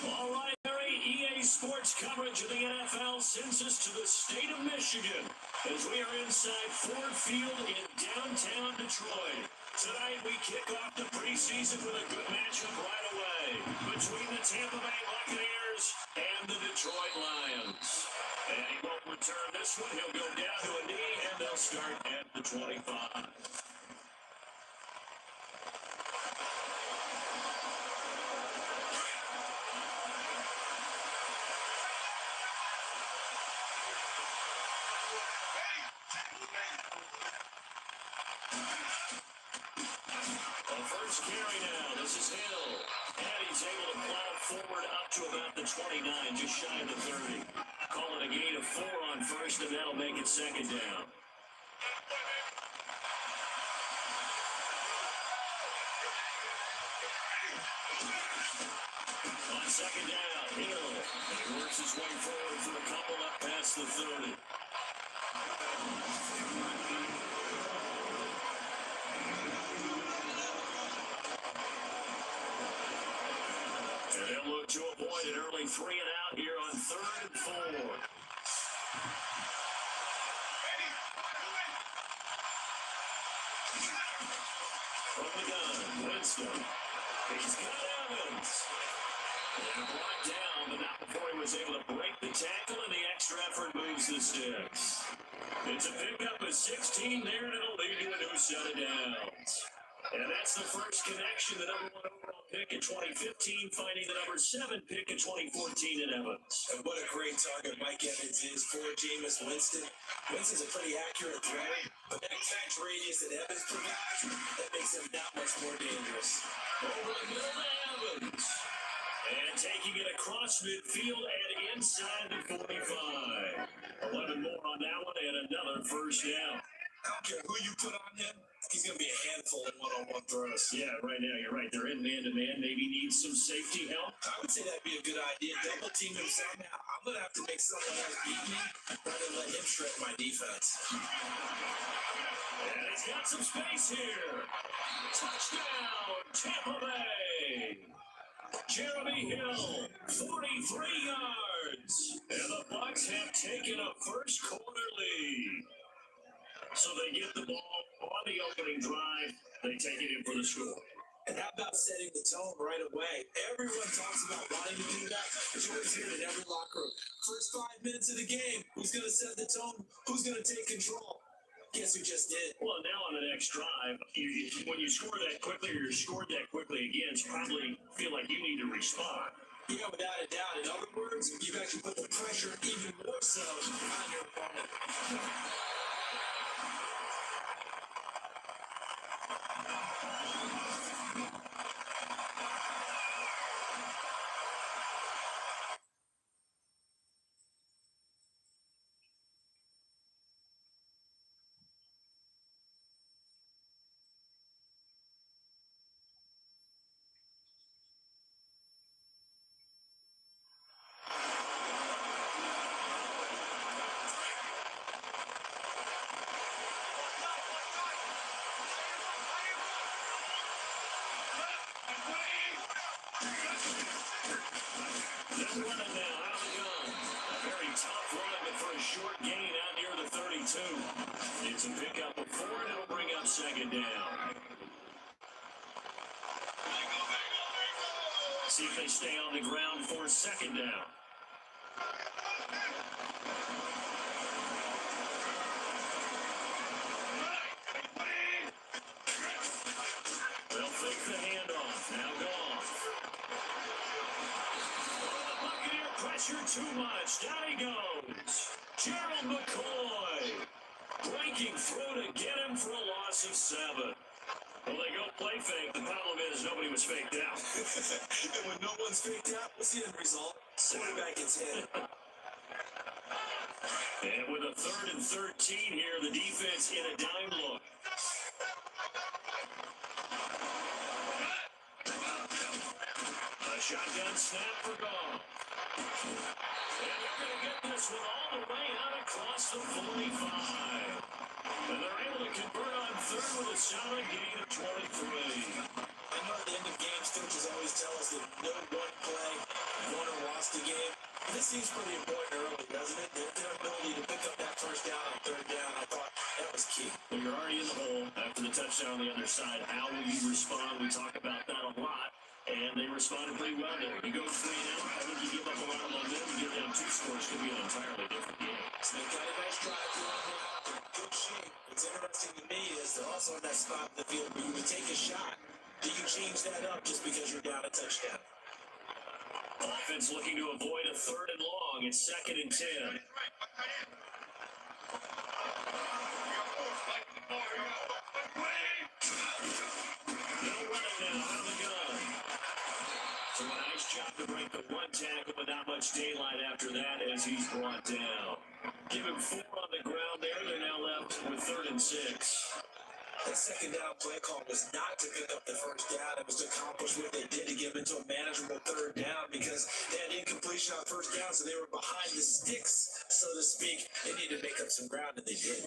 all right, Larry. EA Sports coverage of the NFL sends us to the state of Michigan as we are inside Ford Field in downtown Detroit. Tonight we kick off the preseason with a good matchup right away between the Tampa Bay Buccaneers and the Detroit Lions. And he won't return this one. He'll go down to a knee, and they'll start at the 25. First carry now. This is Hill. And he's able to plow forward up to about the 29, just shy of the 30. Calling a gain of 4 on first, and that'll make it second down. On second down, Hill. He works his way forward for a couple up past the 30. And they'll look to avoid an early 3 and out here on 3rd and 4. From the gun, Winston. He's got Evans. And brought down, but not before he was able to break the tackle, and the extra effort moves the sticks. It's a pickup of 16 there, and it'll lead to a new set of downs. And that's the first connection, the number 1 overall pick in 2015, finding the number 7 pick in 2014 in Evans. And what a great target Mike Evans is for Jameis Winston. Winston's a pretty accurate thrower, but that catch radius that Evans provides, that makes him that much more dangerous. Over the middle to Evans. And taking it across midfield and inside the 45. 11 more on that one and another first down. I don't care who you put on him, he's going to be a handful in one-on-one throws. Yeah, right now, you're right. They're in man-to-man. Maybe need some safety help. I would say that'd be a good idea. Double team him somehow. I'm going to have to make someone else beat me rather than let him shred my defense. And he's got some space here. Touchdown, Tampa Bay. Jeremy Hill, 43 yards. And the Bucs have taken a first quarter lead. So they get the ball on the opening drive. They take it in for the score. And how about setting the tone right away? Everyone talks about wanting to do that. Joey's here in every locker room. First 5 minutes of the game, who's going to set the tone? Who's going to take control? Guess who just did? Well, now on the next drive, when you score that quickly or you're scored that quickly again, it's probably feel like you need to respond. Yeah, without a doubt. In other words, you've actually put the pressure even more so on your opponent. They're running now out of the gun. A very tough run, but for a short gain out near the 32. It's a pickup of 4, and it'll bring up second down. See if they stay on the ground for second down. They'll fake the handoff. Now gone. Buccaneer pressure too much. Down he goes. Gerald McCoy breaking through to get him for a loss of 7. Well, they go play fake. The problem is nobody was faked out. And when no one's faked out, what's the end result? Quarterback gets hit. And with a 3rd and 13 here, the defense in a dime look. A shotgun snap for Goff. And they're going to get this one all the way out across the 45. And they're able to convert on 3rd with a solid gain of 23. I know at the end of games, coaches always tell us that no one play won or lost the game. This seems pretty important early, doesn't it? Their ability to pick up that first down on 3rd down, I thought that was key. When you're already in the hole after the touchdown on the other side, how will you respond? We talk about that a lot. And they responded pretty well there. You go 3 and out, I think you give up a lot of momentum. You get down 2 scores, could be an entirely different game. So they got a nice drive to run out. Good shape. What's interesting to me is they're also in that spot in the field where you would take a shot. Do you change that up just because you're down a touchdown? Offense looking to avoid a 3rd and long. It's 2nd and 10. They'll run it now out of the gun. So a nice job to break the 1 tackle, but not much daylight after that as he's brought down. Give him 4 on the ground there. They're now left with 3rd and 6. That second down play call was not to pick up the first down. It was to accomplish what they did to get them into a manageable 3rd down because they had incompletion on 1st down, so they were behind the sticks, so to speak. They needed to make up some ground, and they did.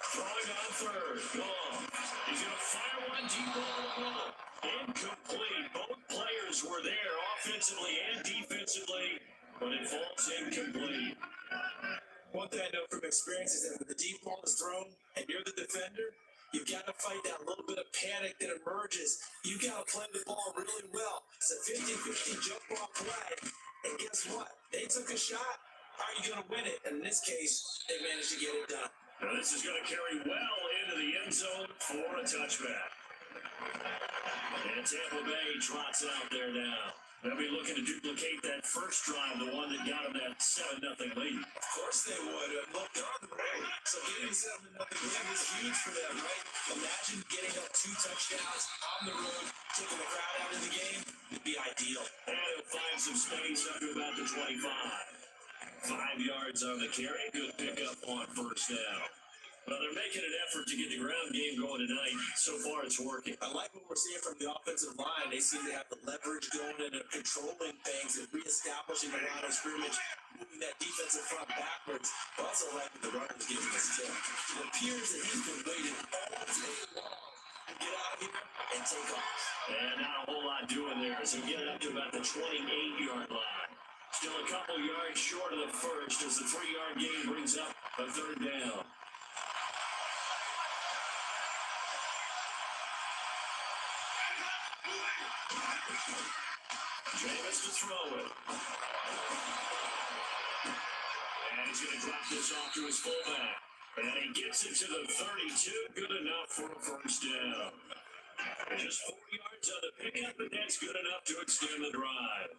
Throwing on 3rd. Goff. He's going to fire one deep over the middle. Incomplete. Both players were there offensively and defensively, but it falls incomplete. One thing I know from experience is that when the deep ball is thrown and you're the defender, you've got to fight that little bit of panic that emerges. You've got to play the ball really well. It's a 50-50 jump ball play. And guess what? They took a shot. How are you going to win it? And in this case, they managed to get it done. Now this is going to carry well into the end zone for a touchback. And Tampa Bay trots out there now. They'll be looking to duplicate that first drive, the one that got them that 7-0 lead. Of course they would. Look, they're on the road. So getting 7-0 lead is huge for them, right? Imagine getting up 2 touchdowns on the road, taking the crowd out of the game. It'd be ideal. And he'll find some space up to about the 25. 5 yards on the carry. Good pickup on first down. Well, they're making an effort to get the ground game going tonight. So far, it's working. I like what we're seeing from the offensive line. They seem to have the leverage going and controlling things and reestablishing the line of scrimmage, moving that defensive front backwards. I also like what the runner's giving us too. It appears that he's been waiting all day long to get out here and take off. And not a whole lot doing there as they get it up to about the 28-yard line. Still a couple yards short of the first as the 3-yard gain brings up a third down. James to throw it. And he's going to drop this off to his fullback. And he gets it to the 32. Good enough for a first down. Just 4 yards on the pickup, and that's good enough to extend the drive.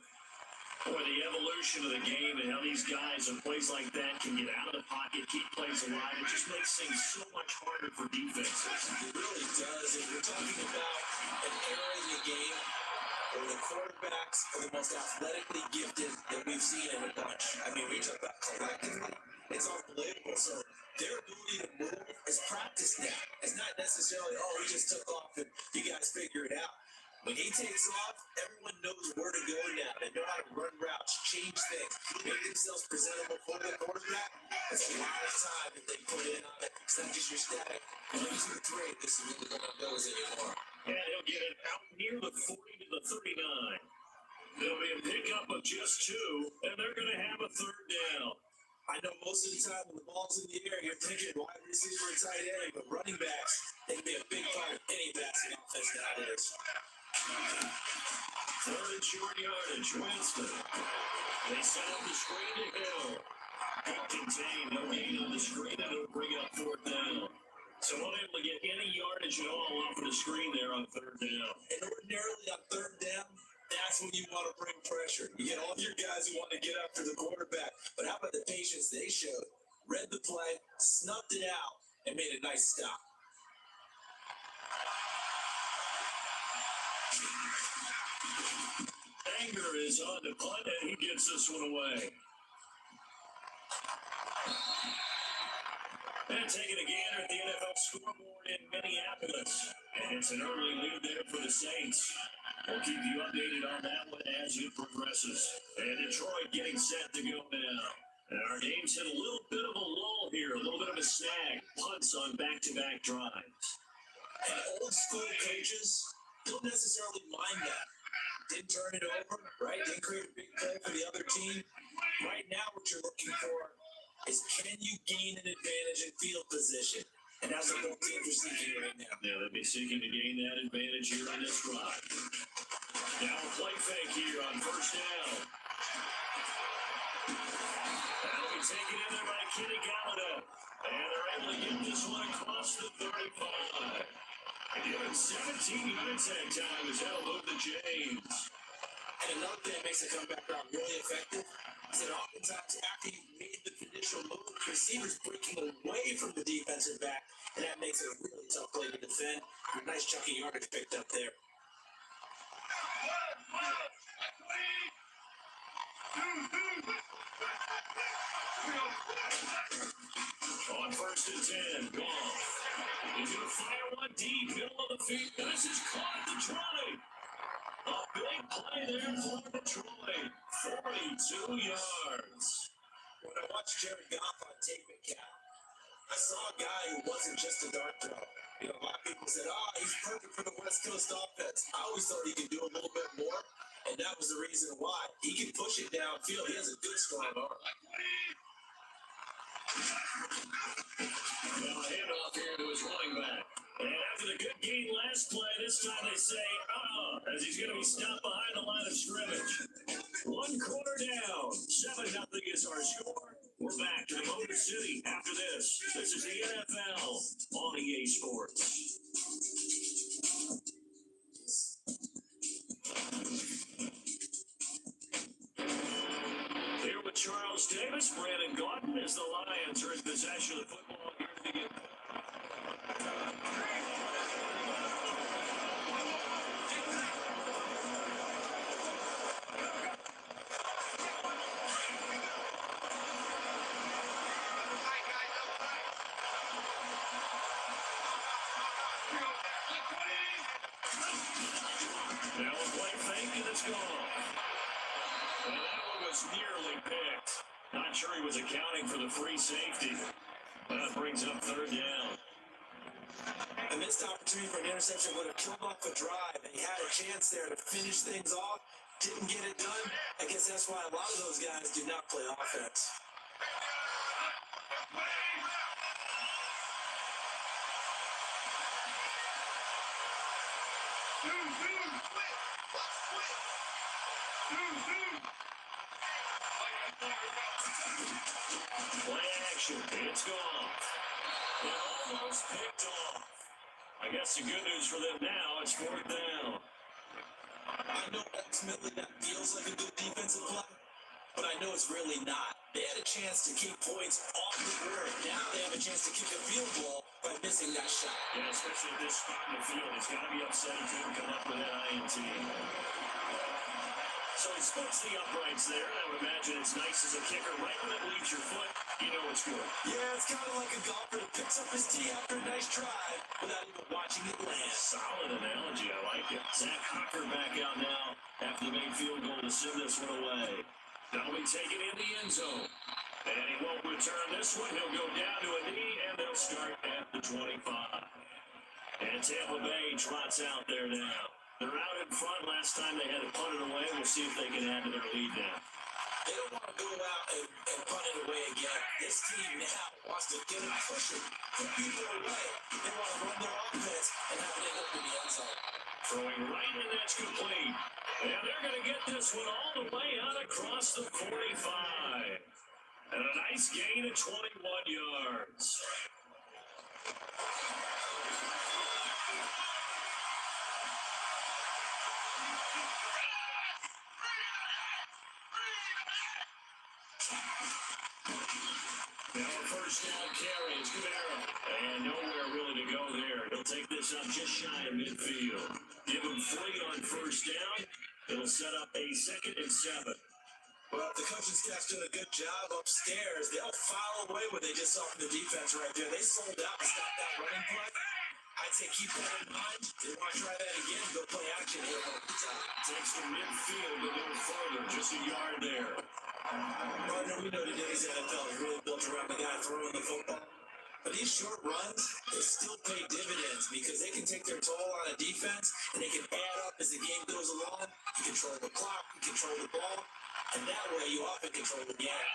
Boy, the evolution of the game and how these guys in plays like that can get out of the pocket, keep plays alive, it just makes things so much harder for defenses. It really does. And we're talking about an era in the game where the quarterbacks are the most athletically gifted that we've seen in a bunch. I mean, we talk about collectively, it's unbelievable. So their ability to move is practiced now. It's not necessarily, oh, he just took off and you guys figure it out. When he takes off, everyone knows where to go now. They know how to run routes, change things, make themselves presentable for the quarterback. That's a lot of time that they put in on it. It's not just your static 1, 2, 3. This is really one of those anymore. And he'll get it out near the 40 to the 39. There'll be a pickup of just 2, and they're going to have a third down. I know most of the time when the ball's in the air, you're thinking wide receiver and tight end, but running backs, they can be a big part of any passing offense nowadays. Third and short yardage, Winston. They set up the screen to Hill. Good contained, no gain on the screen, and it'll bring up fourth down. So unable to get any yardage at all off of the screen there on third down. And ordinarily on third down, that's when you want to bring pressure. You get all your guys who want to get after the quarterback. But how about the patience they showed? Read the play, snuffed it out, and made a nice stop. Anger is on the punt, and he gets this one away. And taking a gander at the NFL scoreboard in Minneapolis. And it's an early lead there for the Saints. We'll keep you updated on that one as it progresses. And Detroit getting set to go now. And our game's hit a little bit of a lull here, a little bit of a snag. Punts on back-to-back drives. And old school coaches don't necessarily mind that. Didn't turn it over, right? Didn't create a big play for the other team. Right now, what you're looking for is can you gain an advantage in field position? And that's what both teams are seeking right now. Yeah, they'll be seeking to gain that advantage here on this drive. Now a play fake here on first down. That'll be taken in there by Kenny Galladay. And they're able to get this one across the 35. Given 17 yards that time as that'll move to James. And another thing that makes the comeback route really effective is that oftentimes after you've made the initial move, the receiver's breaking away from the defensive back, and that makes it a really tough play to defend. A nice chunky yardage picked up there. On first and 10, Goff. He's going to fire one deep, middle of the field. This is caught at Detroit. A big play there for Detroit. 42 yards. When I watched Jared Goff on tape at Cal, I saw a guy who wasn't just a dart throw. You know, a lot of people said, oh, he's perfect for the West Coast offense. I always thought he could do a little bit more, and that was the reason why. He can push it downfield. He has a good, strong arm. Well, a handoff here to his running back. And after the good gain last play, this time they say, as he's going to be stopped behind the line of scrimmage. One quarter down. 7-0 is our score. We're back to the Motor City after this. This is the NFL on EA Sports. Carlos Davis, Brandon Gordon as the Lions are in possession of the football here to begin. Now a play fake and it's gone. And that one was nearly picked. Not sure he was accounting for the free safety. That brings up third down. A missed opportunity for an interception would have killed off the drive. And he had a chance there to finish things off. Didn't get it done. I guess that's why a lot of those guys do not play offense. Play action. It's gone. It almost picked off. I guess the good news for them now is fourth down. I know ultimately that feels like a good defensive play, but I know it's really not. They had a chance to keep points off the board. Now they have a chance to kick a field goal by missing that shot. Yeah, especially at this spot in the field. It's got to be upsetting to him come up with that INT. So he splits the uprights there, and I would imagine it's nice as a kicker. Right when it leaves your foot, you know it's good. Yeah, it's kind of like a golfer that picks up his tee after a nice drive without even watching it land. Solid analogy. I like it. Zach Hocker back out now after the main field goal to send this one away. That'll be taken in the end zone. And he won't return this one. He'll go down to a knee, and they'll start at the 25. And Tampa Bay trots out there now. They're out in front. Last time they had to punt it away. We'll see if they can add to their lead now. They don't want to go out and punt it away again. This team now wants to get it pushing, put people away. They want to run their offense and have it end up in the end zone. Throwing right, and that's complete. And they're going to get this one all the way out across the 45. And a nice gain of 21 yards. Now a first down carry. It's Guerrero. And nowhere really to go there. He'll take this up just shy of midfield. Give him 3 on first down. It'll set up a 2nd and 7. Well, the coaching staff's doing a good job upstairs. They'll file away what they just saw from the defense right there. They sold out to stop that running play. I'd say keep that in mind. They want to try that again. Go play action here over the top. Takes the midfield a little further. Just a yard there. Partner, we know today's NFL is really built around the guy throwing the football. But these short runs, they still pay dividends because they can take their toll on a defense and they can add up as the game goes along. You control the clock, you control the ball, and that way you often control the game.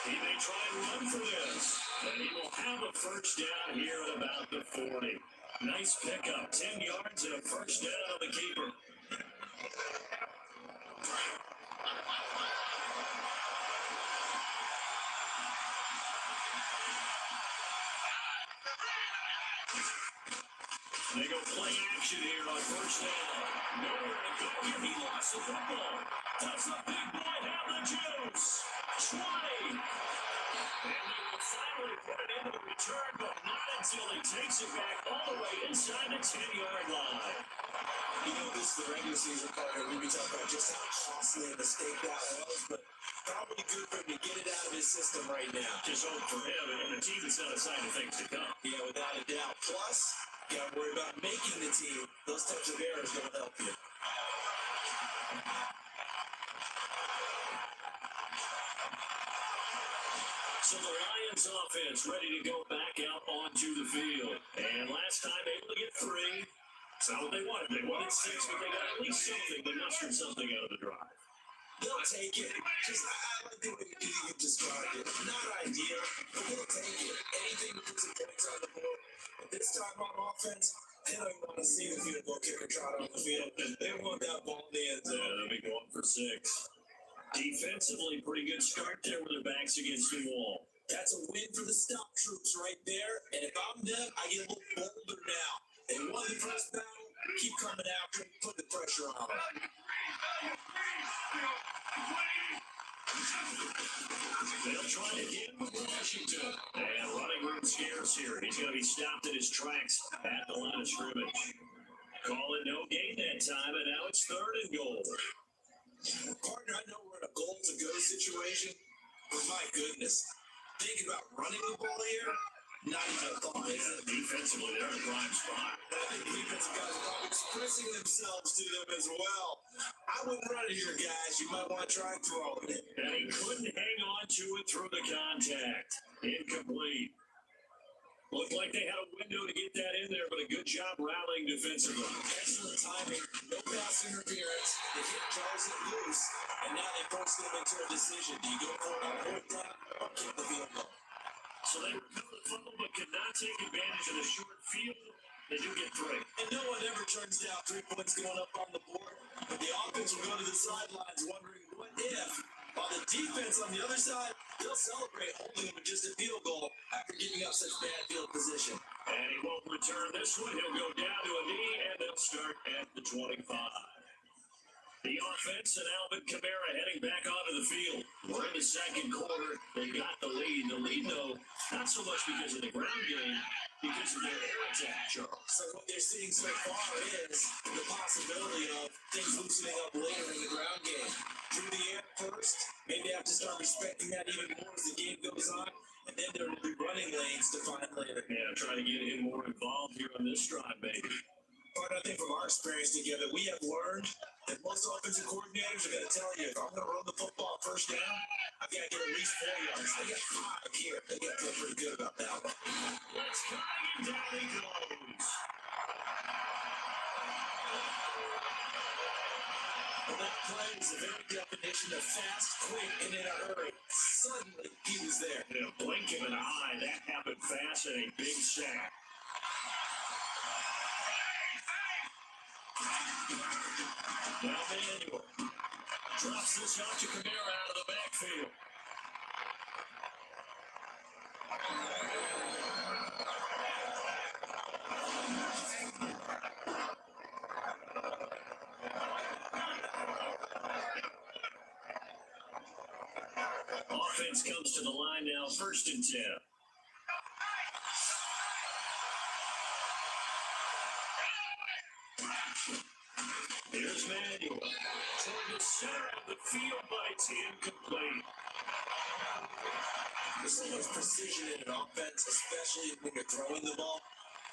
He may try and run for this, and he will have a first down here at about the 40. Nice pickup, 10 yards and a first down on the keeper. They go play action here on first down. Nowhere to go here. He lost the football. Does the big boy have the juice? 20. And they will finally put it into the return, but not until he takes it back all the way inside the 10-yard line. You know, this is the regular season partner. We talk about just how costly a mistake that was, but probably good for him to get it out of his system right now. Just hope for him and the team is not a sign of things to come. Yeah, without a doubt. Plus, you got to worry about making the team. Those types of errors don't help you. So the Lions offense ready to go back out onto the field. And last time able to get 3. It's not what they wanted. They wanted 6, but they got at least something. They mustered something out of the drive. They'll take it. Just, I like the way you described it. Not ideal, but they'll take it. Anything to put some points on the board. But this time on offense, they don't want to see the field goal kicker trot on the field. They want that ball in the end zone. They'll be going for 6. Defensively, pretty good start there with their backs against the wall. That's a win for the stop troops right there. And if I'm them, I get a little bolder now. They won the first battle. Keep coming after him, put the pressure on him. They'll try again with Washington. And running room scarce here. He's going to be stopped in his tracks at the line of scrimmage. Call it no gain that time, and now it's 3rd and goal. Partner, I know we're in a goal-to-go situation, but my goodness, thinking about running the ball here, not even a thought, is it? Defensively, they're in a prime spot. I think the defensive guys are probably expressing themselves to them as well. I wouldn't run it here, guys. You might want to try throwing it. And he couldn't hang on to it through the contact. Incomplete. Looked like they had a window to get that in there, but a good job rallying defensively. Excellent timing. No pass interference. They hit Charles loose, and now they forced them into a decision. Do you go for it on fourth down or kick the field goal? So they recovered the fumble, but could not take advantage of the short field. They do get 3. And no one ever turns down 3 points going up on the board, but the offense will go to the sidelines wondering what if. While the defense on the other side, they'll celebrate holding him with just a field goal after giving up such bad field position. And he won't return this one. He'll go down to a knee, and they'll start at the 25. The offense and Alvin Kamara heading back onto the field. We're in the second quarter. They got the lead. The lead, though, not so much because of the ground game, because of their air attack, Charles. So what they're seeing so far is the possibility of things loosening up later in the ground game. Through the air first, maybe they have to start respecting that even more as the game goes on, and then there will be running lanes to find later. Yeah, try to get him more involved here on this drive, baby. But I think from our experience together, we have learned that most offensive coordinators are going to tell you, if I'm going to run the football first down, I've got to get at least 4 yards. They got 5 here. They got to feel pretty good about that one. Let's go, and down he goes. Well, that play is the very definition of fast, quick, and in a hurry. Suddenly, he was there. In a blink of an eye, that happened fast and a big sack. Now Manuel drops this out to Kamara out of the backfield. Offense comes to the line now, 1st and 10. Here's Manuel. Toward the center of the field, but it's incomplete. There's so much precision in an offense, especially when you're throwing the ball.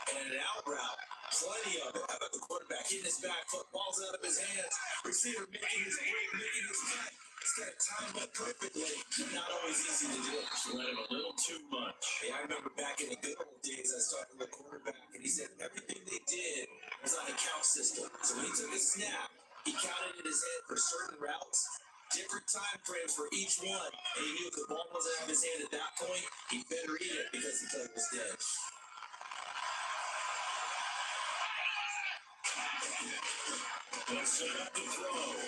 And in an out route, plenty of it. How about the quarterback hitting his back foot, ball's out of his hands, receiver making his break, making his cut. It's got to time it perfectly. Not always easy to do. Let him a little too much. Hey, I remember back in the good old days, I was talking to the quarterback, and he said everything they did was on a count system. So when he took a snap, he counted in his head for certain routes, different time frames for each one, and he knew if the ball wasn't out of his hand at that point, he better eat it because the play was dead. Let's set up the throw.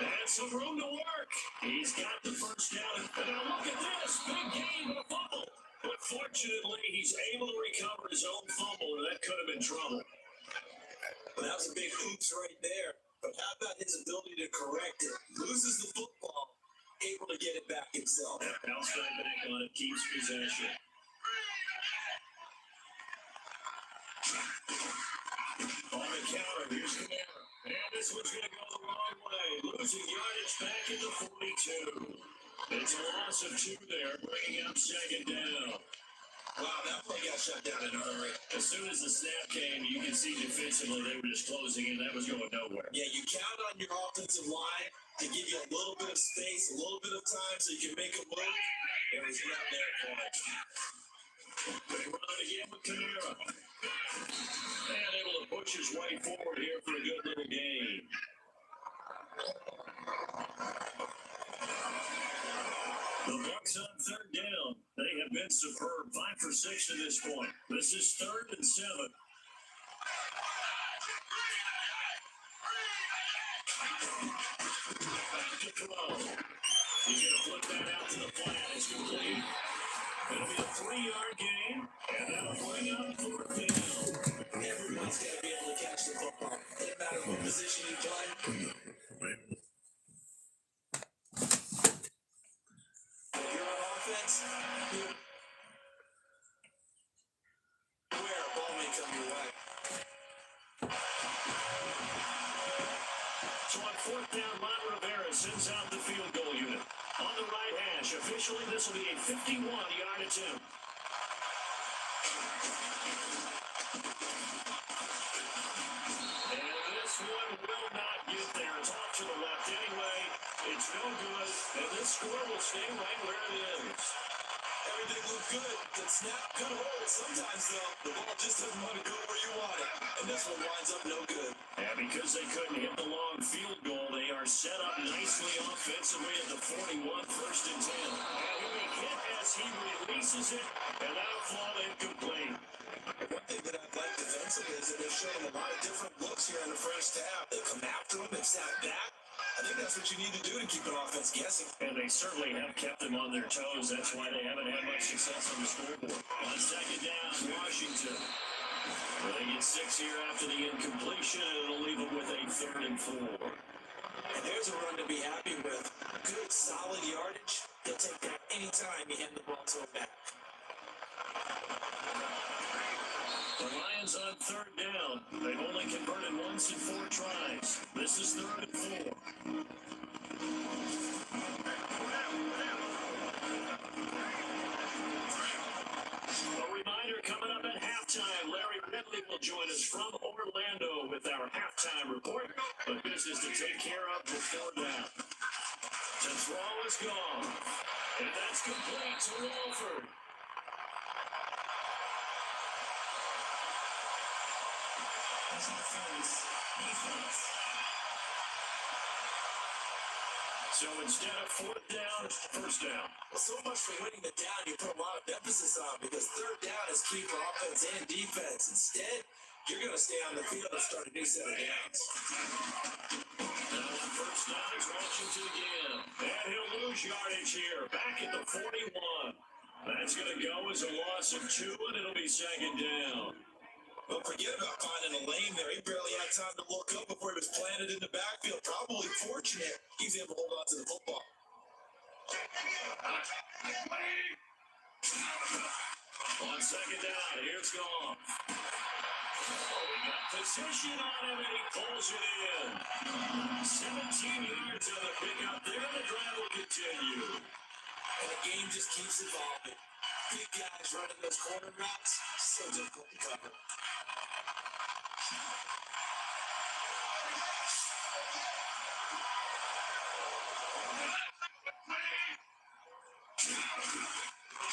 And some room to work. He's got the first down. And now look at this. Big gain, but a fumble. But fortunately, he's able to recover his own fumble, or that could have been trouble. Well, that was a big oops right there. But how about his ability to correct it? Loses the football, able to get it back himself. And bounce right back on it, keeps possession. On the counter, here's Kamara. And this one's going to go the wrong way. Losing yardage back in the 42. It's a loss of 2 there, bringing up 2nd down. Wow, that play got shut down in a hurry. As soon as the snap came, you can see defensively they were just closing in. That was going nowhere. Yeah, you count on your offensive line to give you a little bit of space, a little bit of time so you can make a move. It was not there for it. They run it again with Kamara. And able to push his way forward here for a good little gain. The Bucs on 3rd down. They have been superb. 5 for 6 to this point. This is 3rd and 7. Back to throw. He's going to flip that out to the flat. It's complete. It'll be a 3-yard gain, and that'll bring up 4th down. Everybody He's got to be able to catch the football. Doesn't matter what position you play. If you're on offense, where a ball may come your way. So on fourth down, Ron Rivera sends out the field goal unit. On the right hash, officially this will be a 51-yard attempt. And this one will not get there. It's off to the left anyway. It's no good. And this score will stay right where it is. Everything looked good. The snap could hold. Sometimes, though, the ball just doesn't want to go where you want it. And this one winds up no good. And because they couldn't hit the long field goal, they are set up nicely offensively at the 41, first and 10. And he'll be hit as he releases it, and that'll fall incomplete. One thing that I've liked defensively is that they're showing a lot of different looks here in the first half. They come after him and snap back. I think that's what you need to do to keep an offense guessing. And they certainly have kept them on their toes. That's why they haven't had much success on the scoreboard. On second down, Washington. Well, they get 6 here after the incompletion, and it'll leave them with a 3rd and 4. And there's a run to be happy with. Good, solid yardage. They'll take that anytime you hand the ball to him back. The Lions on 3rd down. They've only converted once in 4 tries. This is 3rd and 4. A reminder coming up at halftime. Larry Ridley will join us from Orlando with our halftime report. But business to take care of before that. The throw is gone. And that's complete to Walford. So instead of 4th down, 1st down. Well, so much for winning the down you put a lot of emphasis on, because 3rd down is key for offense and defense. Instead, you're going to stay on the field and start a new set of downs. Now on 1st down, it's Washington again. And he'll lose yardage here, back at the 41. That's going to go as a loss of 2, and it'll be 2nd down. But forget about finding a lane there. He barely had time to look up before he was planted in the backfield. Probably fortunate he's able to hold on to the football. On 2nd down, here's Goff. Oh, we got position on him, and he pulls it in. 17 yards on the pickup there, and the drive will continue. And the game just keeps evolving. Big guys running those corner routes, so difficult to cover.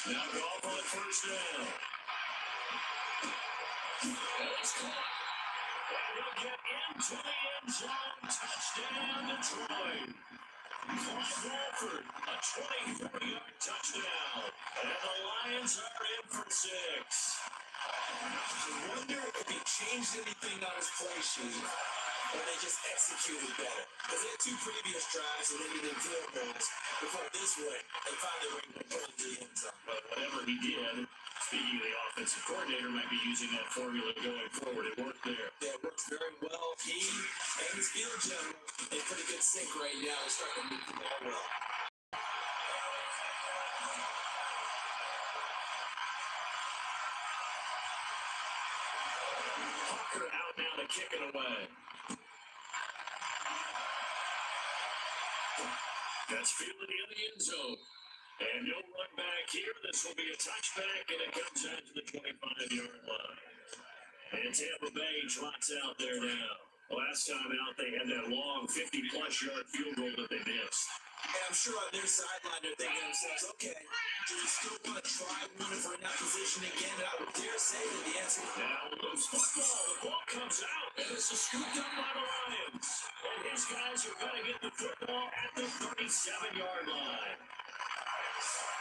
Now Goff on 1st down. And it's caught. And he'll get into the end zone. Touchdown, Detroit. Clive Walford, a 24-yard touchdown. And the Lions are in for 6. I wonder if he changed anything on his play sheet, or they just executed better. Because they had 2 previous drives and they needed field goals before this one. They finally were able to put it in the end zone. But whatever he did, speaking of the offensive coordinator, might be using that formula going forward. It worked there. Yeah, it works very well. He and his field general in pretty good sync right now. They're starting to move the ball well. Hawker out now to kick it away. That's fielded in the end zone. And no run back here. This will be a touchback, and it comes out to the 25-yard line. And Tampa Bay trots out there now. Last time out, they had that long 50-plus yard field goal that they missed. And I'm sure on their sideline, they're thinking to themselves, okay, do we still want to try one if we're in that position again? And I would dare say that the answer is now loose football. The ball comes out, and this is scooped up by the Lions. And his guys are going to get the football at the 37-yard line.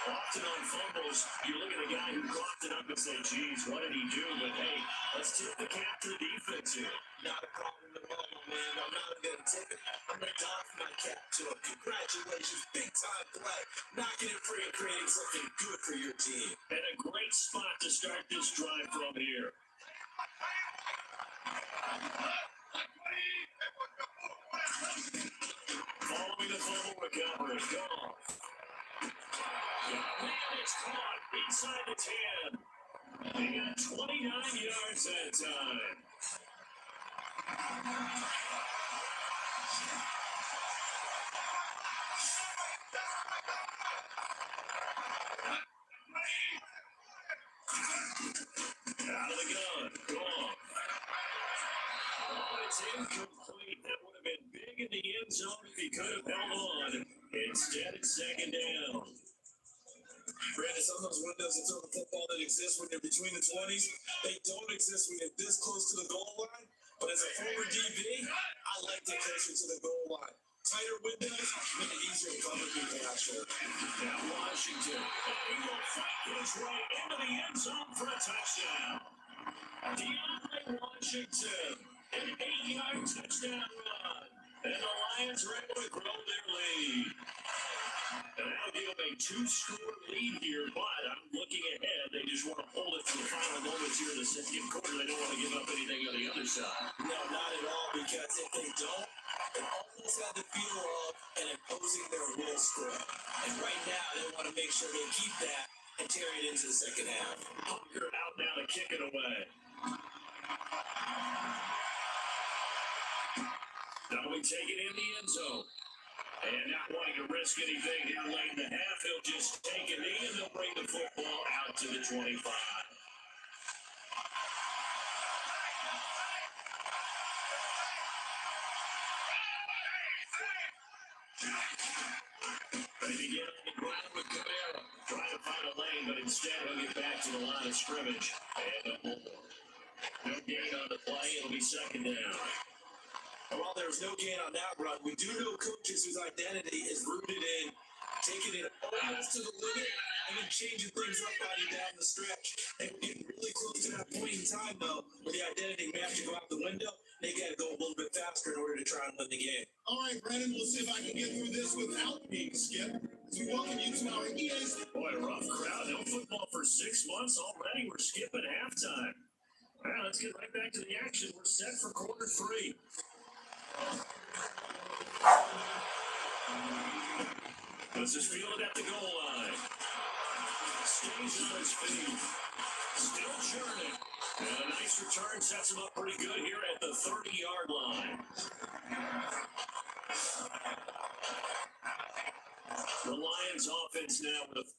Often on fumbles, you look at a guy who coughed it up and say, geez, what did he do? But hey, let's tip the cap to the defense here. not a problem at all, man. I'm not going to tip it. I'm going to doff my cap to him. Congratulations, big time play. Knocking it free and creating something good for your team. And a great spot to start this drive from here. Following the fumble recovery, Goff. And it's caught inside the 10. They got 29 yards that time. Out of the gun, Goff. Oh, it's incomplete. That would have been big in the end zone if he could have held on. Instead, it's second down. Brandon, some of those windows in the football that exist when you're between the 20s, they don't exist when you're this close to the goal line. But as a former DB, I like to closer to the goal line. Tighter windows make it easier to cover people actually. Now Washington, he will fight his way into the end zone for a touchdown. DeAndre Washington, an 8-yard touchdown run. And the Lions are able to grow their lead. And now give a 2-score lead here, but I'm looking ahead. They just want to hold it for the final moments here in the second quarter. They don't want to give up anything on the other side. No, not at all, because if they don't, it almost had the feel of an imposing their will score. And right now, they want to make sure they keep that and carry it into the second half. Hunker out now to kick it away. Now we take it in the end zone. And not wanting to risk anything here late in the half, he'll just take a knee and they'll bring the football out to the 25. They begin on the ground with Camara, trying to find a lane, but instead he'll get back to the line of scrimmage. And a more. No gain on the play, it'll be second down. And while there's no gain on that run, we do know coaches whose identity is rooted in taking it almost to the limit and then changing things up by you down the stretch. And we're getting really close to that point in time, though, where the identity may have to go out the window. They got to go a little bit faster in order to try and win the game. All right, Brandon, we'll see if I can get through this without being skipped. As we welcome you to our EA Sports. Boy, a rough crowd. No football for 6 months already. We're skipping halftime. Well, let's get right back to the action. We're set for quarter 3. Let's just feel it at the goal line. Stays on his feet. Still churning. And a nice return sets him up pretty good here at the 30-yard line. The Lions offense now with a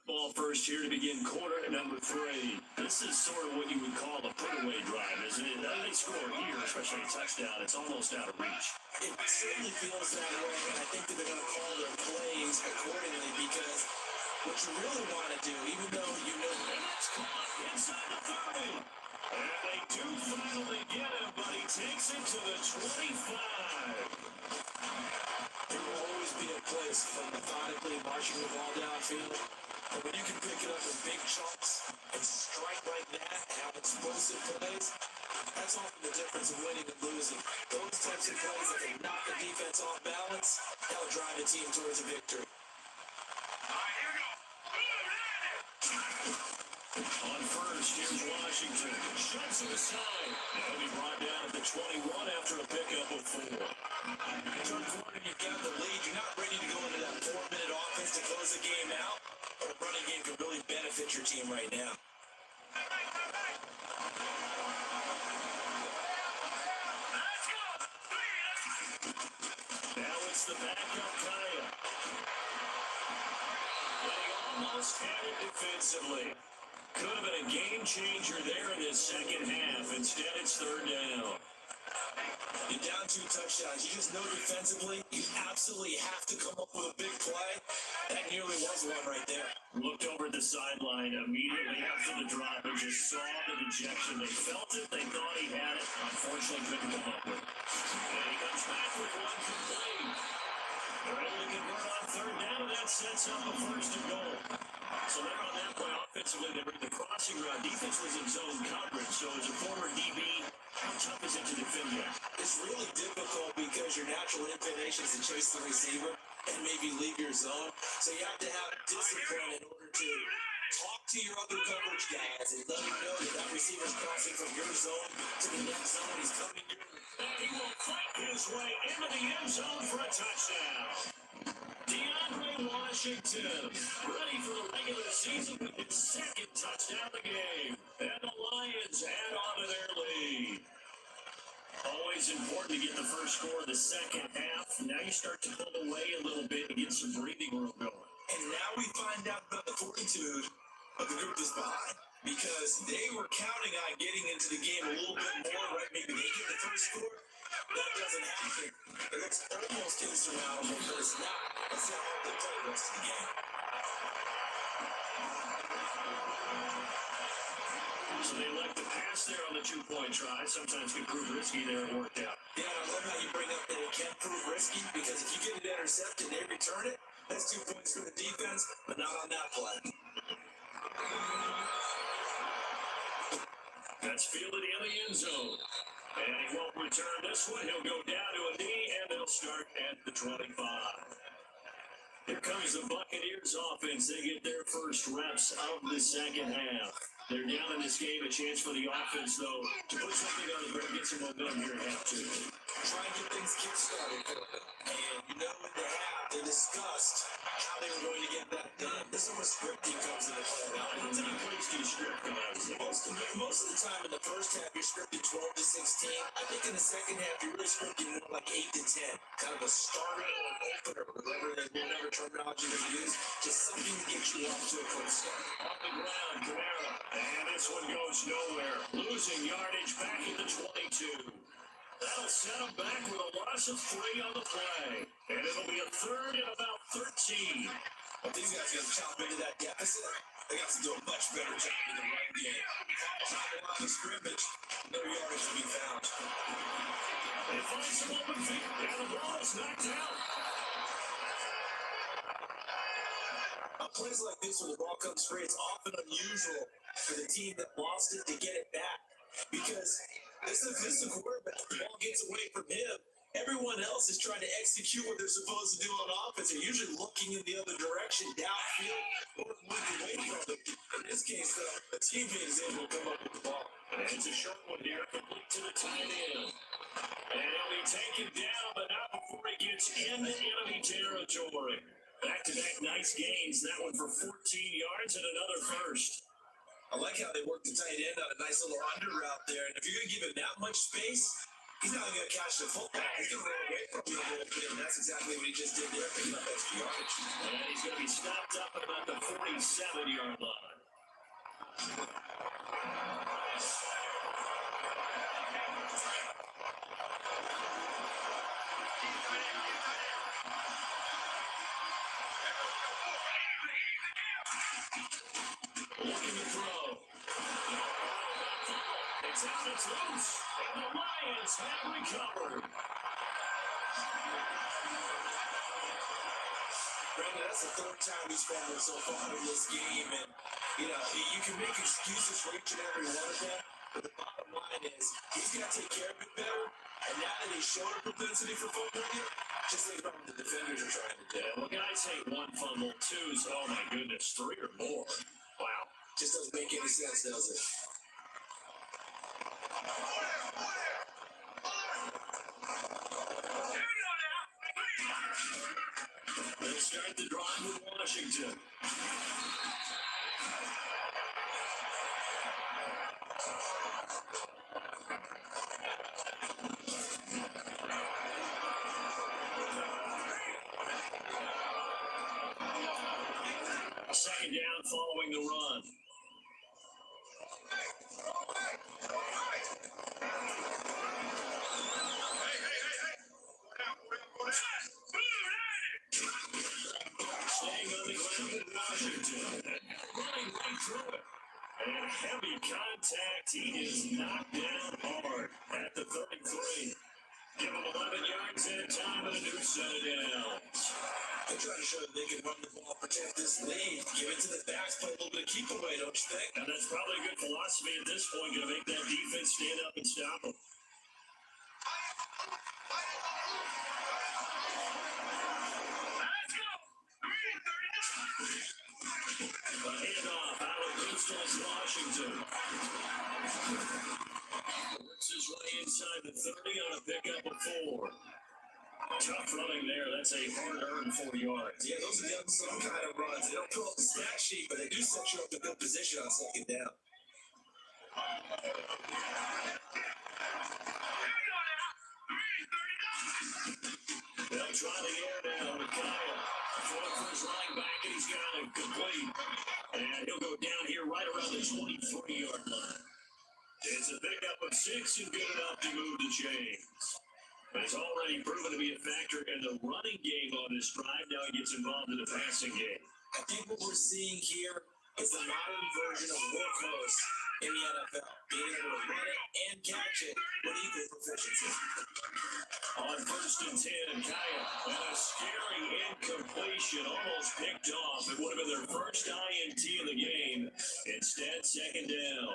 ball first here to begin quarter number 3. This is sort of what you would call a put-away drive, isn't it? They score here, especially a touchdown. It's almost out of reach. It certainly feels that way, and I think that they're going to call their plays accordingly, because what you really want to do, even though you know It's caught inside the 30. And they do finally get him, but he takes it to the 25. there will always be a place for methodically marching the ball downfield. And when you can pick it up in big chunks and strike like that and have explosive plays, that's often the difference in winning and losing. Those types of plays that can knock the defense off balance, that'll drive a team towards a victory. On first, here's Washington. Shuts it aside. Now he brought down at the 21 after a pickup of 4. Third quarter, you've got the lead. You're not ready to go into that 4-minute offense to close the game out, but a running game could really benefit your team right now. Now it's the backup Kaya. They almost had it defensively. Could have been a game changer there in this second half. Instead, it's third down. You're down 2 touchdowns. You just know defensively, you absolutely have to come up with a big play. That nearly was one right there. Looked over at the sideline immediately after the drop and just saw the dejection. They felt it. They thought he had it. Unfortunately, couldn't come up with it. And he comes back with one complete. They're able to convert on third down, and that sets up a first and goal. So they're on that play offensively. They bring the crossing route. Defense was in zone coverage. So as a former DB, how tough is it to natural inclinations to chase the receiver and maybe leave your zone. So you have to have discipline in order to talk to your other coverage guys and let them know that that receiver's crossing from your zone to the next zone. He's coming your way. And he will fight his way into the end zone for a touchdown. DeAndre Washington, ready for the regular season with his second touchdown of the game. And the Lions add on to their lead. Always important to get the first score of the second half. Now you start to pull away a little bit and get some breathing room going. And now we find out about the fortitude of the group that's behind. Because they were counting on getting into the game a little bit more, right? Maybe they get the first score. That doesn't happen. It looks almost insurmountable for us now. Let's see how they play the rest of the game. So they elect to pass there on the two-point try. Sometimes can prove risky there. It worked out. Yeah, I love how you bring up that it can prove risky because if you get it intercepted, they return it. That's 2 points for the defense, but not on that play. That's fielded in the end zone. And he won't return this one. He'll go down to a knee, and they'll start at the 25. Here comes the Buccaneers offense. They get their first reps of the second half. They're down in this game. A chance for the offense, though, to put something on the board, get some momentum here at half two. Try and get things kick-started for them. And you know when they have, they discussed how they were going to get that done. This is where scripting comes into play. Now, How many plays do you script, guys? most of the time in the first half, you're scripted 12 to 16. I think in the second half, you're really scripting more like 8 to 10. Kind of a starter or an opener, whatever terminology they use. Just something to get you off to a quick start. Off the ground, Kamara. And this one goes nowhere. Losing yardage back at the 22. That'll set him back with a loss of 3 on the play. And it'll be a third and about 13. But these guys got to chop into that deficit. They got to do a much better job in the run game. Top of line of scrimmage, no yardage to be found. They find some open feet, and the ball is knocked out. Plays like this when the ball comes free, it's often unusual for the team that lost it to get it back. Because this is a quarterback. The ball gets away from him. Everyone else is trying to execute what they're supposed to do on offense. They're usually looking in the other direction, downfield, or moving away from them. In this case, though, the teammate is able to come up with the ball. And it's a short one here, complete to the tight end. And he'll be taken down, but not before he gets into enemy territory. Back-to-back nice gains. That one for 14 yards and another first. I like how they work the tight end on a nice little under route there. And if you're going to give him that much space, he's not going to catch the fullback. He's going to run away from you a little bit. And that's exactly what he just did there, picking up extra yardage. And he's going to be stopped up at about the 47-yard line. Looking to throw. It's out, it's loose, and the Lions have recovered. Brandon, that's the third time he's fallen so far in this game, and you can make excuses for each and every one of them, but the bottom line is he's got to take care of it better, and now that he's shown a propensity for fumbling, just think about what the defenders are trying to do. Yeah, well, guys say one fumble, twos, oh my goodness, 3 or more. Wow. Just doesn't make any sense, does it? They'll start the drive with Washington. Second down following the run. Staying on the ground with Washington. Running right through it. And heavy contact. He is knocked down hard at the 33. Give him 11 yards at a time and a new set of downs. They're trying to show that they can run the ball, protect this lead, give it to the backs, play a little bit of keep away, don't you think? And that's probably a good philosophy at this point, going to make that defense stand up and stop them. A handoff out of Coastal's Washington. This is running inside the 30 on a pickup of 4. Tough running there. That's a hard-earned 4 yards. Yeah, those are the some kind of runs. They don't fill up the stat sheet, but they do set you up in good position on second down. They'll try the air down with Kyle. Throwing for his line back, and he's got it complete. And he'll go down here right around the 23-yard line. It's a pickup of 6 and good enough to move the chains. But it's already proven to be a factor in the running game on this drive. Now he gets involved in the passing game. I think what we're seeing here is the modern version of workhorse in the NFL. Being able to run it and catch it with equal proficiency. On 1st and 10, Kaya, and a scary incompletion, almost picked off. It would have been their first INT of the game. Instead, second down.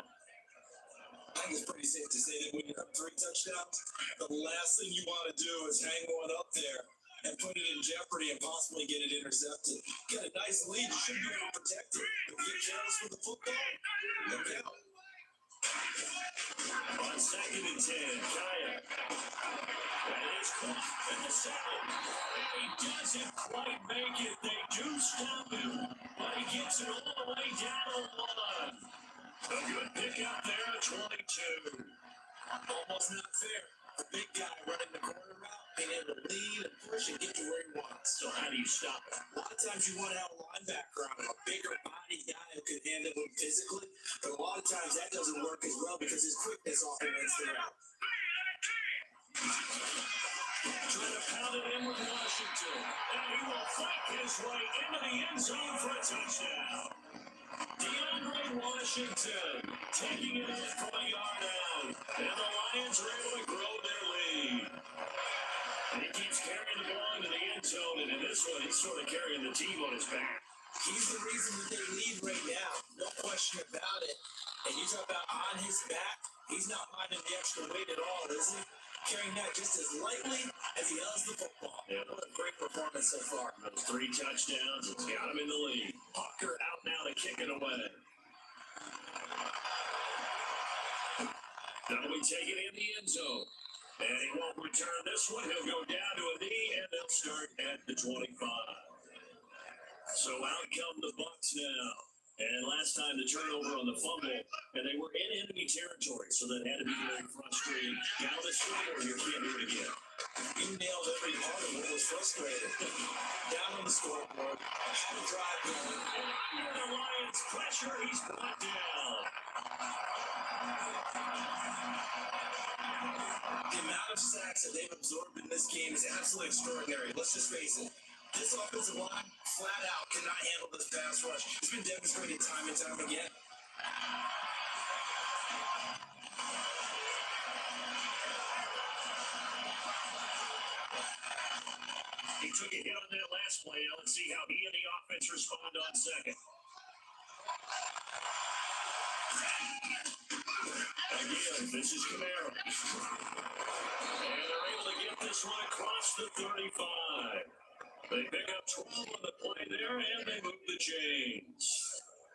I think it's pretty safe to say that when you have 3 touchdowns, the last thing you want to do is hang one up there and put it in jeopardy and possibly get it intercepted. Get a nice lead, you should be able to protect it. If you get jealous with the football, look out. On 2nd and 10, Kaya. That is caught in the 7. And he doesn't quite make it. They do stop him, but he gets it all the way down to 1. A good pickup there at 22. Almost not fair. The big guy running the corner route, being able to lead and push and get to where he wants. So how do you stop it? A lot of times you want to have a linebacker on him, a bigger body guy who can handle him physically, but a lot of times that doesn't work as well because his quickness often wins the route. Trying to pound it in with Washington, and he will fight his way into the end zone for a touchdown. DeAndre Washington taking it in from a yard out, and the Lions are able to grow their lead. And he keeps carrying the ball into the end zone, and in this one, he's sort of carrying the team on his back. He's the reason that they lead right now, no question about it. And you talk about on his back, he's not minding the extra weight at all, is he? Carrying that just as lightly as he does the football. Yeah. What a great performance so far. Those 3 touchdowns, it's got him in the lead. Hawker out now to kick it away. That'll be taken in the end zone. And he won't return this one. He'll go down to a knee, and they'll start at the 25. So out come the Bucs now. And last time the turnover on the fumble, and they were in enemy territory, so that had to be very frustrating. Now the score, you can't do it again. You nailed every part of what was frustrating. Down on the scoreboard, had a drive going. And under the Lions' pressure, he's brought down. The amount of sacks that they've absorbed in this game is absolutely extraordinary. Let's just face it. This offensive line, flat out, cannot handle this pass rush. It's been demonstrated time and time again. He took a hit on that last play. Now let's see how he and the offense respond on second. Again, this is Camaro. And they're able to get this one across the 35. They pick up 12 on the play there, and they move the chains.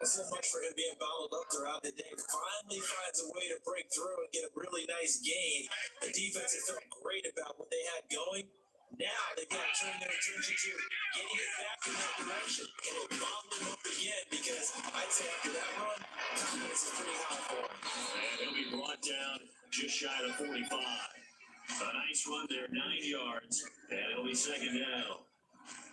So much for him being bottled up throughout the day. Finally finds a way to break through and get a really nice gain. The defense has felt great about what they had going. Now they've got to turn their attention to getting it back in that direction. And it'll bottle him up again because I'd say after that run, confidence is pretty high for him. And he'll be brought down just shy of 45. A nice run there, 9 yards, and it'll be second down.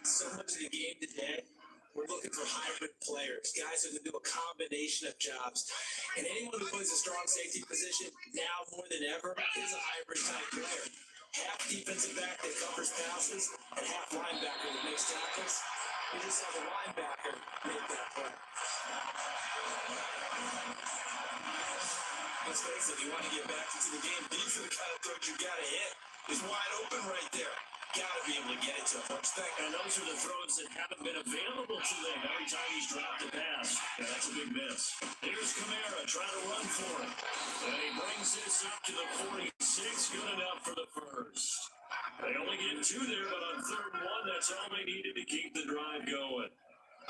So much of the game today, we're looking for hybrid players, guys who can do a combination of jobs. And anyone who plays a strong safety position now more than ever is a hybrid type player. Half defensive back that covers passes and half linebacker that makes tackles. We just saw the linebacker make that play. Let's face it, you want to get back into the game. These are the kind of throws you got to hit. He's wide open right there. Gotta be able to get it to him. And those are the throws that haven't been available to them every time he's dropped a pass. Yeah, that's a big miss. Here's Camara trying to run for it. And he brings this up to the 46. Good enough for the first. They only get 2 there, but on 3rd and 1, that's all they needed to keep the drive going.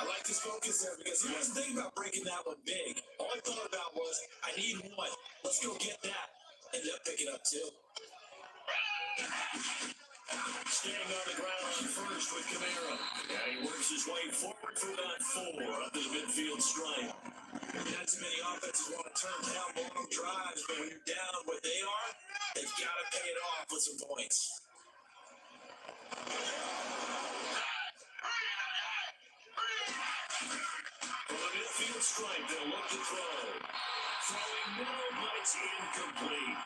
I like this focus there because he wasn't thinking about breaking that one big. All I thought about was, I need one. Let's go get that. Ended up picking up two. Staying on the ground on first with Camara. And he works his way forward for about 4 up to the midfield stripe. Not too many offenses want to turn down long drives, but when you're down what they are, they've got to pay it off with some points. From the midfield stripe, they'll look to throw. Throwing no, but it's incomplete.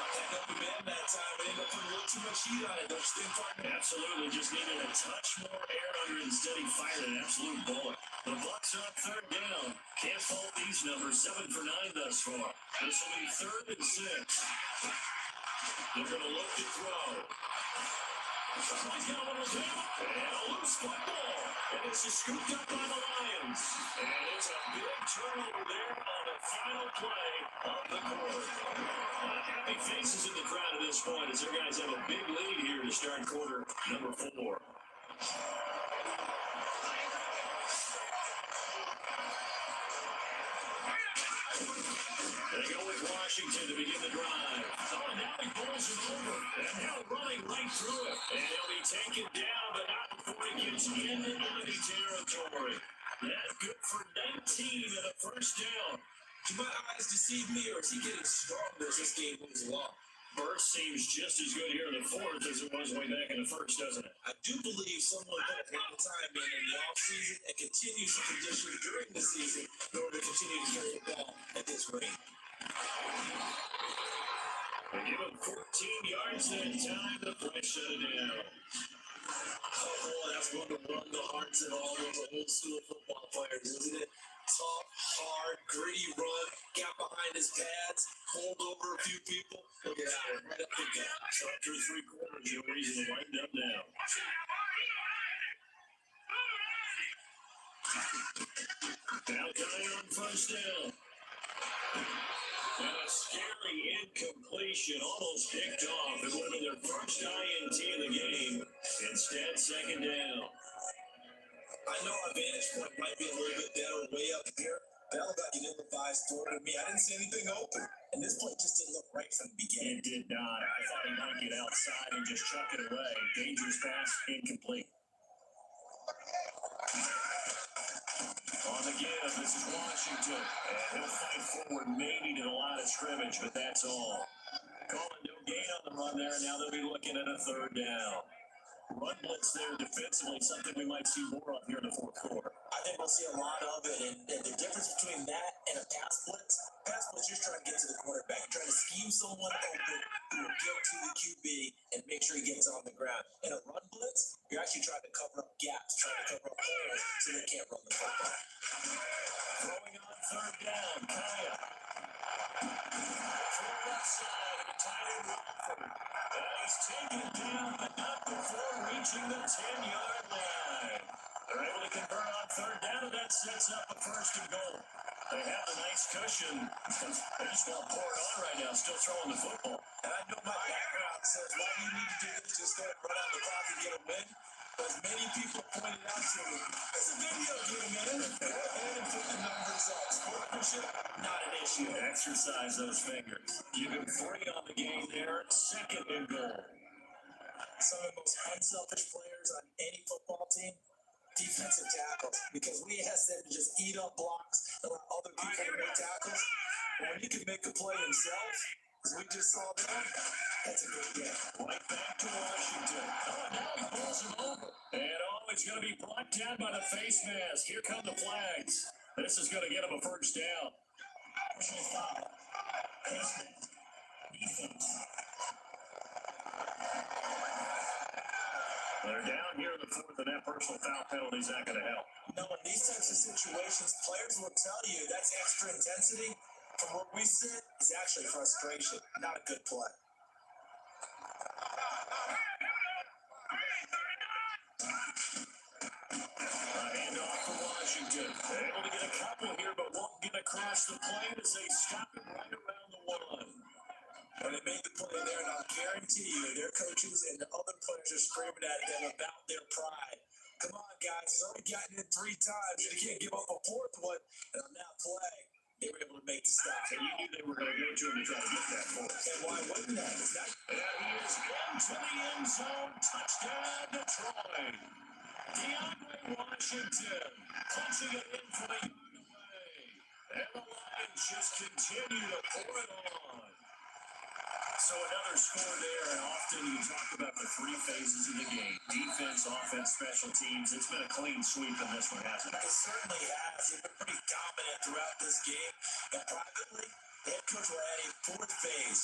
That up the man that time, but ended up putting a little too much heat on it, don't you think, partner? Absolutely, just needed a touch more air under it. Instead, he fired an absolute bullet. The Bucks are up third down. Can't fault these numbers. 7 for 9 thus far. This will be 3rd and 6. They're going to look to throw. Someone's got one of them. And a loose football. And this is scooped up by the Lions. And it's a big turnover there on the final play of the quarter. Happy faces in the crowd at this point as their guys have a big lead here to start quarter number 4. They go with Washington to begin the drive. Oh, now he pulls him over. And now running right through it. And he'll be taken down, but not before he gets into enemy territory. That's good for 19 and a first down. Do my eyes deceive me, or is he getting stronger as this game moves along? Burst seems just as good here in the 4th as it was way back in the 1st, doesn't it? I do believe someone put a lot of time in the offseason and continues to condition during the season in order to continue to carry the ball at this rate. They give him 14 yards that time. The play shut it down. Oh, boy, that's going to run the hearts of all those old school football players, isn't it? Tough, hard, gritty run, got behind his pads, pulled over a few people. Look at that, right up the gut. So after 3 quarters, no reason to wind up now. Now coming on first down. And a scary incompletion, almost picked off. It would have been their first INT in the game. Instead, 2nd down. I know our vantage point might be a little bit better way up here. Bell got ill-advised toward me. I didn't see anything open. And this play just didn't look right from the beginning. It did not. I thought he might get outside and just chuck it away. Dangerous pass, incomplete. On the give, this is Washington. And he'll fight forward maybe to the line of scrimmage, but that's all. Calling no gain on the run there, and now they'll be looking at a 3rd down. Run blitz there defensively, something we might see more of here in the 4th quarter. I think we'll see a lot of it, and the difference between that and a pass blitz you're just trying to get to the quarterback. You're trying to scheme someone open who will get to the QB and make sure he gets on the ground. In a run blitz, you're actually trying to cover up gaps, trying to cover up holes so they can't run the football. Throwing on 3rd down, Kaya. To the left side, and tight end Woodford. He's taken down, but not before reaching the 10-yard line. They're able to convert on 3rd down, and that sets up a 1st and goal. They have a nice cushion. They just won't pour it on right now, still throwing the football. And I know my background says, why do you need to do this? Just go ahead and run out the clock and get a win. But many people pointed out to me, it's a video game, man. Go ahead and put the numbers up. Sportsmanship, not an issue. Exercise those fingers. Give him 3 on the game there, 2nd and goal. Some of the most unselfish players on any football team, defensive tackles, because we ask them to just eat up blocks and let other people make tackles. When you can make a play himself, as we just saw there, that's a good game. Right back to Washington. Oh, now he pulls him over. And it's going to be brought down by the face mask. Here come the flags. This is going to get him a 1st down. Personal foul. Face mask. Defense. They're down here in the 4th, and that personal foul penalty is not going to help. No, in these types of situations, players will tell you that's extra intensity. From where we sit, is actually frustration, not a good play. Handoff for Washington. They're able to get a couple here, but won't get across the plane as they stop it right around the 1. And they made the play there, and I'll guarantee you, their coaches and the other players are screaming at them about their pride. Come on, guys, he's already gotten in 3 times. You can't give up a 4th one. And on that play, they were able to make the stop. And you knew they were going to go to him to try to get that for us. And why wouldn't that? It's not. And he is into the end zone. Touchdown, Detroit. DeAndre Washington punching it in for the away. And the Lions just continue to pour it on. So another score there, and often you talk about the 3 phases of the game. Defense, offense, special teams. It's been a clean sweep in this one, hasn't it? It certainly has. They've been pretty dominant throughout this game. And privately, the head coach will add a 4th phase.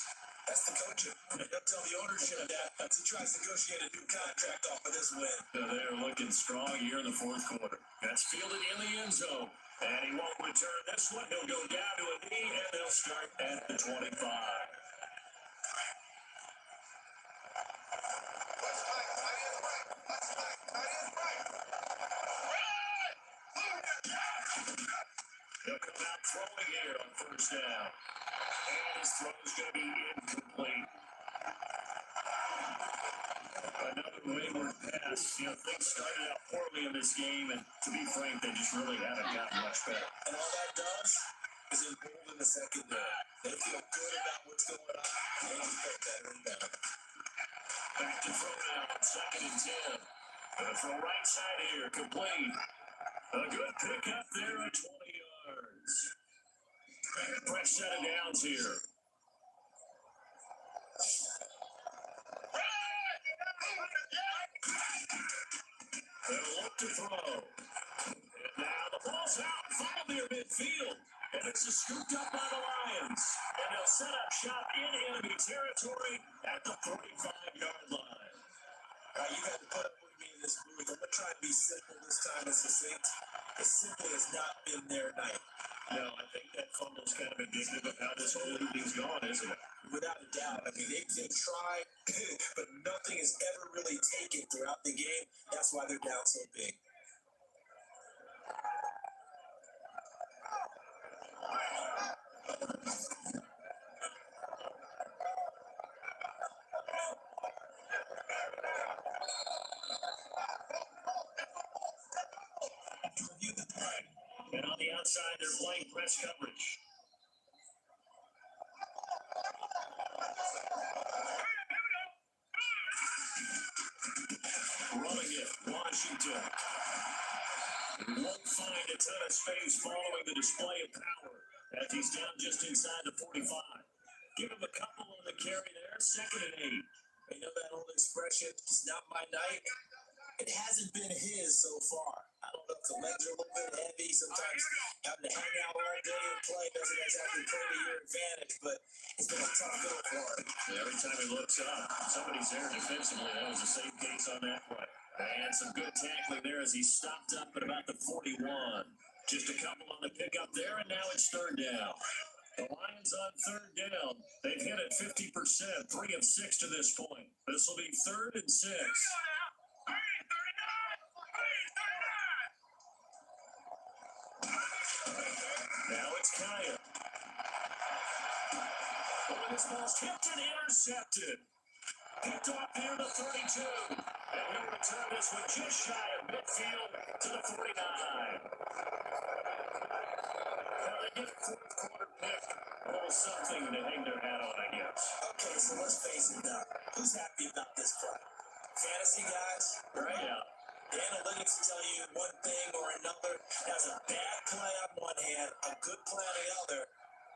That's the coaching. He'll tell the ownership that as he tries to negotiate a new contract off of this win. So they're looking strong here in the 4th quarter. That's fielded in the end zone. And he won't return this one. He'll go down to a knee, and they'll start at the 25. He'll come out throwing here on 1st down. And his throw is going to be incomplete. Another wayward pass. Things started out poorly in this game, and to be frank, they just really haven't gotten much better. And all that does is embolden the secondary. They feel good about what's going on. They just play better and better. Back to throw now on 2nd and 10. Gonna throw right side here, complete. A good pickup there at 20 yards. Fresh set of downs here. They'll look to throw. And now the ball's out, followed near midfield. And it's scooped up by the Lions. And they'll set up shop in enemy territory at the 45-yard line. You've had to put up with me in this booth. I'm going to try and be simple this time as succinct. It simply has not been their night. No, I think that fumble's kind of indicative of how this whole evening's gone, isn't it? Without a doubt. I mean, they tried, but nothing is ever really taken throughout the game. That's why they're down so big. And on the outside, they're playing press coverage. Running it, Washington. Won't find a ton of space following the display of power as he's down just inside the 45. Give him a couple on the carry there, 2nd and 8. You know that old expression, it's not my night? It hasn't been his so far. I don't know if the legs are a little bit heavy. Sometimes having to hang out all day and play doesn't exactly play to your advantage, but it's been a tough go for him. Every time he looks up, somebody's there defensively. That was the same case on that play. And some good tackling there as he stopped up at about the 41. Just a couple on the pickup there, and now it's 3rd down. The Lions on 3rd down. They've hit it 50%, 3 of 6 to this point. This will be 3rd and 6. Now it's Kaya. Oh, this ball's tipped and intercepted. Picked off near the 32. And he'll return this one just shy of midfield to the 49. Now they get a 4th quarter pick. A little something to hang their hat on, I guess. Okay, so let's face it now. Who's happy about this play? Fantasy guys, right? Yeah. The analytics tell you one thing or another. That's a bad play on one hand, a good play on the other,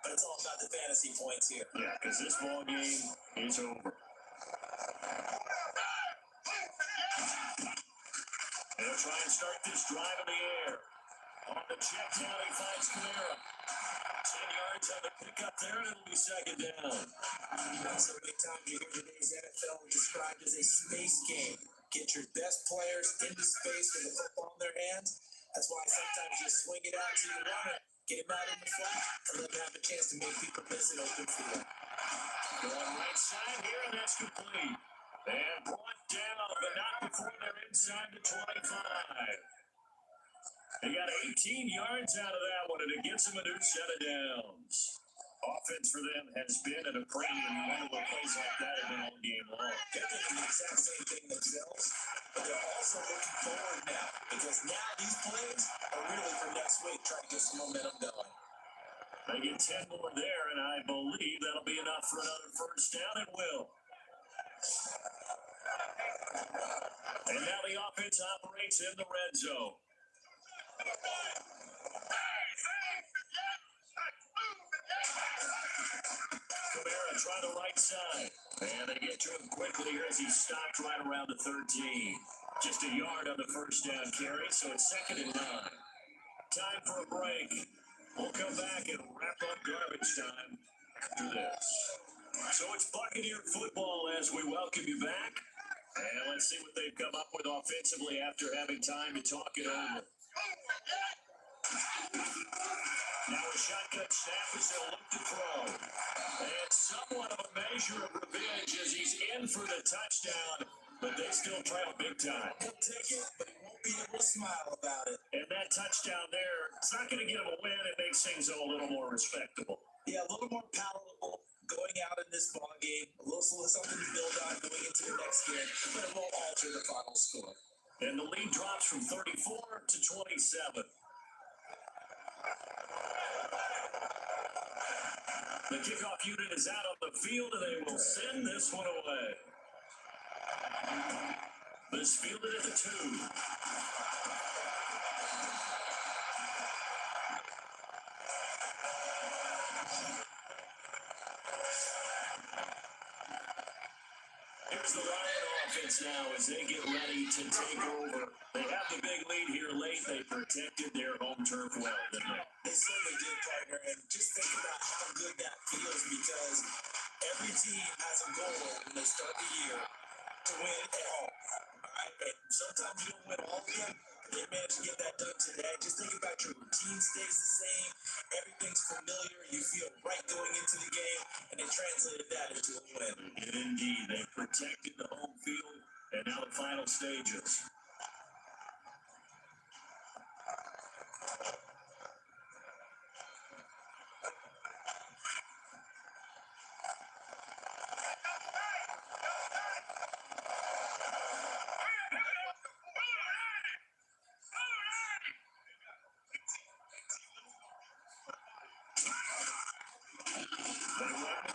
but it's all about the fantasy points here. Yeah, because this ball game is over. They'll try and start this drive in the air. On the check down, he finds Kamara. 10 yards on the pickup there, and it'll be 2nd down. So many times you hear today's NFL described as a space game. Get your best players into space with the football in their hands. That's why sometimes you swing it out to your runner, get him out in the flat, and let him have a chance to make people miss an open field. Going right side here, and that's complete. And brought down, but not before they're inside the 25. They got 18 yards out of that one, and it gets them a new set of downs. Offense for them has been at a premium. You wonder what plays like that have been all game long. They're thinking the exact same thing themselves, but they're also looking forward now because now these plays are really for next week, trying to get some momentum going. They get 10 more there, and I believe that'll be enough for another first down. It will. And now the offense operates in the red zone. Kamara try the right side. And they get to him quickly here as he stopped right around the 13. Just a yard on the first down carry, so it's 2nd and 9. Time for a break. We'll come back and wrap up garbage time after this. So it's Buccaneer football as we welcome you back. And let's see what they've come up with offensively after having time to talk it over. Now a shotgun snap as they'll look to throw. And somewhat of a measure of revenge as he's in for the touchdown, but they still trail big time. He'll take it, but he won't be able to smile about it. And that touchdown there, it's not going to get him a win. It makes things a little more respectable. Yeah, a little more palatable going out in this ball game. A little something to build on going into the next game, but it won't alter the final score. And the lead drops from 34 to 27. The kickoff unit is out on the field, and they will send this one away. This fielded at the 2. Here's the Lion offense now as they get ready to take over. They have the big lead here late. They protected their home turf well, didn't they? They certainly did, partner, and just think about how good that feels because every team has a goal when they start the year to win at home. All right? And sometimes you don't win all of them, but they managed to get that done today. Just think about your routine stays the same. Everything's familiar. You feel right going into the game, and they translated that into a win. And indeed, they protected the home field, and now the final stages.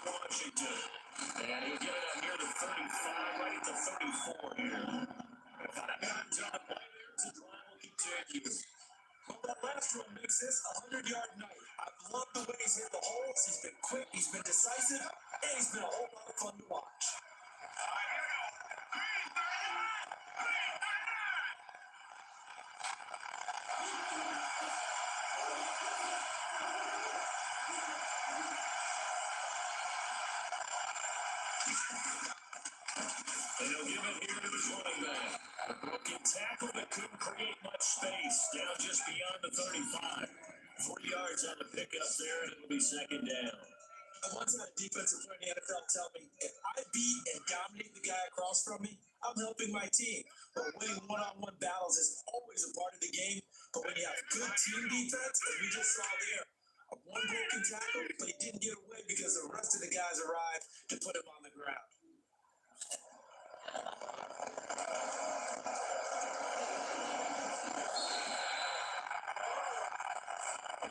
Washington. And he'll get it out near the 35, right at the 34 here. 5 yards on the play there as the drive will continue. Well, that last run makes this a 100-yard night. I've loved the way he's hit the holes. He's been quick, he's been decisive, and he's been a whole lot of fun to watch. And he'll give it here to his running back. A broken tackle that couldn't create much space. Down just beyond the 35. 4 yards on the pickup there, and it'll be 2nd down. I once had a defensive player in the NFL tell me, if I beat and dominate the guy across from me, I'm helping my team. But winning one-on-one battles is always a part of the game. But when you have good team defense, as we just saw there, one broken tackle, but he didn't get away because the rest of the guys arrived to put him on the ground.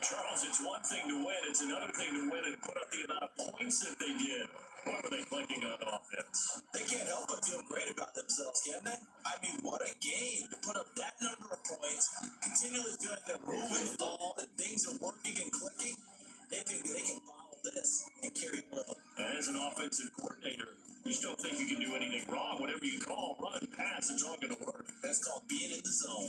Charles, it's one thing to win. It's another thing to win and put up the amount of points that they did. What were they clicking on offense? They can't help but feel great about themselves, can they? I mean, what a game to put up that number of points, continually feel like they're moving the ball, and things are working and clicking. They think they can follow this and carry with them. As an offensive coordinator, you still think you can do anything wrong. Whatever you call, run and pass, it's all going to work. That's called being in the zone.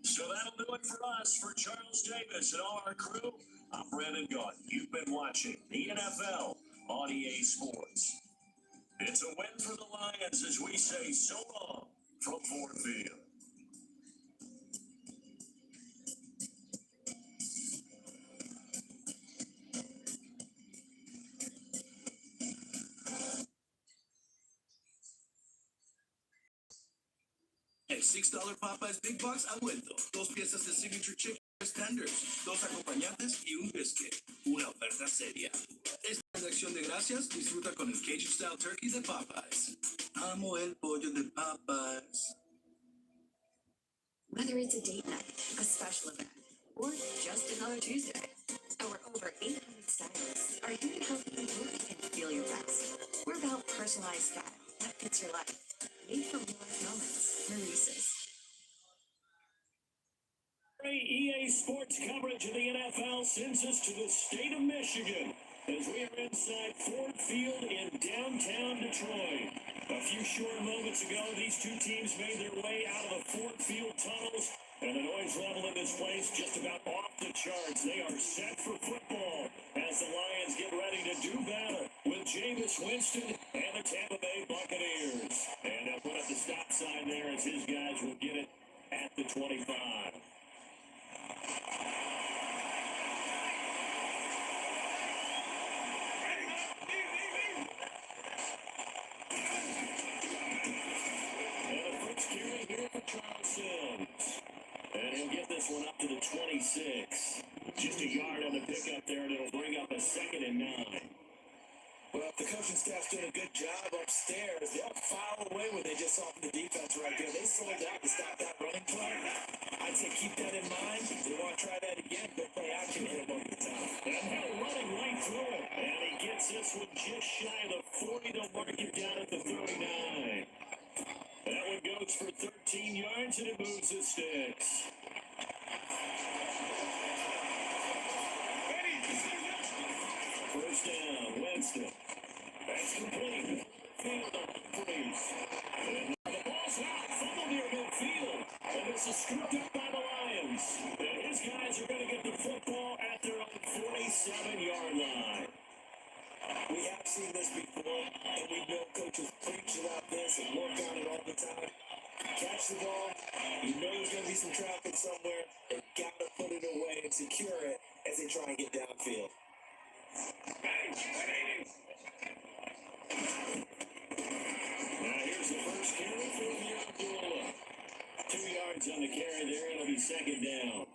So that'll do it for us, for Charles Davis and all our crew. I'm Brandon Gaunt. You've been watching the NFL on EA Sports. It's a win for the Lions as we say so long from Ford Field. El $6 Popeyes Big Box Aumento. Dos piezas de signature chicken tenders, dos acompañantes y un biscuit. Una oferta seria. Esta es la acción de gracias. Disfruta con el Cajun Style Turkey de Popeyes. Amo el pollo de Popeyes. Whether it's a date night, a special event, or just another Tuesday, our over 800 stylists are here to help you look and feel your best. We're about personalized style that fits your life. Made for real-life moments. Maurice's. Great EA Sports coverage of the NFL sends us to the state of Michigan as we are inside Ford Field in downtown Detroit. A few short moments ago, these two teams made their way out of the Ford Field tunnels, and the noise level in this place just about off the charts. They are set for football as the Lions get ready to do battle with Jameis Winston and the Tampa Bay Buccaneers. And they'll put up the stop sign there as his guys will get it at the 25. And he'll get this one up to the 26. Just a yard on the pickup there, and it'll bring up a 2nd and 9. Well, if the coaching staff's doing a good job upstairs, they'll file away what they just saw from the defense right there. They sold out to stop that running play. I'd say keep that in mind. They want to try that again. Go play action and hit him over the top. And now running right through it. And he gets this one just shy of the 40 to mark it down at the 39. That one goes for 13 yards, and it moves the sticks. First down, Winston. That's complete. Field on the freeze. And the ball's out. Fumble near midfield. And this is scooped up by the Lions. And his guys are going to get the football at their own 47-yard line. We have seen this before, and we know coaches preach about this and work on it all the time. Catch the ball, you know there's going to be some traffic somewhere, they got to put it away and secure it as they try and get downfield. Now here's the first carry for Abdullah. 2 yards on the carry there, it'll be 2nd down.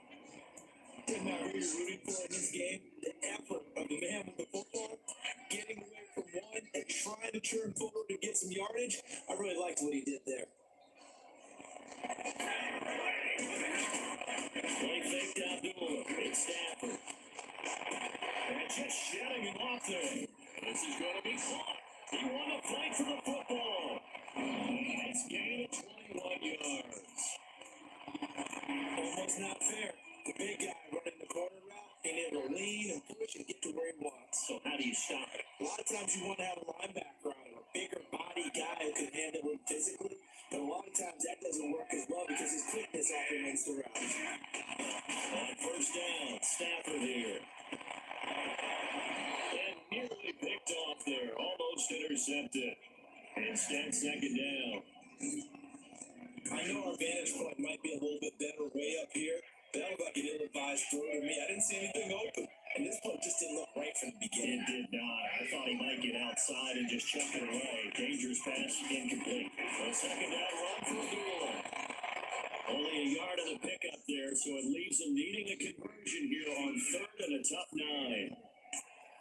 Did not really rooting for in this game the effort of the man with the football, getting away from one and trying to turn forward to get some yardage. I really liked what he did there. Play fake to Abdullah. It's Stafford. And just shutting him off there. This is going to be caught. He won the fight for the football. Nice gain of 21 yards. Almost not fair. The big guy running the corner route, being able to lean and push and get to where he wants. So how do you stop it? A lot of times you want to have a linebacker on him, a bigger body guy who can handle him physically, but a lot of times that doesn't work as well because his quickness often runs the route. On first down, Stafford here. And nearly picked off there, almost intercepted. Instead, 2nd down. I know our vantage point might be a little bit better way up here. That was like an ill-advised throw to me. I didn't see anything open. And this one just didn't look right from the beginning. It did not. I thought he might get outside and just chuck it away. Dangerous pass, incomplete. A 2nd down run for Abdullah. Only a yard of the pickup there, so it leaves him needing a conversion here on 3rd and a tough 9.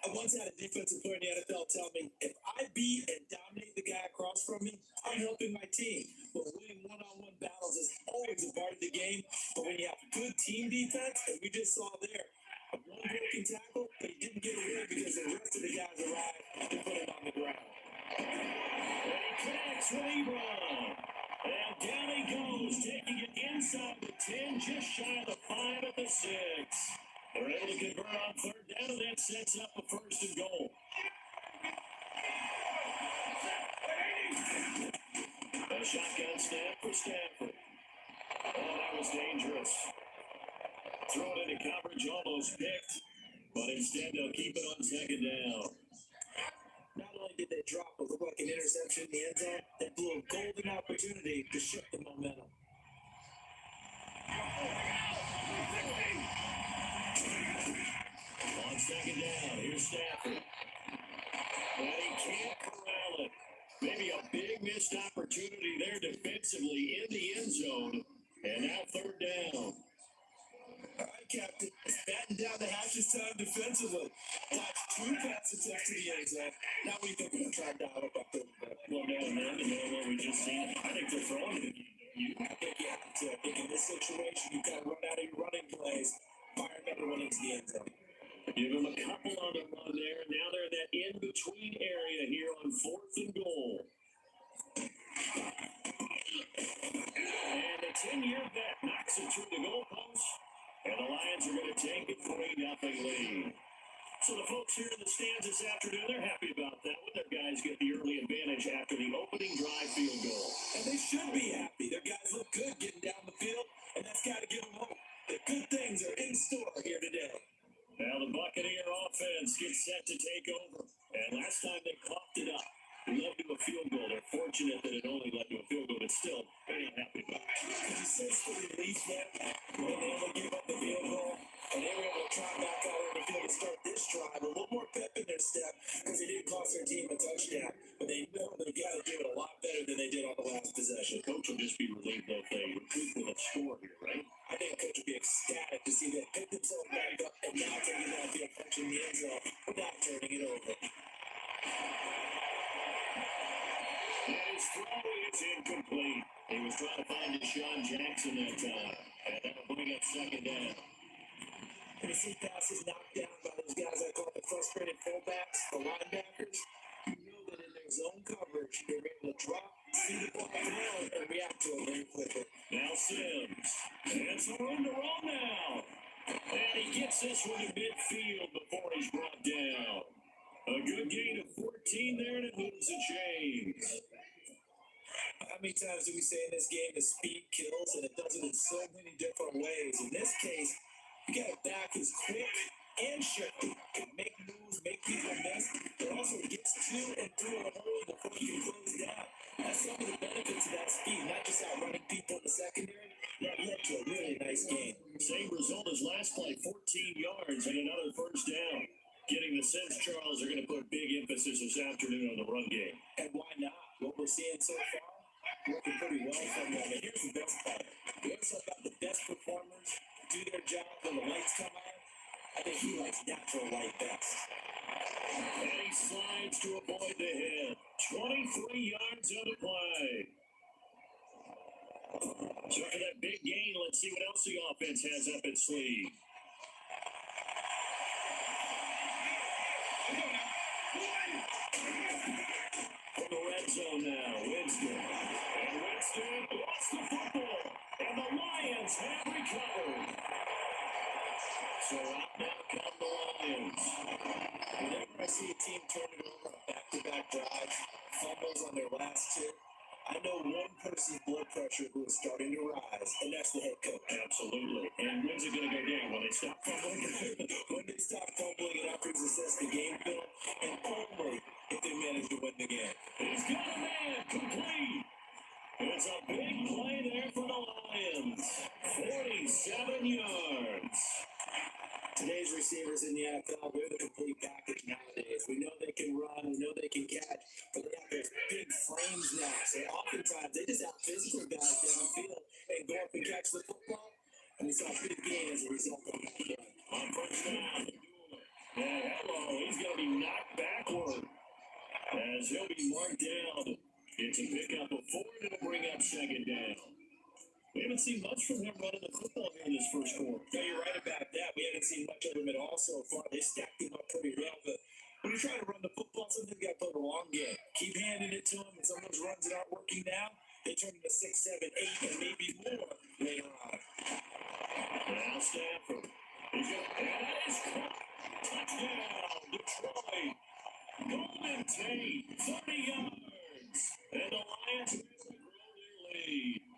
I once had a defensive player in the NFL tell me, if I beat and dominate the guy across from me, I'm helping my team. But winning one-on-one battles is always a part of the game. But when you have good team defense, and we just saw there, a one broken tackle, but he didn't get away because the rest of the guys arrived to put him on the ground. And he connects with Ebron. And down he goes, taking it inside the 10, just shy of the 5 at the 6. They're able to convert on 3rd down, and that sets up a 1st and goal. A shotgun snap for Stafford. Oh, that was dangerous. Thrown into coverage, almost picked. but instead they'll keep it on second down. Not only did they drop what looked like an interception in the end zone, they blew a golden opportunity to shift the momentum. On second down, here's Stafford. But he can't corral it. Maybe a big missed opportunity there defensively in the end zone. And now third down. All right, Captain. It's batting down the hatches time defensively. Dodged 2 pass attempts to the end zone. Now we think we're going to try and dial it up there. Well, no, what we just seen. I think they're throwing it. I think you have to. I think in this situation, you got to run out of your running plays. Fire another one into the end zone. Give them a couple on the run there. Now they're in that in-between area here on 4th and goal. And the 10-year bet knocks it through the goalpost. And the Lions are going to take a 3-0 lead. So the folks here in the stands this afternoon, they're happy about that when their guys get the early advantage after the opening drive field goal. And they should be happy. Their guys look good getting down the field, and that's got to give them hope. The good things are in store here today. Now the Buccaneer offense gets set to take over. And last time they coughed it up, it led to a field goal. They're fortunate that it only led to a field goal, but still, very happy about it. Could you sense the relief there when they only gave up the field goal? And they were able to try back out on the field to start this drive. A little more pep in their step because they didn't cost their team a touchdown. But they know they've got to do it a lot better than they did on the last possession. Coach will just be relieved that they recoup with a score here, right? I think Coach would be ecstatic to see them pick themselves back up and now taking that field punch in the end zone without turning it over. And his throw is incomplete. He was trying to find Deshaun Jackson that time. And that'll bring up second down. When you see passes knocked down by those guys I call the frustrated fullbacks, the linebackers, you know that in their zone coverage, they're able to drop, see the ball down, and react to it very quickly. Now Sims. And some room to roll now. And he gets this one to midfield before he's brought down. A good gain of 14 there, and it moves the chains. How many times do we say in this game that speed kills, and it does it in so many different ways? In this case, you got a back who's quick and shifty, can make moves, make people miss, but also gets to and through a hurry before he can close down. That's some of the benefits of that speed, not just outrunning people in the secondary. That led to a really nice game. Same result as last play, 14 yards and another first down. Getting the sense Charles are going to put big emphasis this afternoon on the run game. And why not? What we're seeing so far, working pretty well from them. And here's the best part. We always talk about the best performers do their job when the lights come on. I think he likes natural light best. And he slides to avoid the hit. 23 yards on the play. So for that big gain, let's see what else the offense has up its sleeve. From the red zone now, Winston. And Winston lost the football. And the Lions have recovered. So out now come the Lions. Whenever I see a team turn it over on back-to-back drives, fumbles on their last 2, I know one person's blood pressure who is starting to rise, and that's the head coach. Absolutely. And when's it going to go down? When they stop fumbling? When they stop fumbling and after he's assessed the game film, and only if they manage to win the game. He's got a man complete. It's a big play there for the Lions. 47 yards. Today's receivers in the NFL, they're the complete package nowadays. We know they can run, we know they can catch, but they have those big frames now. So oftentimes they just out physical guys downfield and go up and catch the football. And we saw a big gain as a result of that. On first down, and hello, he's going to be knocked backward as he'll be marked down. It's a pickup of 4 and it'll bring up second down. We haven't seen much from him running the football here in this first quarter. No, you're right about that. We haven't seen much of him at all so far. They stacked him up pretty well. But when you're trying to run the football, sometimes you got to play the long game. Keep handing it to him, and some of those runs that aren't working now, they turn into 6, 7, 8, and maybe more later on. Now Stafford. He's got, and that is caught. Touchdown, Detroit. Golden Tate, 30 yards. And the Lions have grown their lead.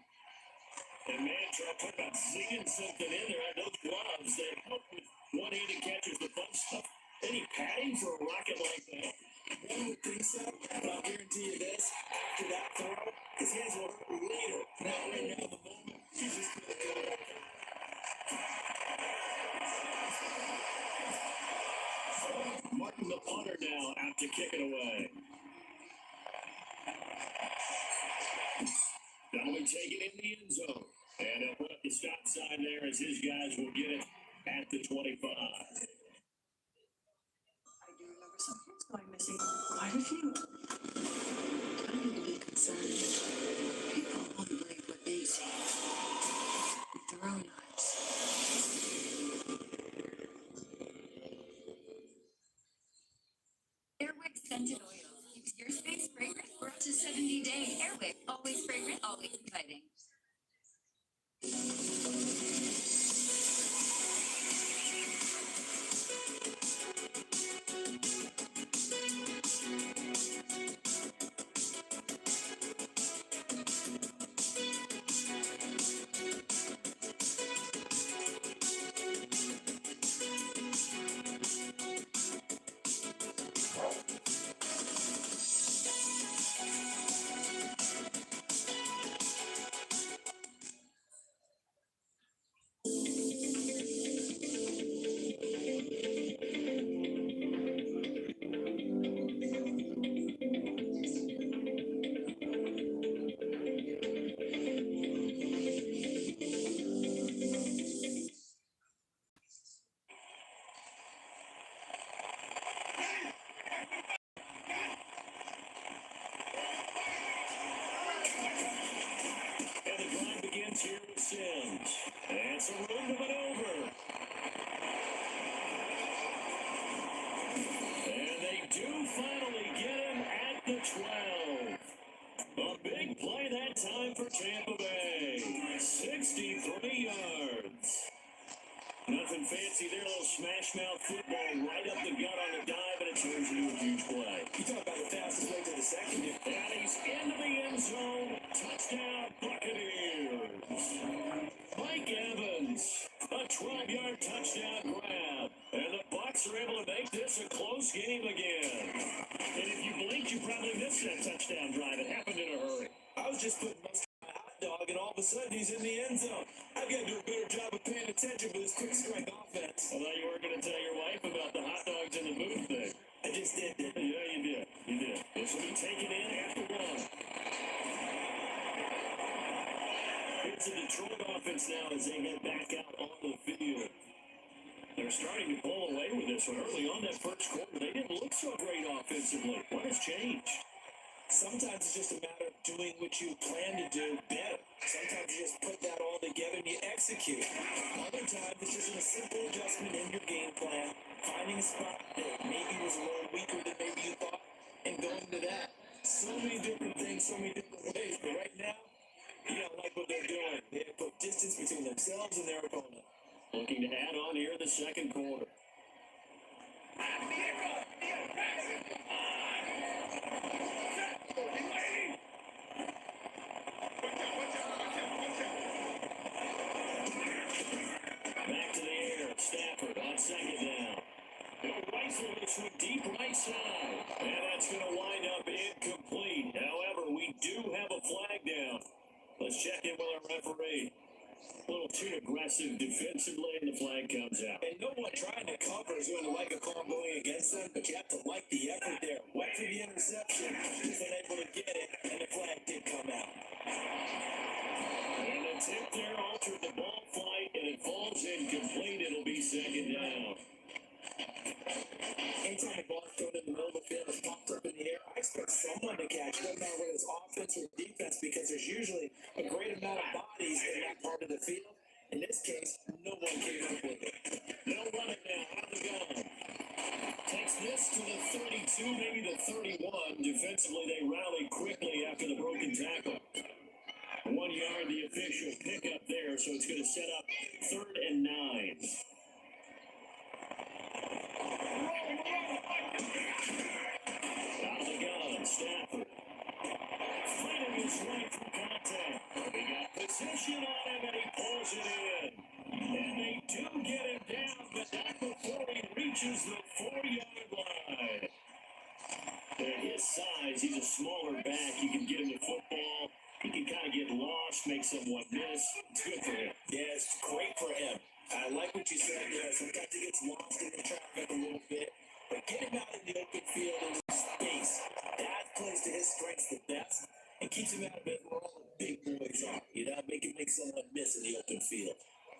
And man, try to talk about singing something in there. Those gloves, they help with one-handed catches the punch stuff. Any padding for a rocket like that? One would think so, but I'll guarantee you this. After that throw, his hands will hurt later. Not right now, the moment. He's just going to go back. Martin the punter now out to kick it away. That'll be taken in the end zone. And he'll put up the stop sign there as his guys will get it at the 25. I do remember some kids going missing. Quite a few. I need to be concerned. People won't believe what they see with their own eyes. Airwick scented oil keeps your space fragrant for up to 70 days. Airwick, always fragrant, always inviting. And the drive begins here with Sims. And it's a room to maneuver. And they do finally get him at the 12. A big play that time for Tampa Bay. 63 yards. Nothing fancy there, a little smash mouth football right up the gut on the dive, and it turns into a huge play. You talk about the fastest way to the second. And he's into the end zone. Touchdown, Buccaneers. Mike Evans, a 12-yard touchdown grab. And the Bucs are able to make this a close game again. And if you blinked, you probably missed that touchdown drive. It happened in a hurry. I was just putting most on my hot dog, and all of a sudden he's in the end zone. I've got to do a better job of paying attention for this quick strike offense. I thought you were going to tell your wife about the hot dogs in the booth thing. I just did, didn't I? Yeah, you did. You did. This will be taken in after one. It's the Detroit offense now as they get back out on the field. They're starting to pull away with this one. Early on that first quarter, they didn't look so great offensively. What has changed? Sometimes it's just a matter of doing what you plan to do better. Sometimes you just put that all together and you execute. Other times it's just a simple adjustment in your game plan, finding a spot that maybe was a little weaker than maybe you thought, and going to that. So many different things, so many different ways. But right now, you don't like what they're doing. They put distance between themselves and their opponent. Looking to add on here in the second quarter. Back to the air. Stafford on second down. He'll rifle this one deep right side. And that's going to wind up incomplete. However, we do have a flag down. Let's check in with our referee. A little too aggressive defensively, and the flag comes out. And no one trying to cover is going to like a call going against them, but you have to like the effort there. Went for the interception, was unable to get it, and the flag did come out. And the tip there altered the ball flight, and it falls incomplete. It'll be second down. Anytime the ball's thrown in the middle of the field, it's popped up in the air, I expect someone to catch it, no matter whether it's offense or defense, because there's usually a great amount of bodies in that part of the field. In this case, no one came up with it. They'll run it now out of the gun. Takes this to the 32, maybe the 31. Defensively, they rally quickly after the broken tackle. 1 yard, the official pickup there, so it's going to set up 3rd and 9. Out of the gun, Stafford. Fighting his way through contact. They got position on him, and he pulls it in. And they do get him down, but not before he reaches the is he's a smaller back. You can get him the football. He can kind of get lost, make someone miss. It's good for him. Yeah, it's great for him. I like what you said there. Sometimes he gets lost in the traffic a little bit. But get him out in the open field and space. That plays to his strengths the best and keeps him out of it where all the big boys are. You know, make someone miss in the open field.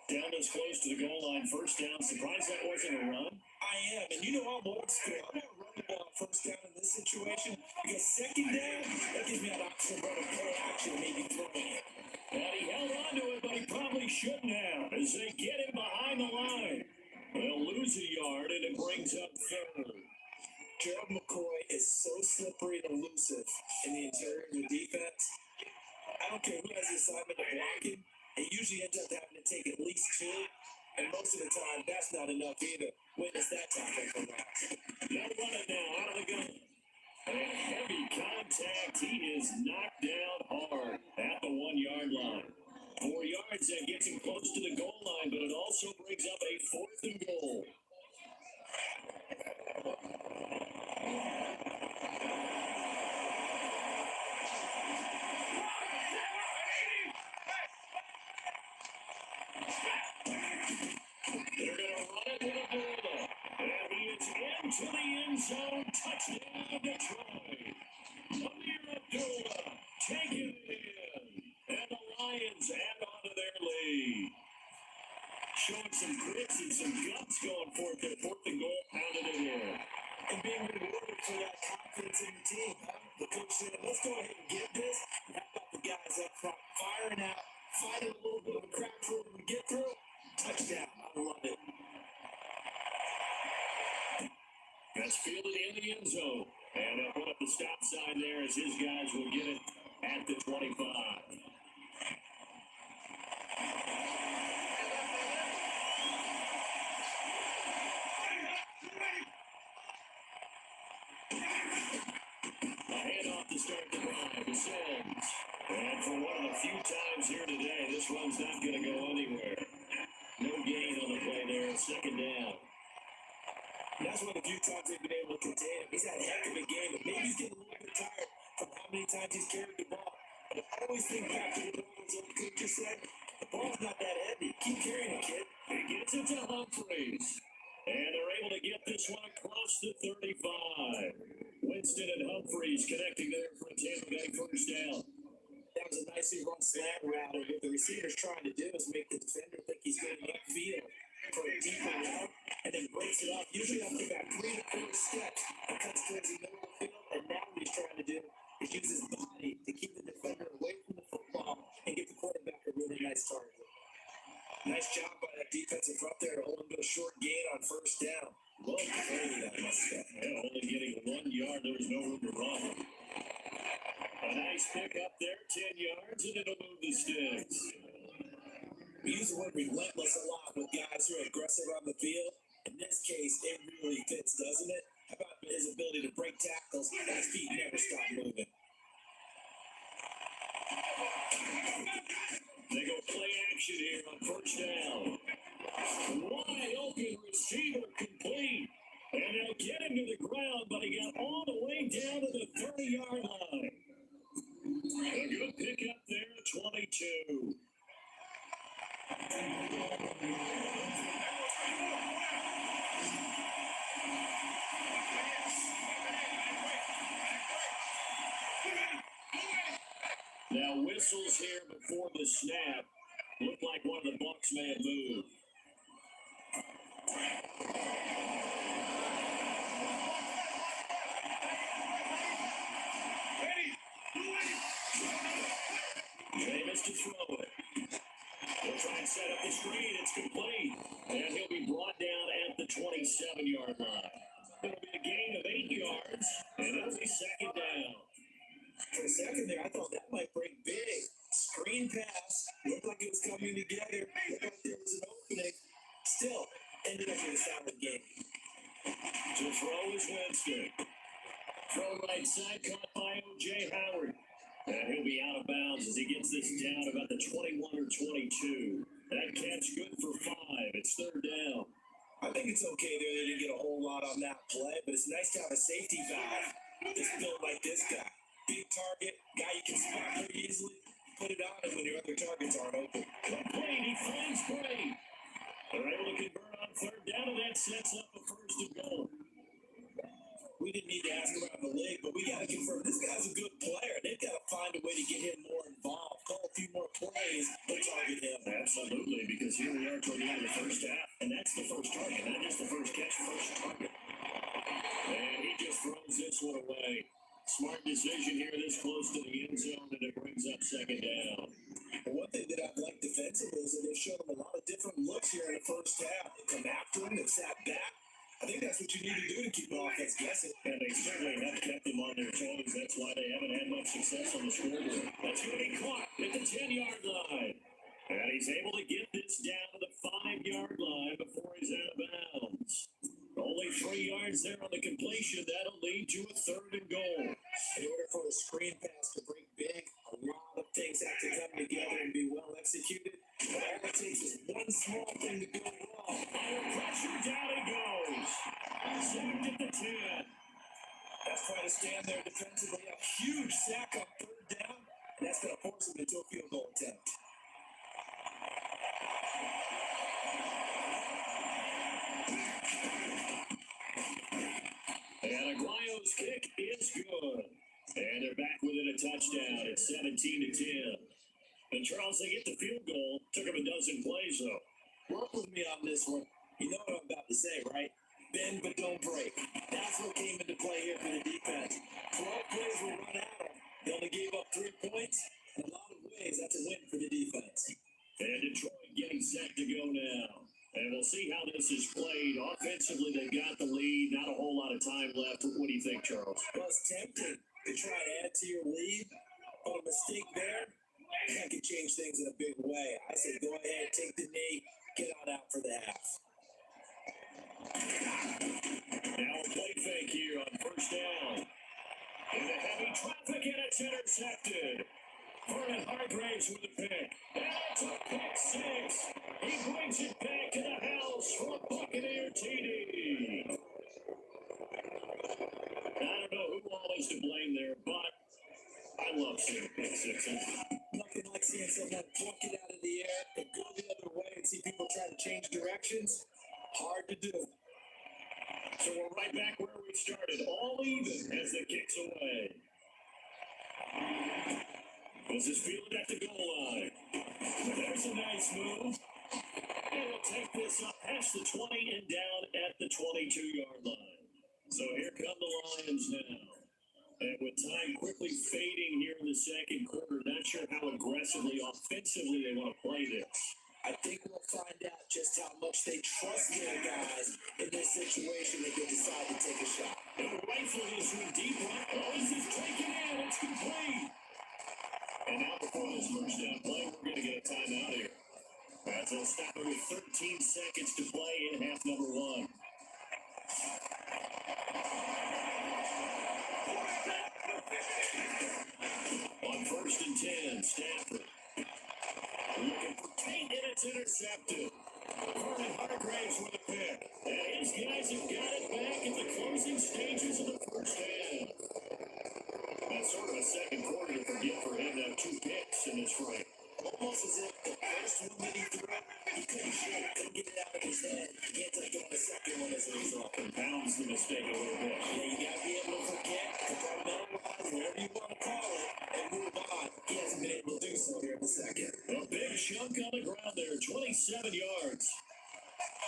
Down this close to the goal line, first down. Surprised that wasn't a run. I am, and you know I'm old school. I'm not running the ball first down in this situation because second down, that gives me an option to run a play action, maybe throwing it. And he held on to it, but he probably shouldn't have as they get him behind the line. They'll lose a yard, and it brings up third. Gerald McCoy is so slippery and elusive in the interior of the defense. I don't care who has the assignment of blocking. It usually ends up having to take at least two, and most of the time, that's not enough either. Witness that tackle from Rouse. No running now, out of the gun. And heavy contact. He is knocked down hard at the 1 yard line. 4 yards, that gets him close to the goal line, but it also brings up a 4th and goal. They're going to run it with a bullet. And he is into the end zone. Touchdown, Detroit. Amir Abdullah taking it in. And the Lions add on to their lead. Showing some grits and some guts going for it. Their 4th and goal, pounded it in. And being rewarded for that confidence in the team. The coach said, let's go ahead and get this. And how about the guys up front firing out, fighting a little bit of a crack for them to get through? Touchdown. I love it. That's fielded in the end zone. And they'll put up the stop sign there as his guys will get it at the 25. A handoff to start the drive. Descends. And for one of the few times here today, this one's not going to go anywhere. No gain on the play there. Second down. That's one of the few times they've been able to contain him. He's had a heck of a game, but maybe he's getting a little bit tired from how many times he's carried the ball. But I always think back to what his old coach just said. The ball's not that heavy. Keep carrying it, kid. He gets it to Humphreys. And they're able to get this one across the 35. Winston and Humphreys connecting there for a Tampa Bay first down. That was a nicely run slant route. And what the receiver's trying to do is make the defender think he's going upfield for a deeper route and then breaks it up. Usually after about 3 to 4 steps, it cuts towards the middle of the field. And now what he's trying to do is use his body to keep the defender away from the football and get the quarterback a really nice target. Nice job by that defensive front there to hold him to a short gain on first down. Well played, I must say. And only getting 1 yard, there was no room to run. A nice pick up there, 10 yards, and it'll move the sticks. We use the word relentless a lot with guys who are aggressive on the field. In this case, it really fits, doesn't it? How about his ability to break tackles and his feet never stop moving? They go play action here on first down. Wide open receiver complete. And they'll get him to the ground, but he got all the way down to the 30-yard line. A good pick up there at 22. Now whistles here before the snap. Looked like one of the Bucs may have moved. Davis to throw it. They'll try and set up the screen. It's complete. And he'll be brought down at the 27-yard line. It'll be a gain of 8 yards. And it'll be second down. For a second there, I thought that might break big. Screen pass. Looked like it was coming together. Looked like there was an opening. Still, ended up with a solid game. To throw is Winston. Throw right side, caught by O.J. Howard. And he'll be out of bounds as he gets this down about the 21 or 22. That catch good for 5. It's third down. I think it's okay there. They didn't get a whole lot on that play, but it's nice to have a safety valve This built like this guy. Big target, guy you can spot very easily. Put it on him when your other targets aren't open. Complete, he finds Bray. They're able to convert on third down, and that sets up a first and goal. We didn't need to ask around the league, but we got to confirm this guy's a good player. They've got to find a way to get him more involved, call a few more plays, and target him. Absolutely, because here we are toward the end of the first half, and that's the first target, not just the first catch, first target. And he just throws this one away. Smart decision here this close to the end zone, and it brings up second down. And one thing that I've liked defensively is that they've shown him a lot of different looks here in the first half. They come after him, they've sat back. I think that's what you need to do to keep the offense guessing. And they certainly have kept them on their toes. That's why they haven't had much success on the scoreboard. That's going to be caught at the 10-yard line. And he's able to get this down to the 5-yard line before he's out of bounds. Only 3 yards there on the completion. That'll lead to a third and goal. In order for a screen pass to break big, a lot of things have to come together and be well executed. But all it takes is one small thing to go wrong. Under pressure, down he goes. Sacked at the 10. That's trying to stand there defensively. A huge sack on third down. And that's going to force him into a field goal attempt. And Aguayo's kick is good. And they're back within a touchdown. It's 17-10. And Charles, they get the field goal. Took him a dozen plays, though. Work with me on this one. You know what I'm about to say, right? Bend but don't break. That's what came into play here for the defense. 12 plays were run out of. They only gave up 3 points. In a lot of ways, that's a win for the defense. And Detroit getting set to go now. And we'll see how this is played. Offensively, they've got the lead. Not a whole lot of time left. What do you think, Charles? Well, it's tempting to try to add to your lead. But a mistake there, that could change things in a big way. I say go ahead, take the knee, get on out for the half. Now a play fake here on first down. Into heavy traffic, and it's intercepted. Vernon Hargraves with the pick. That's a pick six. He brings it back to the house for a Buccaneer TD. I don't know who all is to blame there, but I love seeing pick sixes. Nothing like seeing someone pluck it out of the air and go the other way and see people try to change directions. Hard to do. So we're right back where we started, all even as the kick's away. This is fielded at the goal line. There's a nice move. And we'll take this up past the 20 and down at the 22-yard line. So here come the Lions now. And with time quickly fading here in the second quarter, not sure how aggressively, offensively they want to play this. I think we'll find out just how much they trust their guys in this situation if they decide to take a shot. And rifle this one deep right. Oh, this is taken in. It's complete. And now before this first down play, we're going to get a timeout here. As they'll stop it with 13 seconds to play in half number one. On first and 10, Stafford. Looking for Tate, and it's intercepted. Vernon Hargraves with a pick. And his guys have got it back in the closing stages of the first half. That's sort of a second quarter to forget for him to have 2 picks in this frame. Almost as if the first one that he threw, he couldn't shake, couldn't get it out of his head. He can't take it on the second one as a result. Compounds the mistake a little bit. Yeah, you gotta be able to forget, compartmentalize, whatever you want to call it, and move on. He hasn't been able to do so here in the second. A big chunk on the ground there, 27 yards.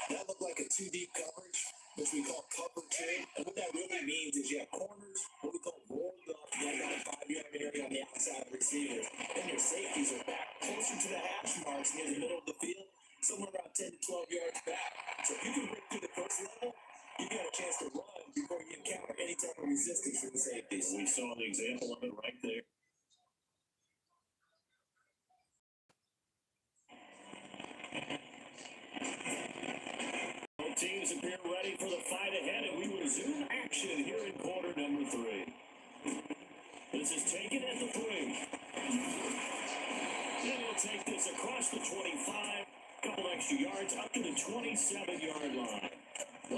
That looked like a 2-deep coverage, which we call cover 2. And what that really means is you have corners, what we call rolled up, you have that 5-yard area on the outside of receivers. And your safeties are back closer to the hash marks near the middle of the field, somewhere around 10 to 12 yards back. So if you can break through the first level, you got a chance to run before you encounter any type of resistance from the safeties. We saw an example of it right there. Both teams appear ready for the fight ahead, and we resume action here in quarter number 3. This is taken at the 3. And he'll take this across the 25, couple extra yards up to the 27-yard line.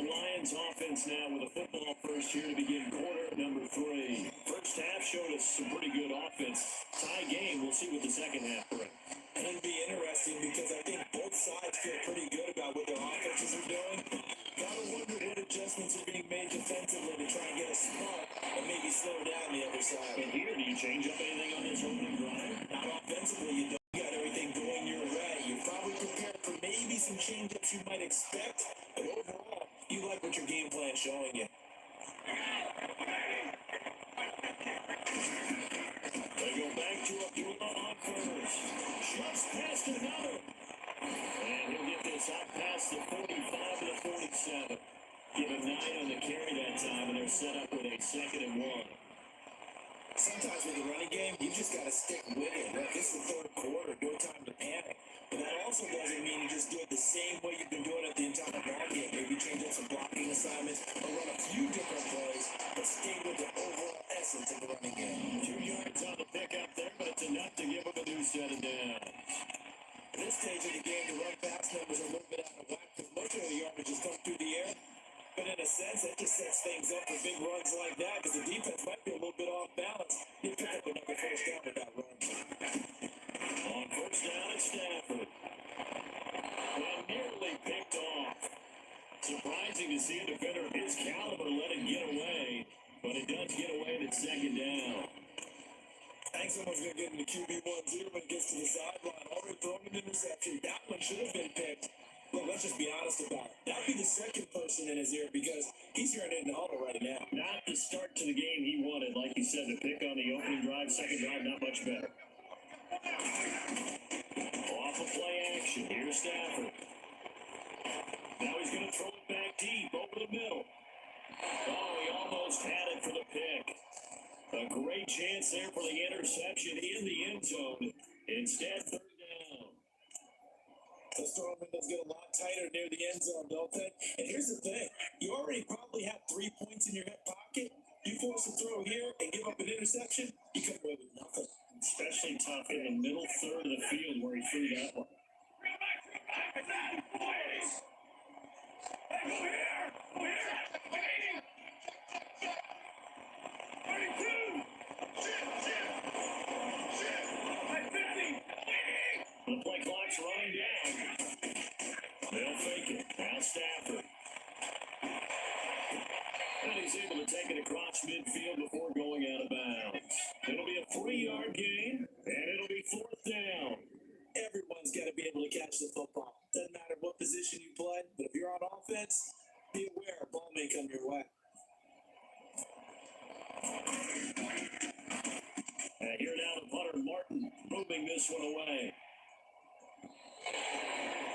The Lions offense now with a football first here to begin quarter number 3. First half showed us some pretty good offense. Tie game. We'll see what the second half brings. And it'll be interesting because I think both sides feel pretty good about what their offenses are doing. Gotta wonder what adjustments are being made defensively to try and get a smart and maybe slow down the other side. And here, do you change up anything on this opening drive? Not offensively, you don't got everything going your way. You're probably prepared for maybe some change-ups you might expect, but overall, you like what your game plan's showing you. They go back to Abdullah on first. Just past another. And he'll get this out past the 45 to the 47. Give him 9 on the carry that time, and they're set up with a 2nd and 1. Sometimes with the running game, you just got to stick with it. Look, this is the third quarter, no time to panic. But that also doesn't mean you just do it the same way you've been doing it the entire ball game. Maybe change up some blocking assignments or run a few different plays, but stay with the overall essence of the running game. 2 yards on the pickup there, but it's enough to give him a new set of downs. At this stage of the game, the run pass numbers are a little bit out of whack because most of the yardage has come through the air. But in a sense, that just sets things up for big runs like that because the defense might be a little bit off balance. You pick up another first down with that run. On first down at Stafford. Well, nearly picked off. Surprising to see a defender of his caliber let it get away, but it does get away at 2nd down. I think someone's going to get in the QB1-0 when it gets to the sideline. Already thrown an interception. That one should have been picked. Look, let's just be honest about it. That'd be the second person in his ear because he's hearing it in the huddle right now. Not the start to the game he wanted, like you said, to pick on the opening drive, second drive, not much better. Off of play action, here's Stafford. Now he's going to throw it back deep, over the middle. Oh, he almost had it for the pick. A great chance there for the interception in the end zone. Instead, 3rd down. Those throwing windows get a lot tighter near the end zone, don't they? And here's the thing. You already probably have 3 points in your hip pocket. You force a throw here and give up an interception, you come away with nothing. Especially tough in the middle third of the field where he threw that one. The play clock's running down. They'll fake it. Now Stafford. And he's able to take it across midfield before going out of bounds. It'll be a 3-yard gain, and it'll be 4th down. Everyone's got to be able to catch the football. Doesn't matter what position you play, but if you're on offense, be aware a ball may come your way. And here now the punter, Martin, moving this one away.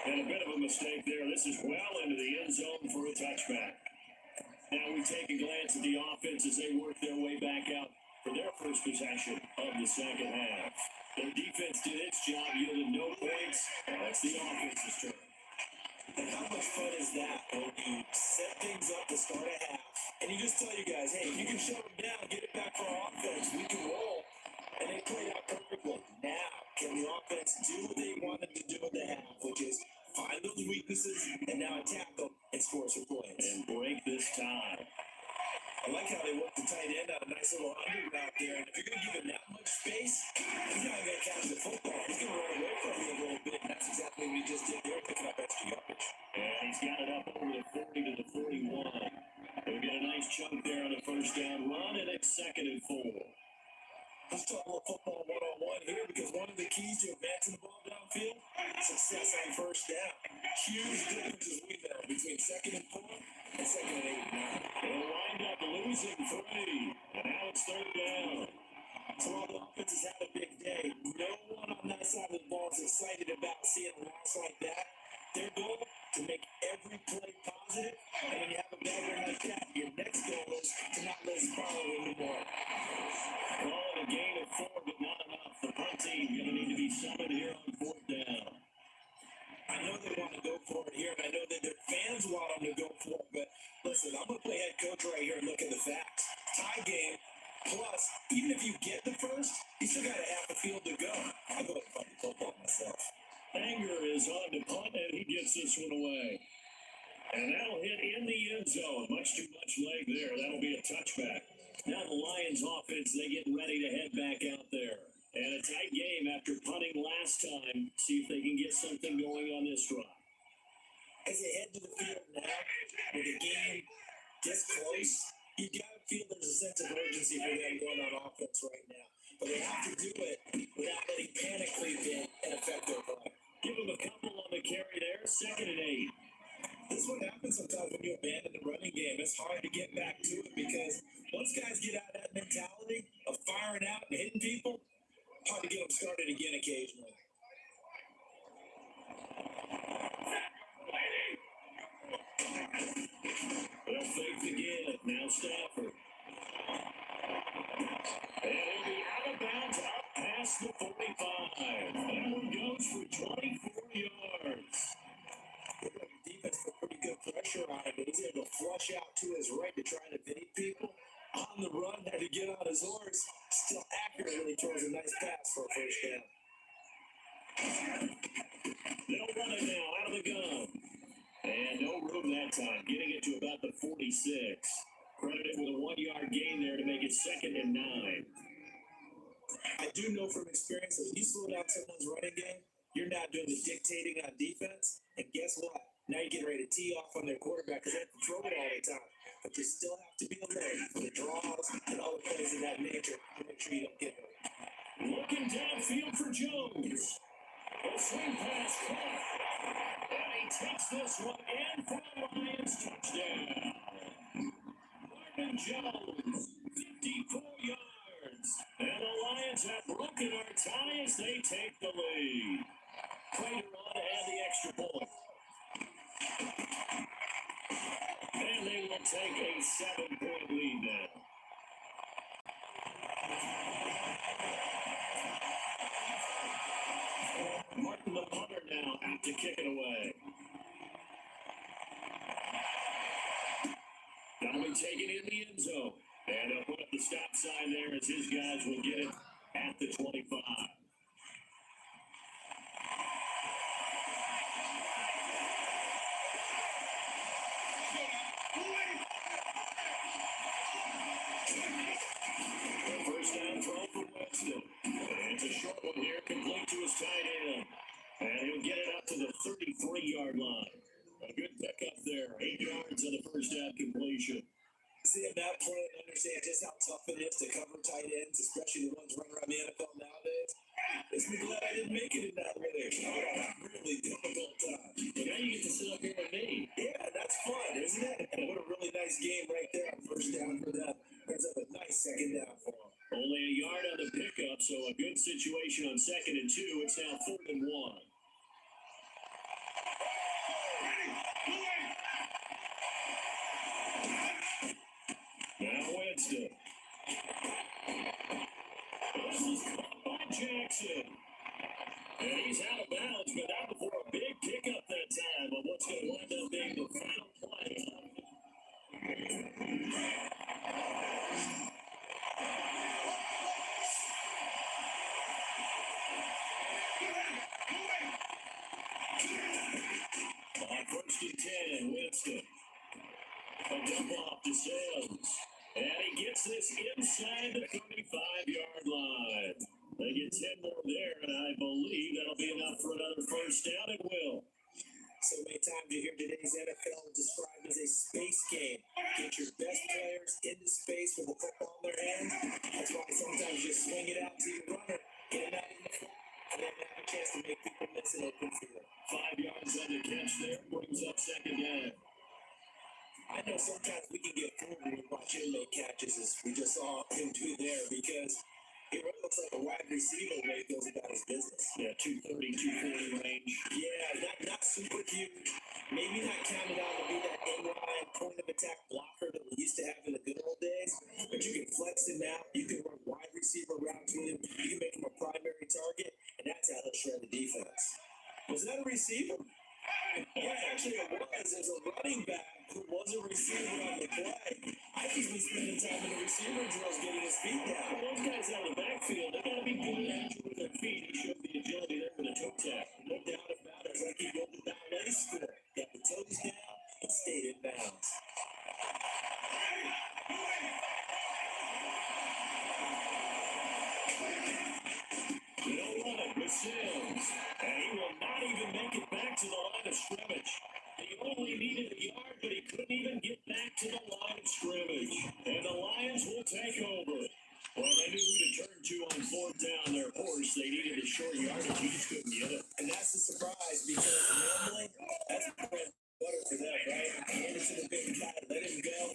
And a bit of a mistake there. This is well into the end zone for a touchback. Now we take a glance at the offense as they work their way back out for their first possession of the second half. Their defense did its job, yielded no points. That's the offense's turn. And how much fun is that when you set things up to start a half and you just tell you guys, hey, if you can shut them down, get it back for our offense, we can roll. And they played out perfectly. Now, can the offense do what they wanted to do in the half, which is find those weaknesses and now attack them and score some points? And break this tie. I like how they worked the tight end out a nice little under route there. And if you're going to give him that much space, he's not going to catch the football. He's going to run away from you a little bit. And that's exactly what he just did there, picking up extra yardage. And he's got it up over the 40 to the 41. They'll get a nice chunk there on the first down run, and it's 2nd and 4. Let's talk a little football one-on-one here because one of the keys to advancing the ball downfield, success on first down. Huge differences we know between 2nd and 4 and 2nd and 8 and 9. They'll wind up losing 3, and now it's 3rd down. So while the offense has had a big day, no one on that side of the ball is excited about seeing a loss like that. Their goal, to make every play positive, and when you have a bad one like that, your next goal is to not let it spiral anymore. Call it a gain of 4, but not enough. The punt team going to need to be summoned here on 4th down. I know they want to go for it here, and I know that their fans want them to go for it, but listen, I'm going to play head coach right here and look at the facts. Tie game, plus, even if you get the first, you still got a half a field to go. I'll go ahead and find the football myself. Anger is on to punt, and he gets this one away. And that'll hit in the end zone. Much too much leg there. That'll be a touchback. Now the Lions offense, they get ready to head back out there. And a tight game after punting last time. See if they can get something going on this drive. As they head to the field now, with the game this close, you gotta feel there's a sense of urgency for them going on offense right now. But they have to do it without letting panic creep in and affect their play. Give them a couple on the carry there. 2nd and 8. This is what happens sometimes when you abandon the running game. It's hard to get back to it because once guys get out of that mentality of firing out and hitting people, hard to get them started again occasionally. They'll fake again. Now Stafford. And he'll be out of bounds up past the 45. That one goes for 24 yards. The defense put pretty good pressure on him, but he's able to flush out to his right to try to beat people. On the run, had to get on his horse. Still accurately throws a nice pass for a first down. They'll run it now out of the gun. And no room that time. Getting it to about the 46. Credited with a 1-yard gain there to make it 2nd and 9. I do know from experience that when you slow down someone's running game, you're not doing the dictating on defense. And guess what? Now you're getting ready to tee off on their quarterback because they have to throw it all the time. But you still have to be alert for the draws and other plays of that nature to make sure you don't get hurt. Looking downfield for Jones. A swing pass caught. And he takes this one in for the Lions touchdown. Marvin Jones, 54 yards. And the Lions have broken our tie as they take the lead. Prater on to add the extra point. And they will take a 7-point lead now. Martin the punter now out to kick it away. That'll be taken in the end zone. And he'll put up the stop sign there as his guys will get it at the 25. First down throw for Winston. And it's a short one here, complete to his tight end. And he'll get it up to the 33-yard line. A good pickup there. 8 yards on the first down completion. Seeing that play and understand just how tough it is to cover tight ends, especially the ones running around the NFL nowadays. Makes me glad I didn't make it in that really difficult time. But now you get to sit up here with me. Yeah, that's fun, isn't it? And what a really nice game right there on first down for them. Brings up a nice second down for them. Only a yard on the pickup, so a good situation on 2nd and 2. It's now 4th and 1. Now Winston. This is caught by Jackson. And he's out of bounds, but not before a big pickup that time on what's going to wind up being the final play. On 1st and 10, Winston. A dump off to Sims. And he gets this inside the 35-yard line. They get 10 more there, and I believe that'll be enough for another first down. It will. So many times you hear today's NFL described as a space game. Get your best players into space with the football in their hands. That's why sometimes you swing it out to your runner, get him out in the front, and then have a chance to make people miss an open field. 5 yards on the catch there, brings up 2nd down. I know sometimes we can get fooled when we watch him make catches, as we just saw him do there, because he really looks like a wide receiver when he goes about his business. Yeah, 230, 240 range. Yeah, not super huge. Maybe not counted out to be that in-line point of attack blocker that we used to have in the good old days, but you can flex him out. You can run wide receiver routes with him. You can make him a primary target, and that's how he'll shred the defense. Was that a receiver? Yeah, actually it was. There's a running back who was a receiver on the play. I think he's spending time in the receiver drills getting his feet down. Well, those guys out of the backfield, they got to be good at with their feet. He showed the agility there with a toe tap. No doubt about it. It's like he rolled the ballet score. Got the toes down and stayed down their horse. They needed a short yardage. He just couldn't get it. And that's the surprise because normally that's bread and butter for them, right?